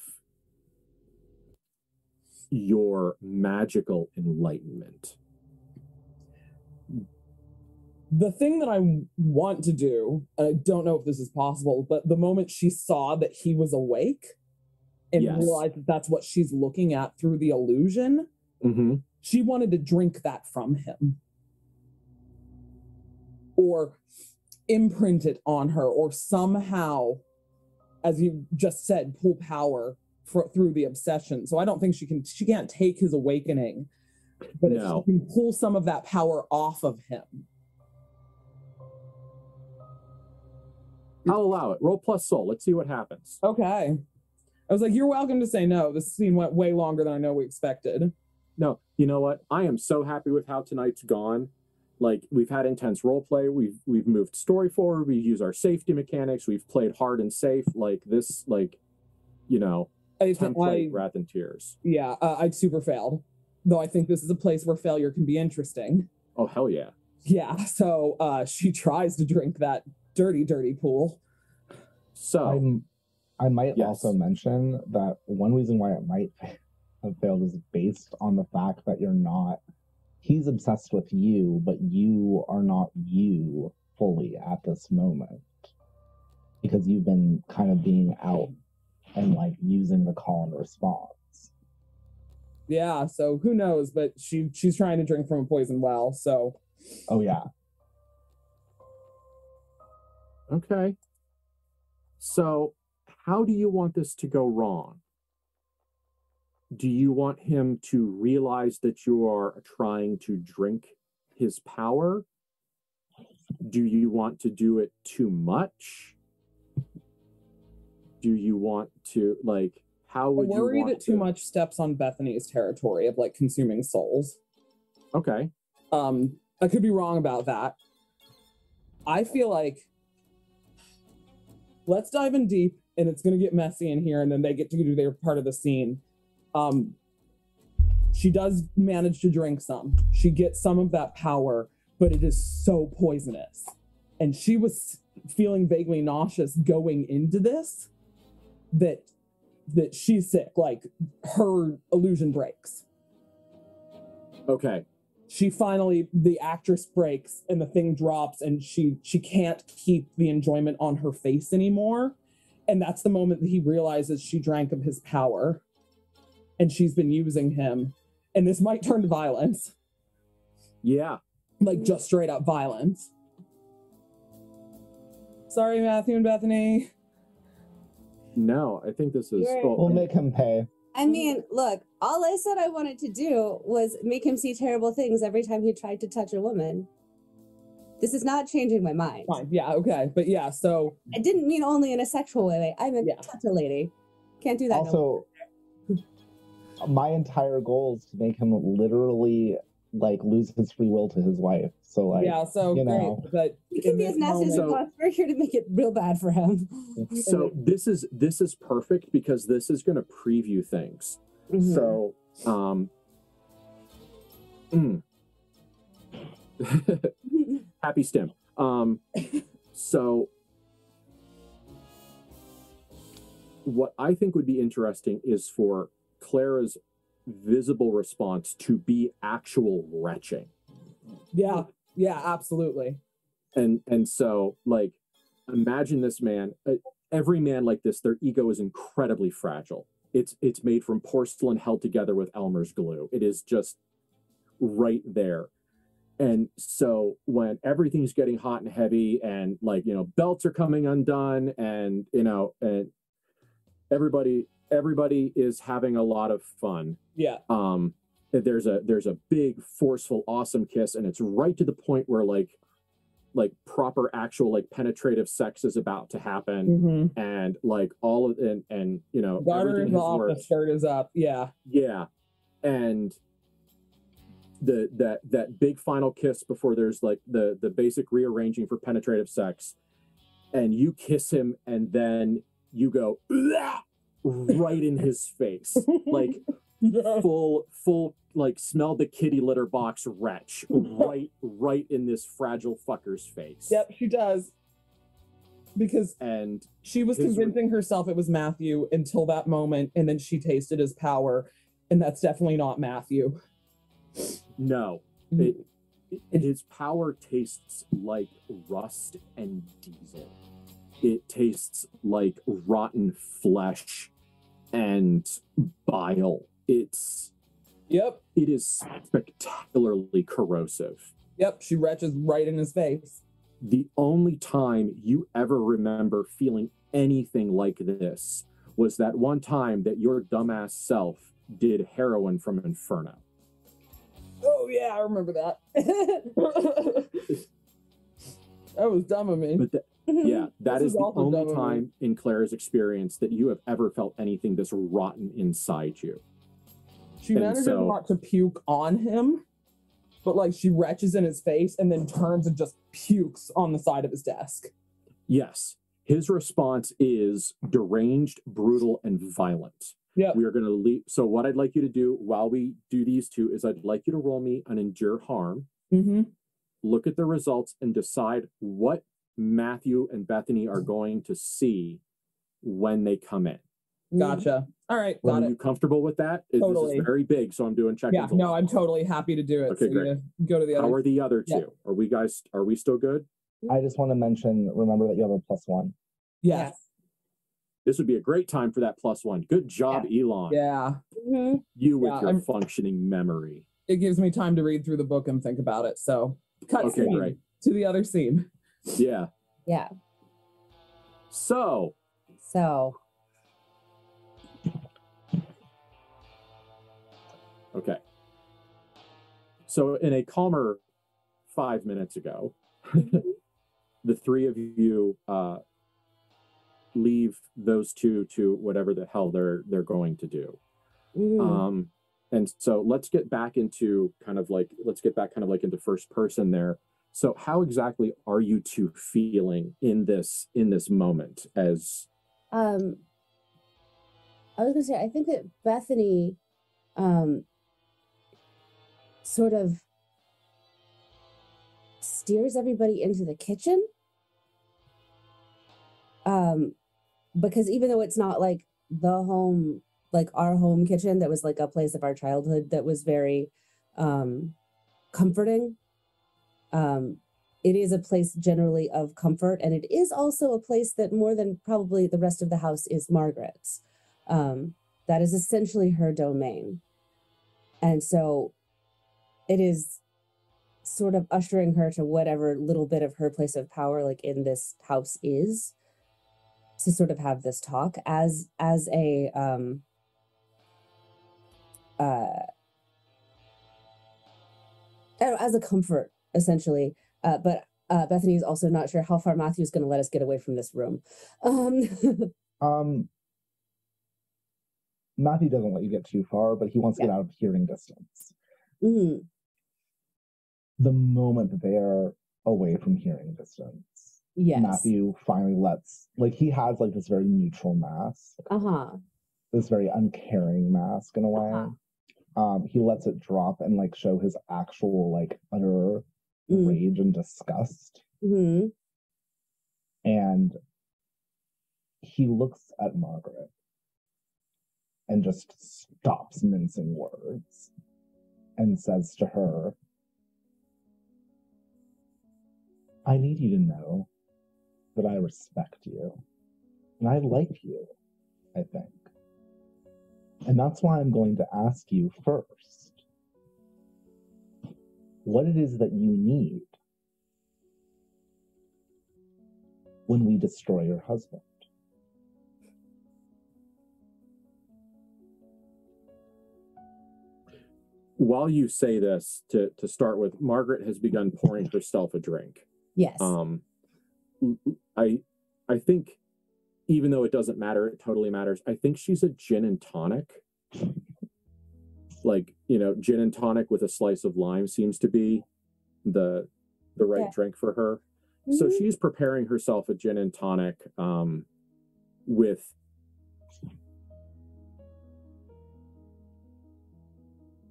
your magical enlightenment. The thing that I want to do, and I don't know if this is possible, but the moment she saw that he was awake and realized that that's what she's looking at through the illusion, she wanted to drink that from him. Or imprint it on her, or somehow, as you just said, pull power through the obsession. So I don't think she can't take his awakening, but if she can pull some of that power off of him. I'll allow it. Roll plus soul. Let's see what happens. Okay. I was like, you're welcome to say no. This scene went way longer than I know we expected. No, you know what? I am so happy with how tonight's gone. Like, we've had intense role play. We've moved story forward. We've used our safety mechanics. We've played hard and safe. Like this, template wrath and tears. Yeah, I super failed. Though I think this is a place where failure can be interesting. Oh, hell yeah. Yeah, so she tries to drink that dirty, dirty pool. So I might also mention that one reason why it might have failed is based on the fact that he's obsessed with you, but you are not you fully at this moment. Because you've been kind of being out and like using the call and response. Yeah, so who knows? But she's trying to drink from a poison well. So. Oh yeah. Okay. So, how do you want this to go wrong? Do you want him to realize that you are trying to drink his power? Do you want to do it too much? Do you want to, like, how would you want worried that too much steps on Bethany's territory of, like, consuming souls. Okay. I could be wrong about that. I feel like let's dive in deep, and it's going to get messy in here, and then they get to do their part of the scene. She does manage to drink some. She gets some of that power, but it is so poisonous. And she was feeling vaguely nauseous going into this, that she's sick. Like, her illusion breaks. Okay. She finally, the actress breaks and the thing drops, and she can't keep the enjoyment on her face anymore. And that's the moment that he realizes she drank of his power and she's been using him. And this might turn to violence. Yeah. Like, just straight up violence. Sorry, Matthew and Bethany. No, I think this is... We'll make him pay. I mean, look, all I said I wanted to do was make him see terrible things every time he tried to touch a woman. This is not changing my mind. Fine. Yeah, okay. But yeah, so... I didn't mean only in a sexual way. I meant touch a lady. Can't do that. Also, my entire goal is to make him literally, like, lose his free will to his wife. So, like, yeah, so you great. know. But you can be as nasty as you want. We're here to make it real bad for him. So this is perfect because this is going to preview things. Mm-hmm. So, happy stim. So what I think would be interesting is for Clara's visible response to be actual retching. Yeah, absolutely. And so, like, imagine this man, every man like this, their ego is incredibly fragile. It's made from porcelain held together with Elmer's glue. It is just right there. And so when everything's getting hot and heavy and, like, you know, belts are coming undone and, you know, and everybody is having a lot of fun. Yeah. There's a big, forceful, awesome kiss, and it's right to the point where like proper, actual, like, penetrative sex is about to happen, and like all of and you know, garter is off, the skirt is up. Yeah, and that big final kiss before there's like the basic rearranging for penetrative sex, and you kiss him, and then you go right in his face, like full like smell the kitty litter box retch right in this fragile fucker's face. Yep, she does. Because and she was convincing herself it was Matthew until that moment, and then she tasted his power, and that's definitely not Matthew. No, his power tastes like rust and diesel. It tastes like rotten flesh and bile. Yep. It is spectacularly corrosive. Yep, she retches right in his face. The only time you ever remember feeling anything like this was that one time that your dumbass self did heroin from Inferno. Oh, yeah, I remember that. That was dumb of me. But that is the only time in Clara's experience that you have ever felt anything this rotten inside you. She manages not to puke on him, but like she retches in his face and then turns and just pukes on the side of his desk. Yes. His response is deranged, brutal, and violent. Yeah. We are going to leave. So what I'd like you to do while we do these two is I'd like you to roll me an endure harm. Look at the results and decide what Matthew and Bethany are going to see when they come in. Gotcha. All right. Got Are you comfortable with that? Totally. This is very big, so I'm doing check-ins. Yeah, no, I'm totally happy to do it. Okay, so great. Go to the other. How are the other two? Yeah. Are we still good? I just want to mention, remember that you have a +1. Yes. This would be a great time for that +1. Good job, Elon. Yeah. You with your functioning memory. It gives me time to read through the book and think about it. So cut great. To the other scene. Yeah. Yeah. So. Okay. So in a calmer 5 minutes ago, the three of you leave those two to whatever the hell they're going to do. And so let's get back into kind of like into first person there. So how exactly are you two feeling in this moment? As I was gonna say, I think that Bethany sort of steers everybody into the kitchen, because even though it's not like the home, like our home kitchen that was like a place of our childhood that was very comforting, it is a place generally of comfort, and it is also a place that more than probably the rest of the house is Margaret's. That is essentially her domain, and so it is sort of ushering her to whatever little bit of her place of power like in this house is, to sort of have this talk as a as a comfort, essentially. But Bethany is also not sure how far Matthew's going to let us get away from this room. Matthew doesn't let you get too far, but he wants to get out of hearing distance. The moment that they're away from hearing distance, Matthew finally lets, like, he has like this very neutral mask, this very uncaring mask in a way. He lets it drop and like show his actual like utter rage and disgust. And he looks at Margaret and just stops mincing words and says to her, I need you to know that I respect you and I like you, I think. And that's why I'm going to ask you first what it is that you need when we destroy your husband. While you say this, to start with, Margaret has begun pouring herself a drink. Yes. I think, even though it doesn't matter, it totally matters. I think she's a gin and tonic. Like, you know, gin and tonic with a slice of lime seems to be the right drink for her. So she's preparing herself a gin and tonic with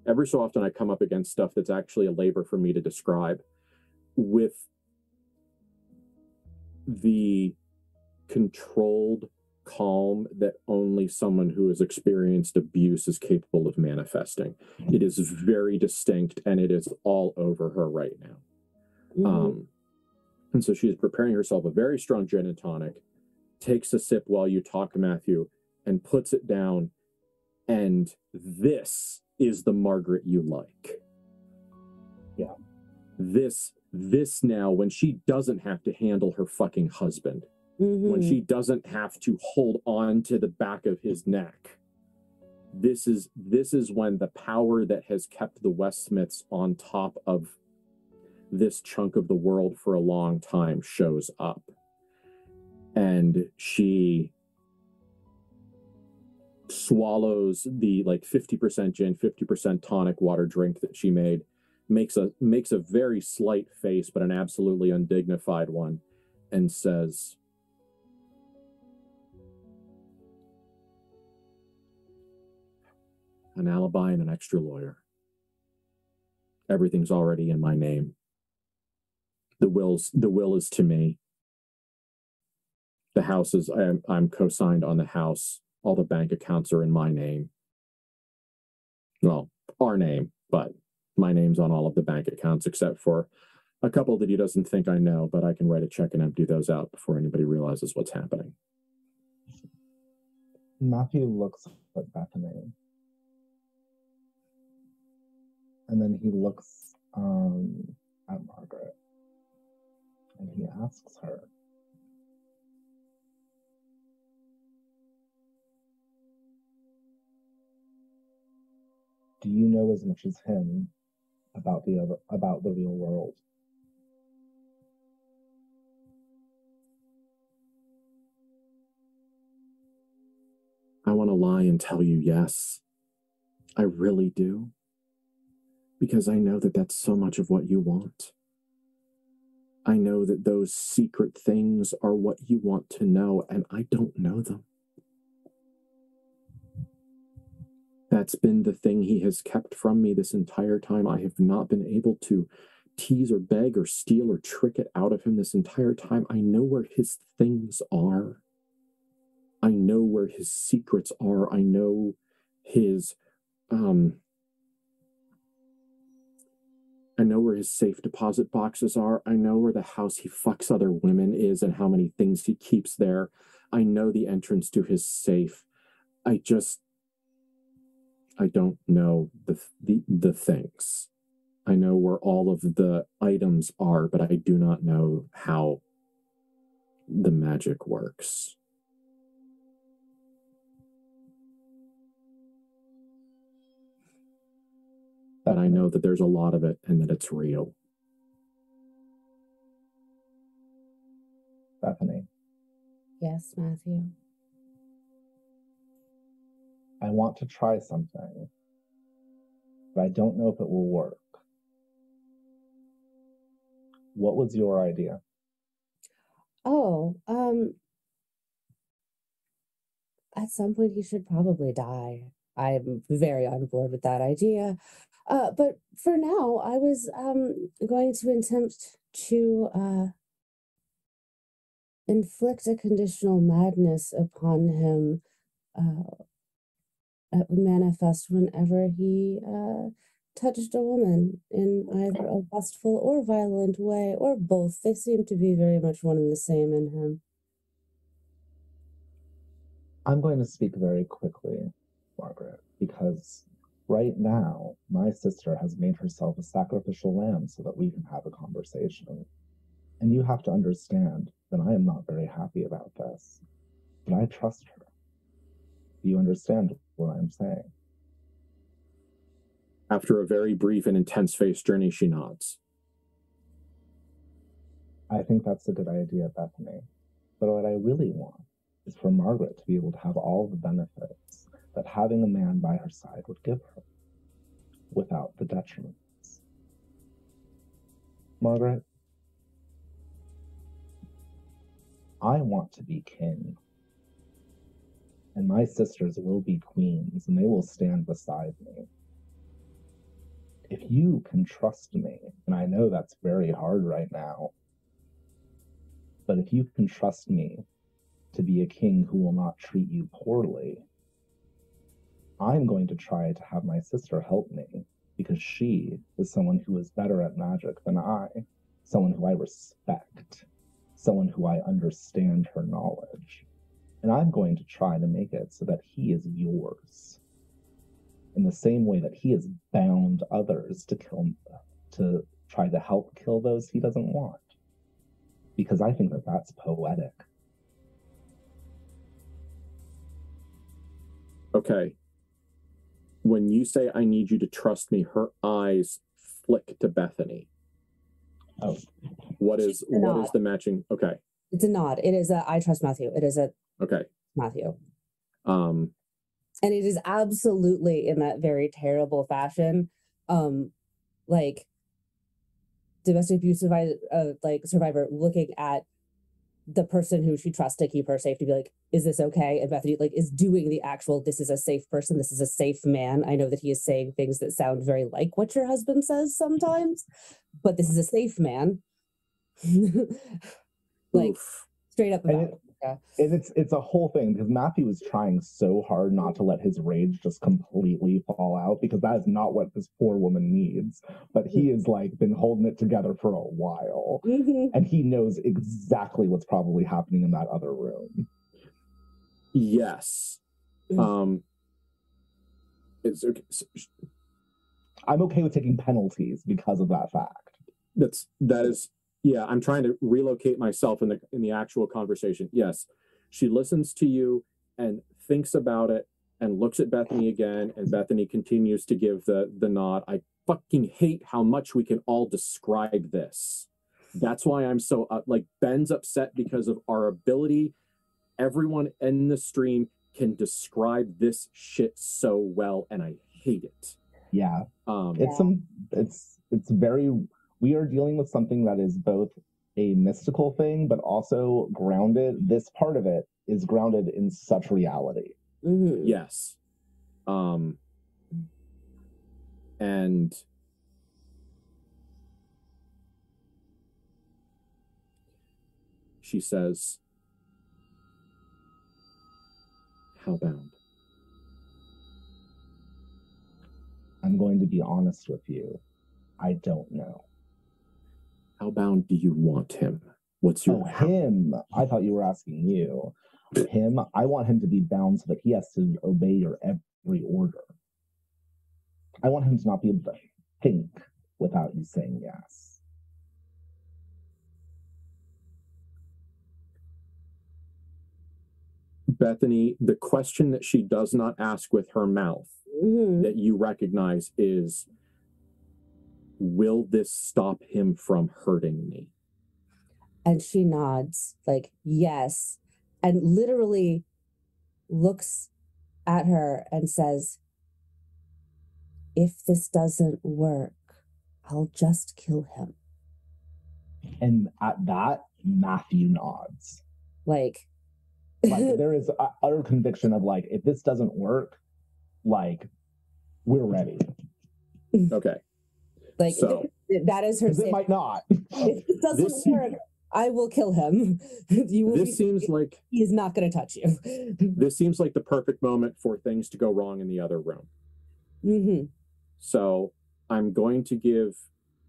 every so often I come up against stuff that's actually a labor for me to describe, with the controlled calm that only someone who has experienced abuse is capable of manifesting. It is very distinct, and it is all over her right now. And so she is preparing herself a very strong gin and tonic, takes a sip while you talk, Matthew, and puts it down. And this is the Margaret you like. Yeah. This now, when she doesn't have to handle her fucking husband, when she doesn't have to hold on to the back of his neck, this is when the power that has kept the Westsmiths on top of this chunk of the world for a long time shows up. And she swallows the like 50% gin, 50% tonic water drink that she made, makes a very slight face, but an absolutely undignified one, and says, an alibi and an extra lawyer. Everything's already in my name. The will is to me. The house is, I'm co-signed on the house. All the bank accounts are in my name. Well, our name, but my name's on all of the bank accounts except for a couple that he doesn't think I know, but I can write a check and empty those out before anybody realizes what's happening. Matthew looks at Bethany. And then he looks at Margaret. And he asks her, do you know as much as him about the real world? I want to lie and tell you yes. I really do. Because I know that that's so much of what you want. I know that those secret things are what you want to know, and I don't know them. That's been the thing he has kept from me this entire time. I have not been able to tease or beg or steal or trick it out of him this entire time. I know where his things are. I know where his secrets are. I know his, I know where his safe deposit boxes are. I know where the house he fucks other women is and how many things he keeps there. I know the entrance to his safe. I don't know the things. I know where all of the items are, but I do not know how the magic works. But I know that there's a lot of it and that it's real. Bethany. Yes, Matthew. I want to try something, but I don't know if it will work. What was your idea? Oh, at some point he should probably die. I'm very on board with that idea. But for now, I was going to attempt to inflict a conditional madness upon him that would manifest whenever he touched a woman in either a lustful or violent way, or both. They seem to be very much one and the same in him. I'm going to speak very quickly, Margaret, because right now, my sister has made herself a sacrificial lamb so that we can have a conversation. And you have to understand that I am not very happy about this, but I trust her. Do you understand what I'm saying? After a very brief and intense face journey, she nods. I think that's a good idea, Bethany. But what I really want is for Margaret to be able to have all the benefits that having a man by her side would give her, without the detriments. Margaret, I want to be king. And my sisters will be queens, and they will stand beside me. If you can trust me, and I know that's very hard right now, but if you can trust me to be a king who will not treat you poorly, I'm going to try to have my sister help me, because she is someone who is better at magic than I, someone who I respect, someone who I understand her knowledge. And I'm going to try to make it so that he is yours. In the same way that he has bound others to try to help kill those he doesn't want. Because I think that that's poetic. Okay. When you say I need you to trust me, her eyes flick to Bethany. Oh. What is the matching? Okay. It's a nod. It is I trust Matthew. It is a okay. Matthew. And it is absolutely in that very terrible fashion, like domestic abuse survivor looking at the person who she trusts to keep her safe to be like, is this okay? And Bethany is doing the actual, this is a safe person. This is a safe man. I know that he is saying things that sound very like what your husband says sometimes, but this is a safe man. Straight up about it. Yeah. And it's a whole thing, because Matthew is trying so hard not to let his rage just completely fall out, because that is not what this poor woman needs. But he has been holding it together for a while, and he knows exactly what's probably happening in that other room. Yes, It's okay. I'm okay with taking penalties because of that fact. That is, yeah. I'm trying to relocate myself in the actual conversation. Yes, she listens to you and thinks about it and looks at Bethany again, and Bethany continues to give the nod. I fucking hate how much we can all describe this. That's why I'm so like Ben's upset because of our ability. Everyone in the stream can describe this shit so well, and I hate it. Yeah. It's very, we are dealing with something that is both a mystical thing, but also grounded. This part of it is grounded in such reality. Mm-hmm. Yes. And she says, how bound? I'm going to be honest with you. I don't know. How bound do you want him? What's your him? I thought you were asking you. Him? I want him to be bound so that he has to obey your every order. I want him to not be able to think without you saying yes. Bethany, the question that she does not ask with her mouth that you recognize is, will this stop him from hurting me? And she nods like, yes, and literally looks at her and says, if this doesn't work, I'll just kill him. And at that, Matthew nods. Like there is utter conviction of like, if this doesn't work, like, we're ready. Okay. Like, so, that is her statement. It might not. If it doesn't work, I will kill him. Seems like he's not going to touch you. This seems like the perfect moment for things to go wrong in the other room. Mm-hmm. So I'm going to give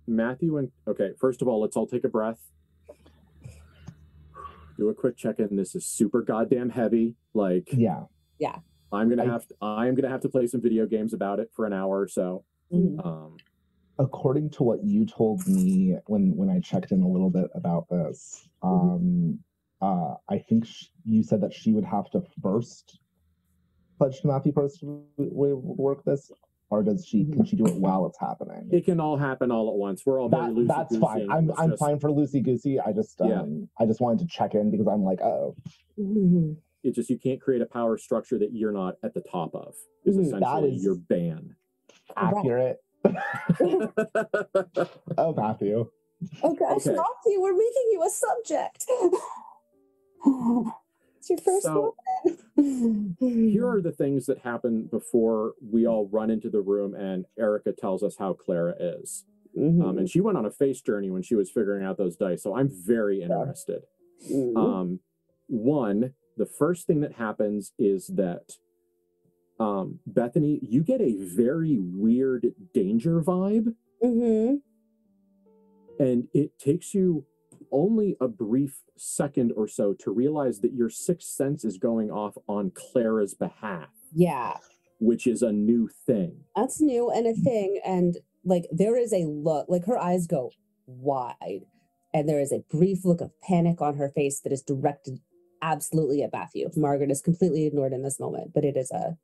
Matthew and okay, first of all, let's all take a breath. Do a quick check-in. This is super goddamn heavy. Like, yeah. I'm gonna have to play some video games about it for an hour or so. Mm-hmm. According to what you told me when I checked in a little bit about this, I think you said that she would have to first pledge to Matthew first to work this, or can she do it while it's happening? It can all happen all at once. We're all very loosey-goosey. That's fine. I'm fine for loosey-goosey. I just wanted to check in because I'm like, oh. It's just you can't create a power structure that you're not at the top of. Is essentially your ban. Accurate. Oh, Matthew. Oh gosh, okay. Matthew, we're making you a subject. It's your first one. Here are the things that happen before we all run into the room and Erica tells us how Clara is. And she went on a face journey when she was figuring out those dice, so I'm very interested. One, the first thing that happens is that Bethany, you get a very weird danger vibe. And it takes you only a brief second or so to realize that your sixth sense is going off on Clara's behalf. Yeah. Which is a new thing. That's new and a thing. And like, there is a look, like her eyes go wide and there is a brief look of panic on her face that is directed absolutely at Matthew. Margaret is completely ignored in this moment, but it is a...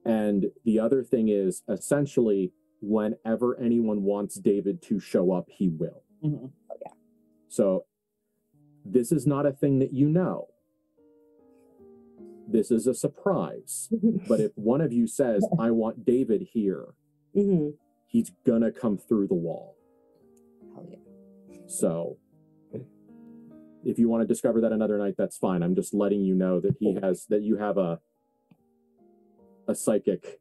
And the other thing is, essentially, whenever anyone wants David to show up, he will. Oh, yeah. So this is not a thing that you know. This is a surprise. But if one of you says, I want David here, he's gonna come through the wall. Hell yeah. So if you want to discover that another night, that's fine. I'm just letting you know that that you have a psychic,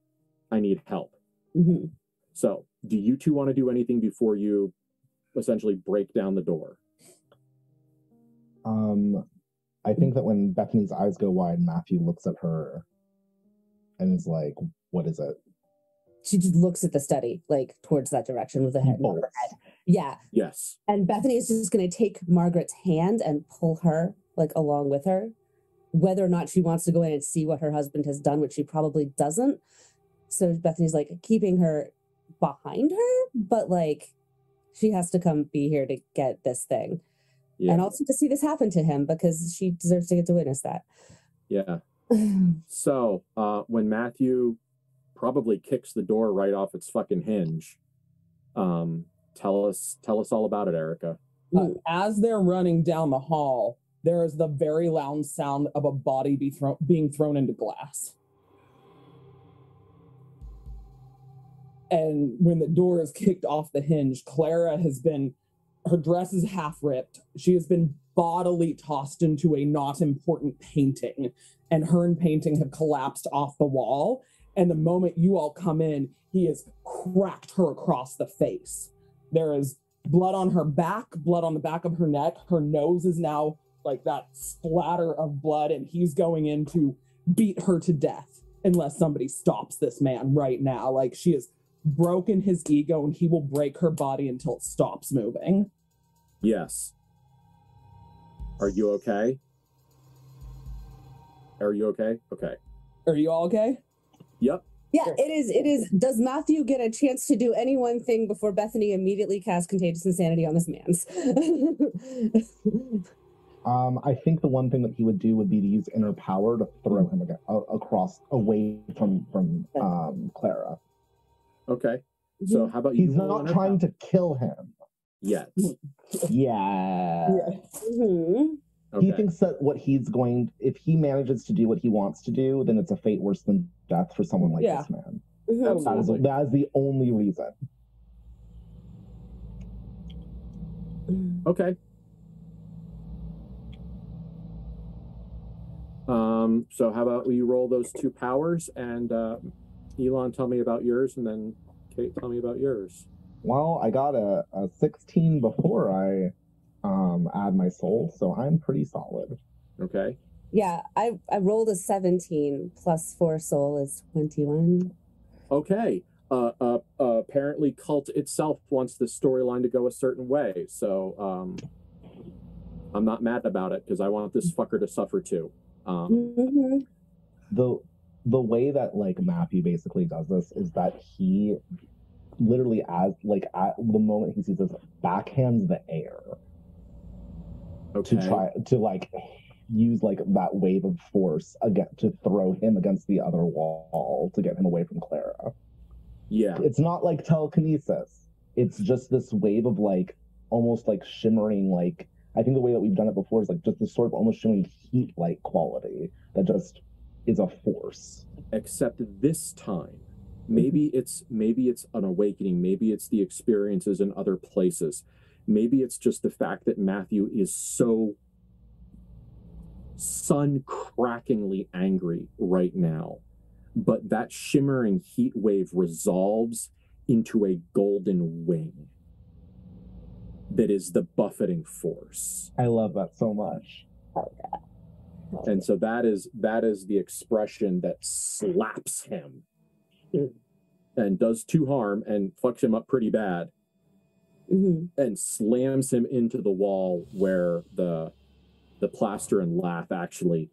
I need help. So do you two want to do anything before you essentially break down the door? I think that when Bethany's eyes go wide, Matthew looks at her and is like, what is it? She just looks at the study, like towards that direction with the head. Yeah. Yes. And Bethany is just going to take Margaret's hand and pull her like along with her. whether or not she wants to go in and see what her husband has done, which she probably doesn't. So Bethany's like keeping her behind her, but like she has to come be here to get this thing. Yeah. And also to see this happen to him because she deserves to get to witness that. Yeah. So when Matthew probably kicks the door right off its fucking hinge, tell us all about it, Erica. As they're running down the hall, there is the very loud sound of a body being thrown into glass. And when the door is kicked off the hinge, Clara her dress is half ripped. She has been bodily tossed into a not important painting, and her painting have collapsed off the wall. And the moment you all come in, he has cracked her across the face. There is blood on her back, blood on the back of her neck. Her nose is now like that splatter of blood, and he's going in to beat her to death unless somebody stops this man right now. Like, she has broken his ego, and he will break her body until it stops moving. Yes. Are you okay? Are you okay? Okay. Are you all okay? Yep. Yeah, it is. Does Matthew get a chance to do any one thing before Bethany immediately casts Contagious Insanity on this man's? I think the one thing that he would do would be to use inner power to throw him away from Clara. Okay. So how about He's not trying to kill him yet. Yeah. Mm-hmm. Okay. He thinks that if he manages to do what he wants to do, then it's a fate worse than death for someone like this man. Absolutely. That is the only reason. Okay. So how about we roll those two powers, and Elon, tell me about yours, and then Kate, tell me about yours. Well, I got a 16 before I add my soul, so I'm pretty solid. Okay. Yeah, I rolled a 17 plus 4 soul is 21. Okay. Apparently KULT itself wants the storyline to go a certain way, so I'm not mad about it because I want this fucker to suffer too. The way that like Matthew basically does this is that he literally at the moment he sees this backhands the air to try to like use like that wave of force again to throw him against the other wall to get him away from Clara. Yeah, it's not like telekinesis. It's just this wave of like almost like shimmering, like I think the way that we've done it before is like just this sort of almost shimmering heat-like quality that just is a force. Except this time, maybe it's an awakening. Maybe it's the experiences in other places. Maybe it's just the fact that Matthew is so sun-crackingly angry right now. But that shimmering heat wave resolves into a golden wing that is the buffeting force. I love that so much. Oh, yeah. And so that is the expression that slaps him and does 2 harm and fucks him up pretty bad, and slams him into the wall where the plaster and lath actually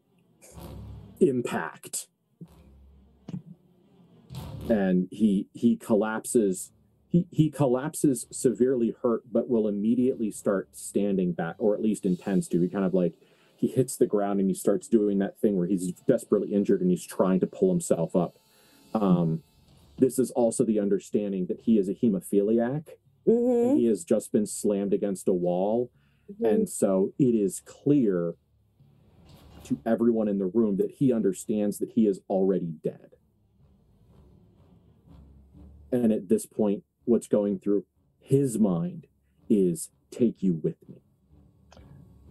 impact. And he collapses. He collapses severely hurt, but will immediately start standing back, or at least intends to. He kind of like, he hits the ground and he starts doing that thing where he's desperately injured and he's trying to pull himself up. This is also the understanding that he is a hemophiliac, and he has just been slammed against a wall. And so it is clear to everyone in the room that he understands that he is already dead. And at this point, what's going through his mind is, take you with me.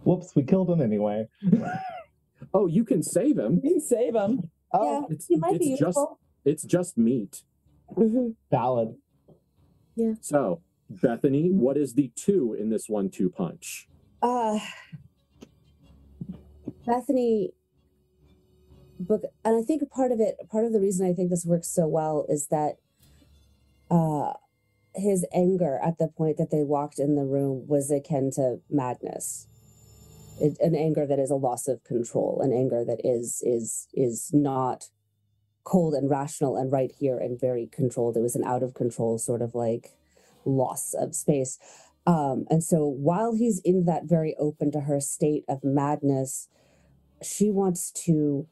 Whoops, we killed him anyway. Oh, you can save him. You can save him. Oh, yeah, he might be useful. It's just meat. Valid. Yeah. So, Bethany, what is the 2 in this 1-2 punch? Bethany, and I think part of the reason I think this works so well is that his anger at the point that they walked in the room was akin to madness. an anger that is a loss of control, an anger that is not cold and rational and right here and very controlled. It was an out of control sort of like loss of space. And so while he's in that very open to her state of madness, she wants to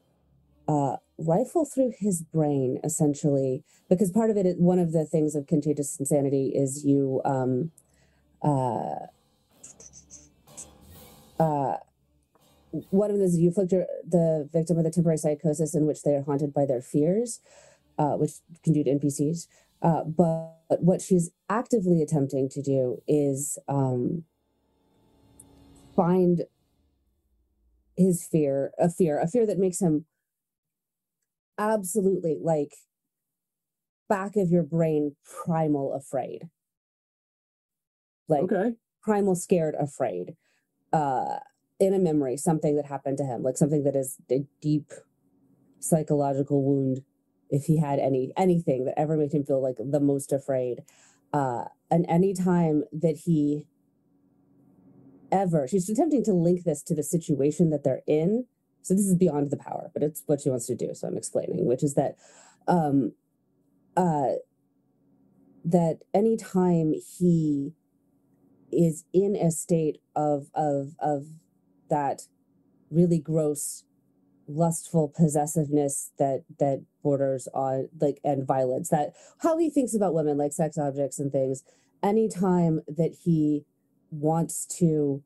rifle through his brain, essentially, because part of it, one of the things of contagious insanity is you, one of them is you afflict the victim with a temporary psychosis in which they are haunted by their fears, which can do to NPCs. But what she's actively attempting to do is find his fear that makes him absolutely, like, back of your brain, primal afraid. Like, okay. Primal scared afraid. In a memory, something that happened to him, like something that is a deep psychological wound, if he had anything that ever made him feel like the most afraid. And any time that she's attempting to link this to the situation that they're in. So this is beyond the power, but it's what she wants to do. So I'm explaining, which is that, that any time he is in a state of that really gross, lustful possessiveness that borders on, like, and violence, that how he thinks about women like sex objects and things, anytime that he wants to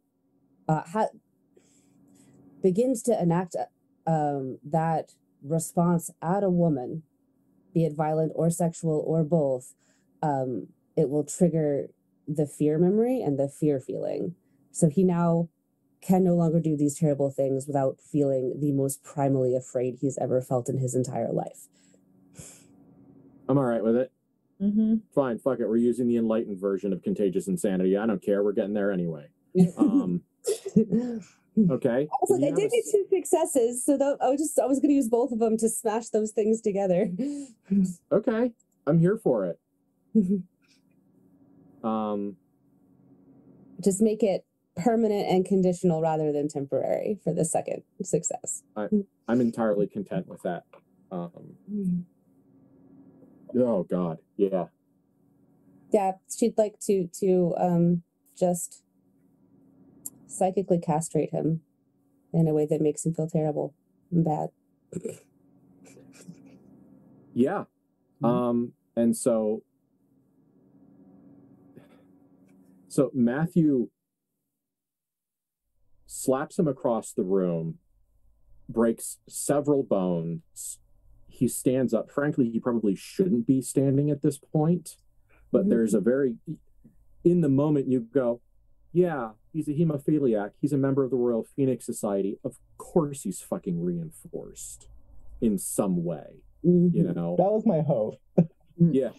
begins to enact that response at a woman, be it violent or sexual or both, it will trigger the fear memory and the fear feeling. So he now can no longer do these terrible things without feeling the most primally afraid he's ever felt in his entire life. I'm all right with it. Mm-hmm. Fine, fuck it. We're using the enlightened version of contagious insanity. I don't care. We're getting there anyway. Okay. I was like, I did get 2 successes, so I was going to use both of them to smash those things together. Okay, I'm here for it. Just make it permanent and conditional rather than temporary for the second success. I'm entirely content with that. Oh God, yeah. Yeah, she'd like to just psychically castrate him in a way that makes him feel terrible and bad. Yeah. And so Matthew slaps him across the room, breaks several bones. He stands up. Frankly, he probably shouldn't be standing at this point, but there's in the moment you go, yeah, he's a hemophiliac. He's a member of the Royal Phoenix Society. Of course he's fucking reinforced in some way, you know? That was my hope. Yeah.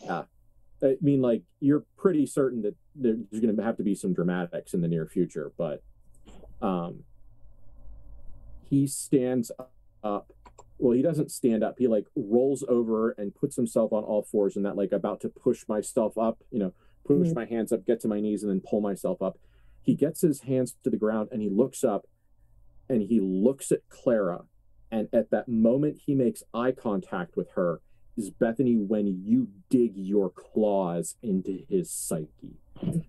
I mean, like, you're pretty certain that there's going to have to be some dramatics in the near future, but he stands up. Well, he doesn't stand up. He, like, rolls over and puts himself on all fours and that, like, about to push myself up, you know, push my hands up, get to my knees, and then pull myself up. He gets his hands to the ground and he looks up and he looks at Clara. And at that moment he makes eye contact with her is, Bethany, when you dig your claws into his psyche.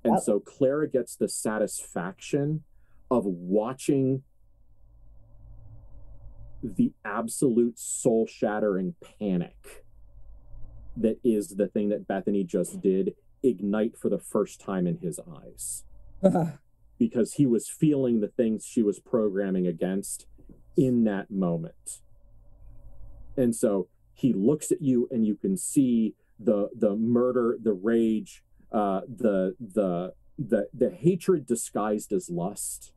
And so Clara gets the satisfaction of watching the absolute soul-shattering panic that is the thing that Bethany just did ignite for the first time in his eyes. Because he was feeling the things she was programming against in that moment. And so he looks at you and you can see the murder, the rage, the hatred disguised as lust,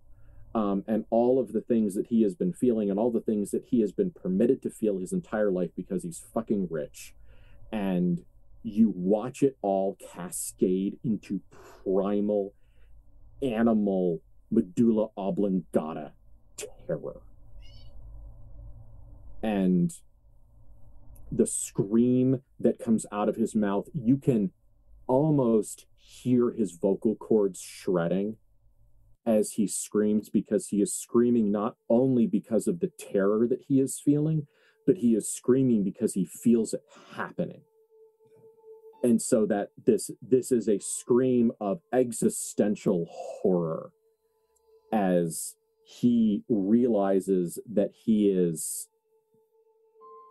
and all of the things that he has been feeling and all the things that he has been permitted to feel his entire life because he's fucking rich. And you watch it all cascade into primal, animal, medulla oblongata terror. And the scream that comes out of his mouth, you can almost hear his vocal cords shredding as he screams, because he is screaming not only because of the terror that he is feeling, but he is screaming because he feels it happening. And so that this is a scream of existential horror as he realizes that he is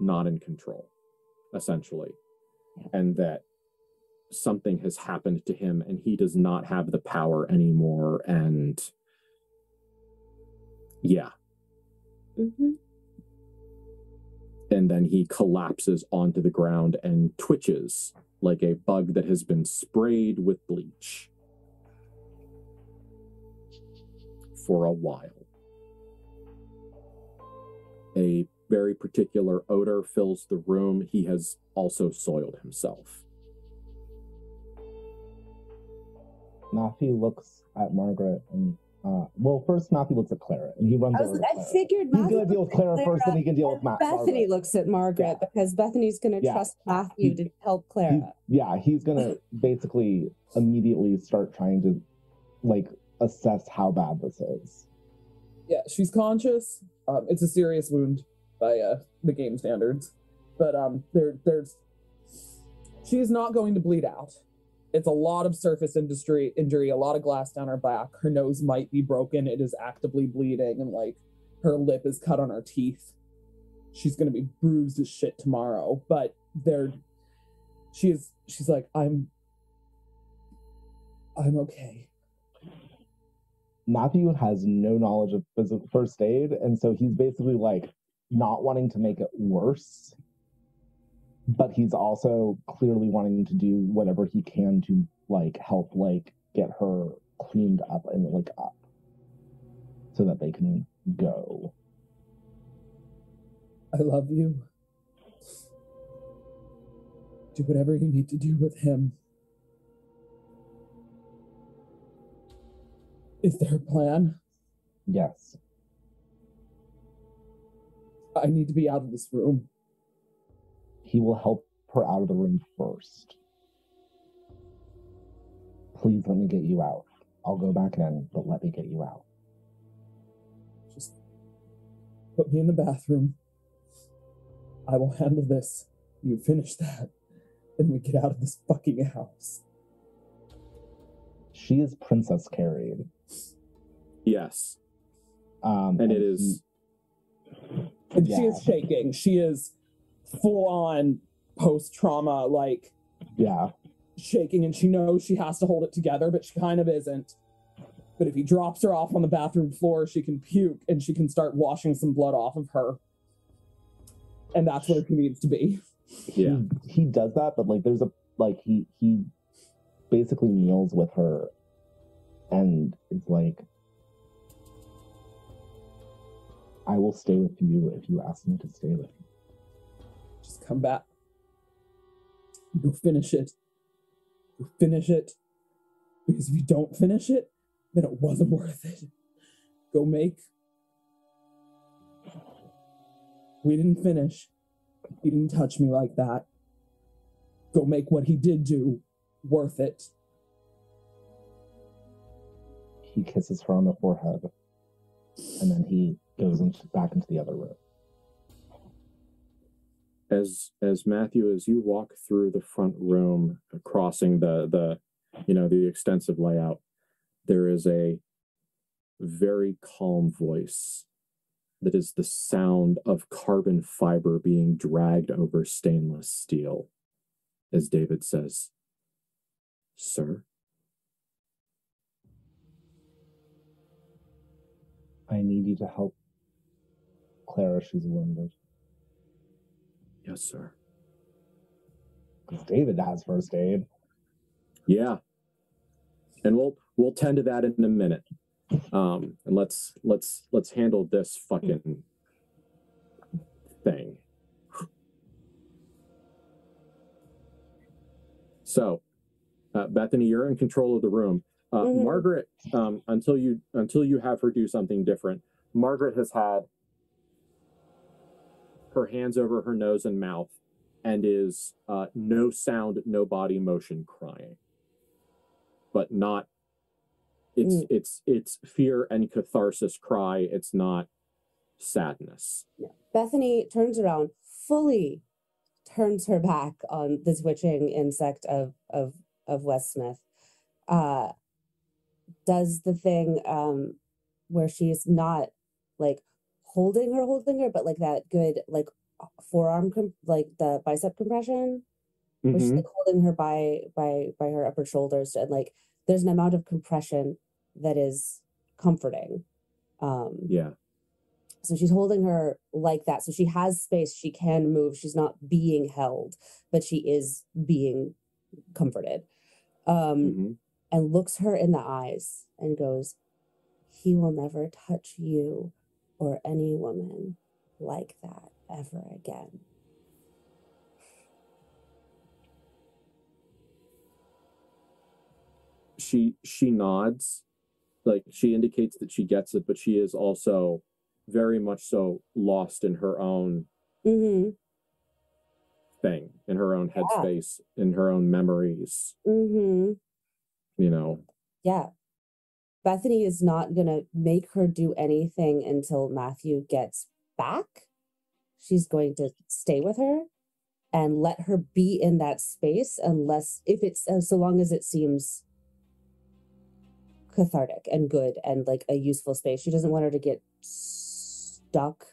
not in control, essentially, and that something has happened to him and he does not have the power anymore. And yeah. Mm-hmm. And then he collapses onto the ground and twitches like a bug that has been sprayed with bleach for a while. A very particular odor fills the room. He has also soiled himself. Matthew looks at Margaret and well, first Matthew looks at Clara and he runs over to Clara. I figured he's going to deal with Clara first, then he can deal with Bethany Margaret. looks at Margaret because Bethany's going to trust Matthew to help Clara. He's going to basically immediately start trying to like assess how bad this is. Yeah, she's conscious. It's a serious wound by the game standards, but there's she's not going to bleed out. It's a lot of surface injury, a lot of glass down her back. Her nose might be broken. It is actively bleeding, and like her lip is cut on her teeth. She's gonna be bruised as shit tomorrow. But she's like, I'm okay. Matthew has no knowledge of first aid, and so he's basically like not wanting to make it worse. But he's also clearly wanting to do whatever he can to like help like get her cleaned up and like up so that they can go. I love you. Do whatever you need to do with him. Is there a plan? Yes. I need to be out of this room. He will help her out of the room first. Please let me get you out. I'll go back in, but let me get you out. Just put me in the bathroom. I will handle this. You finish that, then we get out of this fucking house. She is Princess Carried. Yes. And it is... And she is shaking. She is full on post-trauma, like shaking, and she knows she has to hold it together, but she kind of isn't. But if he drops her off on the bathroom floor, she can puke and she can start washing some blood off of her. And that's where he needs to be. Yeah. He does that, but like there's a like he basically kneels with her and is like, I will stay with you if you ask me to stay with you. Just come back. Go finish it. Go finish it. Because if you don't finish it, then it wasn't worth it. Go make. We didn't finish. He didn't touch me like that. Go make what he did do worth it. He kisses her on the forehead, and then he goes back into the other room. As Matthew, as you walk through the front room, crossing the extensive layout, there is a very calm voice that is the sound of carbon fiber being dragged over stainless steel. As David says, "Sir?" I need you to help Clara. She's wounded. Yes, sir. Because David has first aid. Yeah. And we'll tend to that in a minute. And let's handle this fucking thing. So, Bethany, you're in control of the room. Margaret, until you have her do something different, Margaret has had her hands over her nose and mouth and is no sound, no body motion crying. But not It's fear and catharsis cry. It's not sadness. Yeah. Bethany turns around, fully turns her back on the twitching insect of Wes Smith. Does the thing where she's not like holding her, but like that good like forearm like the bicep compression, where she's like holding her by her upper shoulders, and like there's an amount of compression that is comforting. Yeah. So she's holding her like that. So she has space. She can move. She's not being held, but she is being comforted. And looks her in the eyes and goes, "He will never touch you or any woman like that ever again." She nods, like she indicates that she gets it, but she is also very much so lost in her own thing, in her own headspace, in her own memories. You know. Yeah. Bethany is not gonna make her do anything until Matthew gets back. She's going to stay with her and let her be in that space, unless if it's so long as it seems cathartic and good and like a useful space. She doesn't want her to get stuck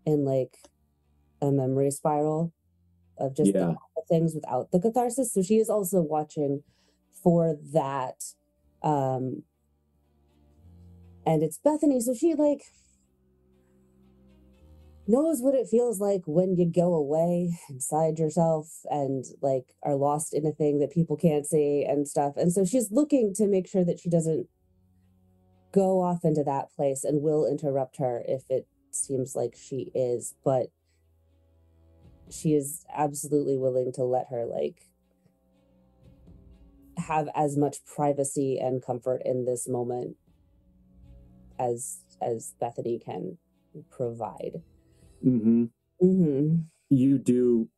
in like a memory spiral of just the things without the catharsis. So she is also watching for that. And it's Bethany, so she like knows what it feels like when you go away inside yourself and like are lost in a thing that people can't see and stuff. And so she's looking to make sure that she doesn't go off into that place, and will interrupt her if it seems like she is, but she is absolutely willing to let her like have as much privacy and comfort in this moment as Bethany can provide. You do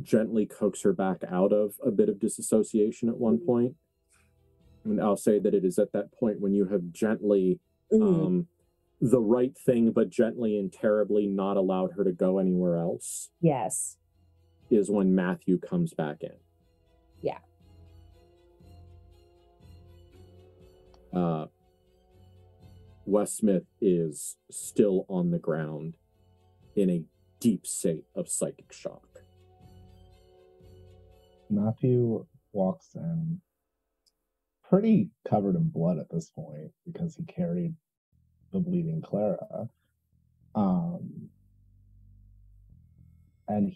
gently coax her back out of a bit of disassociation at one point. And I'll say that it is at that point when you have gently, the right thing, but gently and terribly not allowed her to go anywhere else. Yes. Is when Matthew comes back in. Yeah. Wes Smith is still on the ground in a deep state of psychic shock. Matthew walks in pretty covered in blood at this point because he carried the bleeding Clara. And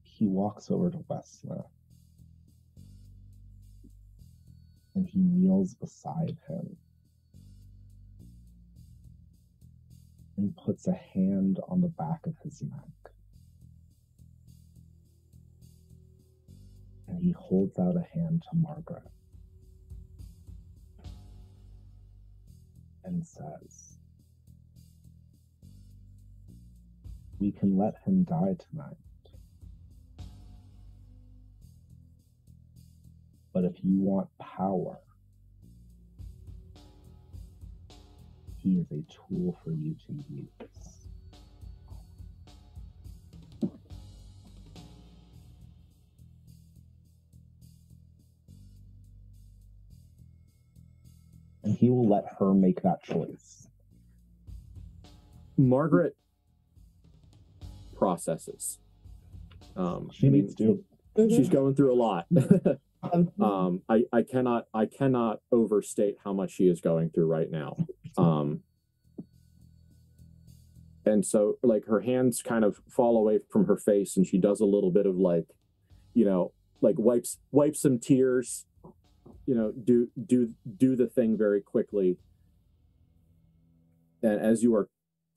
he walks over to Wes Smith. And he kneels beside him and puts a hand on the back of his neck. And he holds out a hand to Margaret and says, "We can let him die tonight. But if you want power, he is a tool for you to use." And he will let her make that choice. Margaret processes. She needs to. She's going through a lot. I cannot overstate how much she is going through right now. And so like her hands kind of fall away from her face, and she does a little bit of like, like wipes some tears, do the thing very quickly. And as you are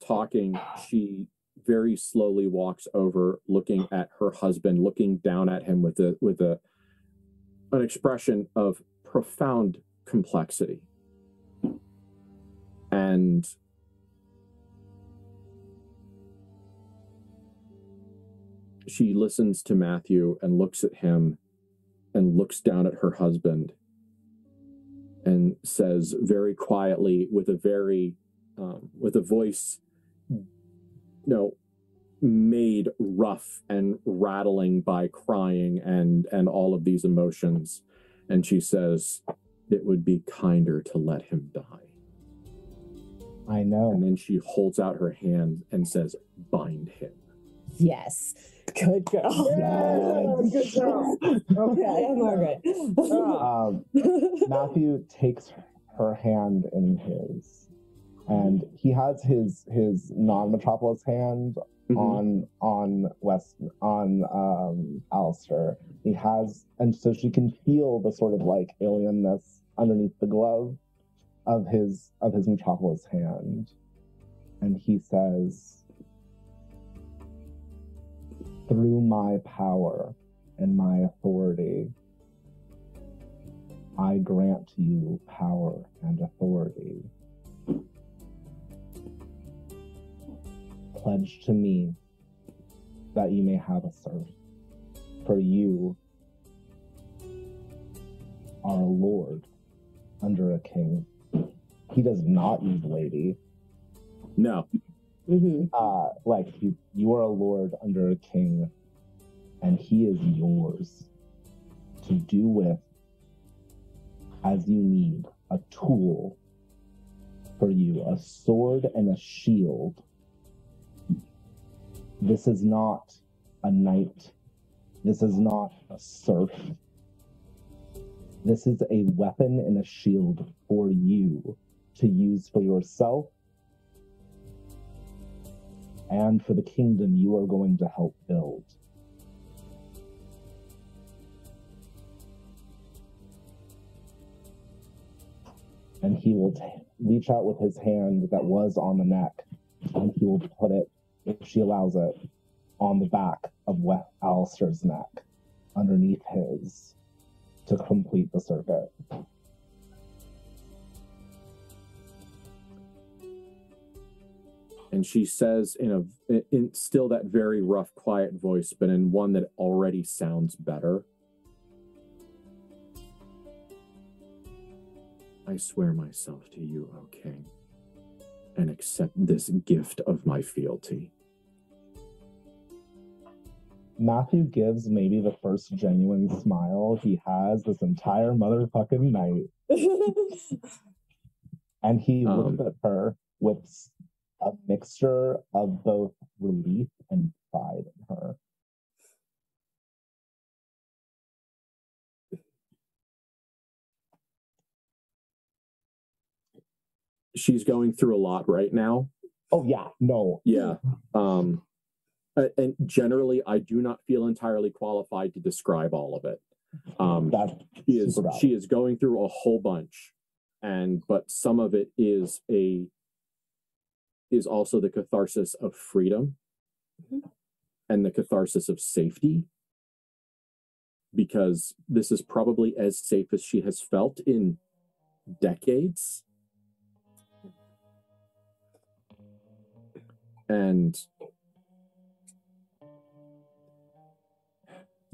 talking, she very slowly walks over, looking at her husband, looking down at him with an expression of profound complexity. And she listens to Matthew and looks at him and looks down at her husband and says very quietly, with a very with a voice, made rough and rattling by crying and all of these emotions, and she says, "It would be kinder to let him die." I know. And then she holds out her hand and says, "Bind him." Yes. Good girl. Yes. Good girl. Okay, Margaret. Matthew takes her hand in his, and he has his non-Metropolis hand on Alistair. He has, and so she can feel the sort of like alienness underneath the glove of his Metropolis hand, and he says, "Through my power and my authority, I grant you power and authority. Pledge to me that you may have a serf, for you are a lord under a king." He does not use lady. No. Mm-hmm. You are a lord under a king, and he is yours to do with as you need. A tool for you, a sword and a shield. This is not a knight. This is not a serf. This is a weapon and a shield for you to use for yourself and for the kingdom you are going to help build. And he will reach out with his hand that was on the neck, and he will put it, if she allows it, on the back of Alistair's neck, underneath his, to complete the circuit. And she says in still that very rough, quiet voice, but in one that already sounds better, "I swear myself to you, O king, and accept this gift of my fealty." Matthew gives maybe the first genuine smile he has this entire motherfucking night. And he looks at her with a mixture of both relief and pride in her. She's going through a lot right now. Oh, yeah. No. Yeah. And generally, I do not feel entirely qualified to describe all of it. She is going through a whole bunch, but some of it is also the catharsis of freedom and the catharsis of safety, because this is probably as safe as she has felt in decades. And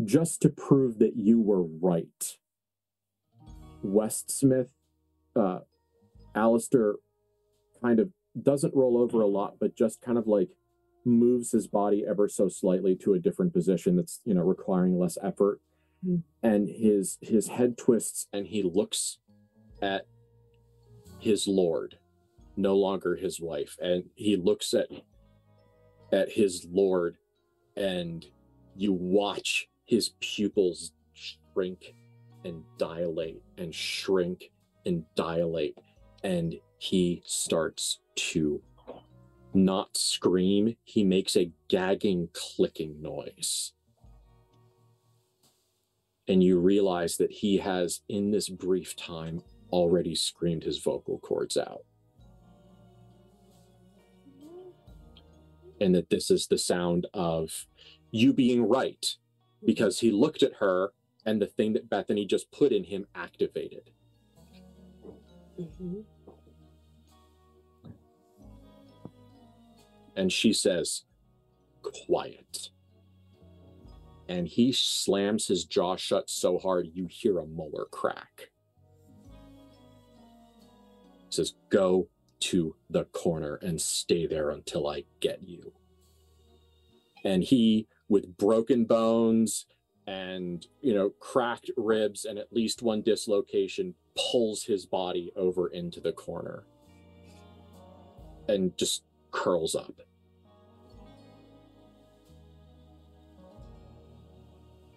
just to prove that you were right, Westsmith, Alistair kind of doesn't roll over a lot, but just kind of like moves his body ever so slightly to a different position that's, requiring less effort. And his head twists and he looks at his lord, no longer his wife. And he looks at his lord, and you watch his pupils shrink and dilate and shrink and dilate, and he starts to not scream. He makes a gagging, clicking noise. And you realize that he has, in this brief time, already screamed his vocal cords out. And that this is the sound of you being right, because he looked at her and the thing that Bethany just put in him activated. Mm-hmm. And she says, "Quiet." and he slams his jaw shut so hard you hear a molar crack. He says, "Go to the corner and stay there until I get you." And he, with broken bones and, cracked ribs and at least one dislocation, pulls his body over into the corner and just curls up.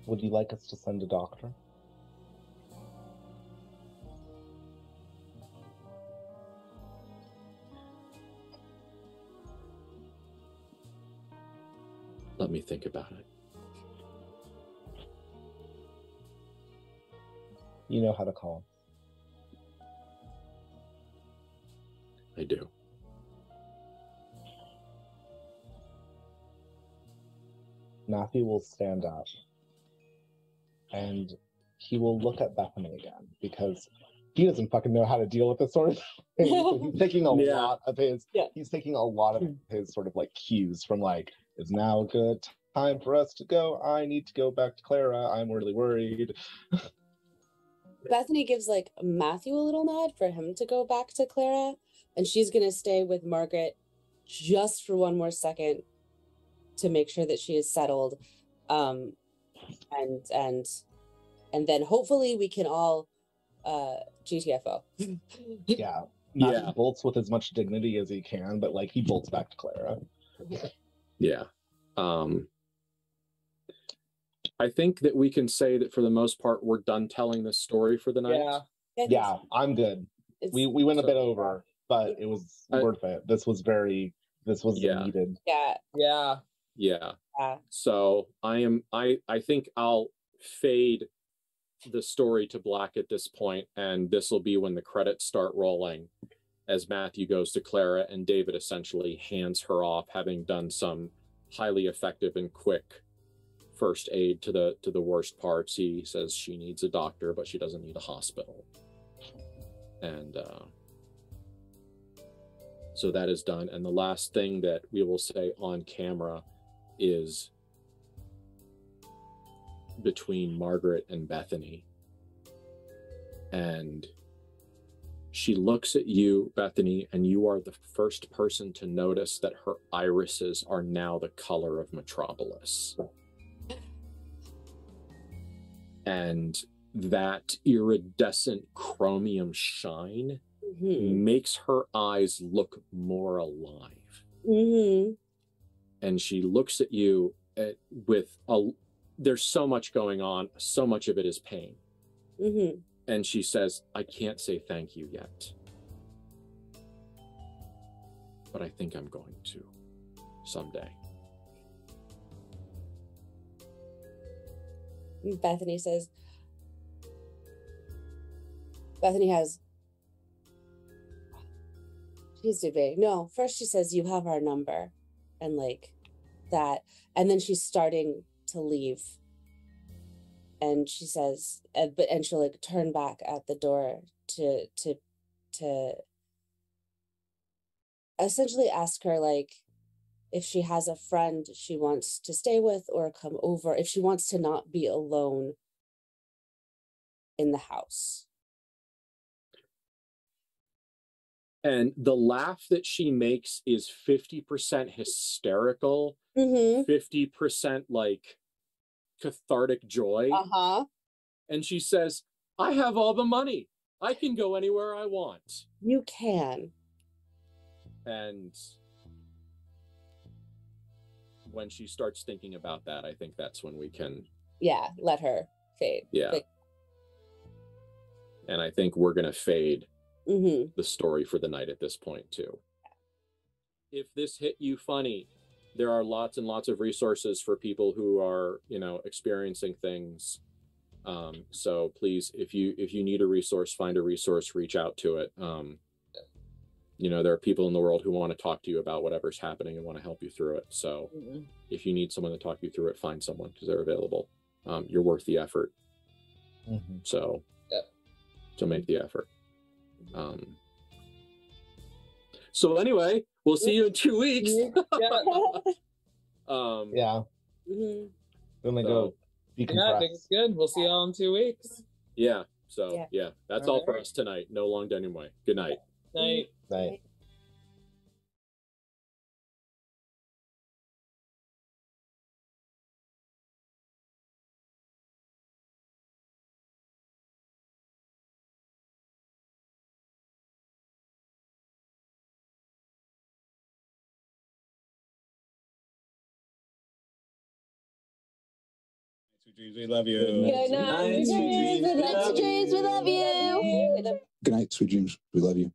Would you like us to send a doctor? Let me think about it. You know how to call. I do. Matthew will stand up and he will look at Bethany again because he doesn't fucking know how to deal with this sort of thing. So he's taking a lot of his he's taking a lot of his sort of like cues from like, is now a good time for us to go? I need to go back to Clara. I'm really worried. Bethany gives like Matthew a little nod for him to go back to Clara, and she's gonna stay with Margaret just for one more second to make sure that she is settled, and then hopefully we can all GTFO. Matthew bolts with as much dignity as he can, but like he bolts back to Clara. Yeah. I think that we can say that for the most part, we're done telling this story for the night. Yeah, I'm good. We went a bit over, but it was worth it. This was needed. Yeah. So I think I'll fade the story to black at this point, and this will be when the credits start rolling as Matthew goes to Clara and David essentially hands her off, having done some highly effective and quick first aid to the worst parts. He says she needs a doctor, but she doesn't need a hospital. And so that is done. And the last thing that we will say on camera is between Margaret and Bethany. And she looks at you, Bethany, and you are the first person to notice that her irises are now the color of Metropolis. And that iridescent chromium shine makes her eyes look more alive. And she looks at you there's so much going on, so much of it is pain. And she says, I can't say thank you yet, but I think I'm going to someday. Bethany says, she's debating. No, first she says, you have our number, and like that. And then she's starting to leave. And she says, and she'll like turn back at the door to essentially ask her like if she has a friend she wants to stay with or come over, if she wants to not be alone in the house. And the laugh that she makes is 50% hysterical, 50% like cathartic joy. And she says, I have all the money. I can go anywhere I want. You can. And when she starts thinking about that, I think that's when we can... Yeah, let her fade. Yeah. And I think we're going to fade the story for the night at this point, too. If this hit you funny, there are lots and lots of resources for people who are, experiencing things. So please, if you need a resource, find a resource, reach out to it. There are people in the world who want to talk to you about whatever's happening and want to help you through it. So if you need someone to talk you through it, find someone because they're available. You're worth the effort. So make the effort. So anyway, we'll see you in 2 weeks. Then they go Yeah, I think it's good. We'll see y'all in 2 weeks. Yeah. So yeah, that's all for us tonight. No long anyway. Good night. Night. Night. Sweet dreams, we love you. Good night, sweet dreams. We love you. Good night, sweet dreams, we love you. Good night, sweet dreams. We love you.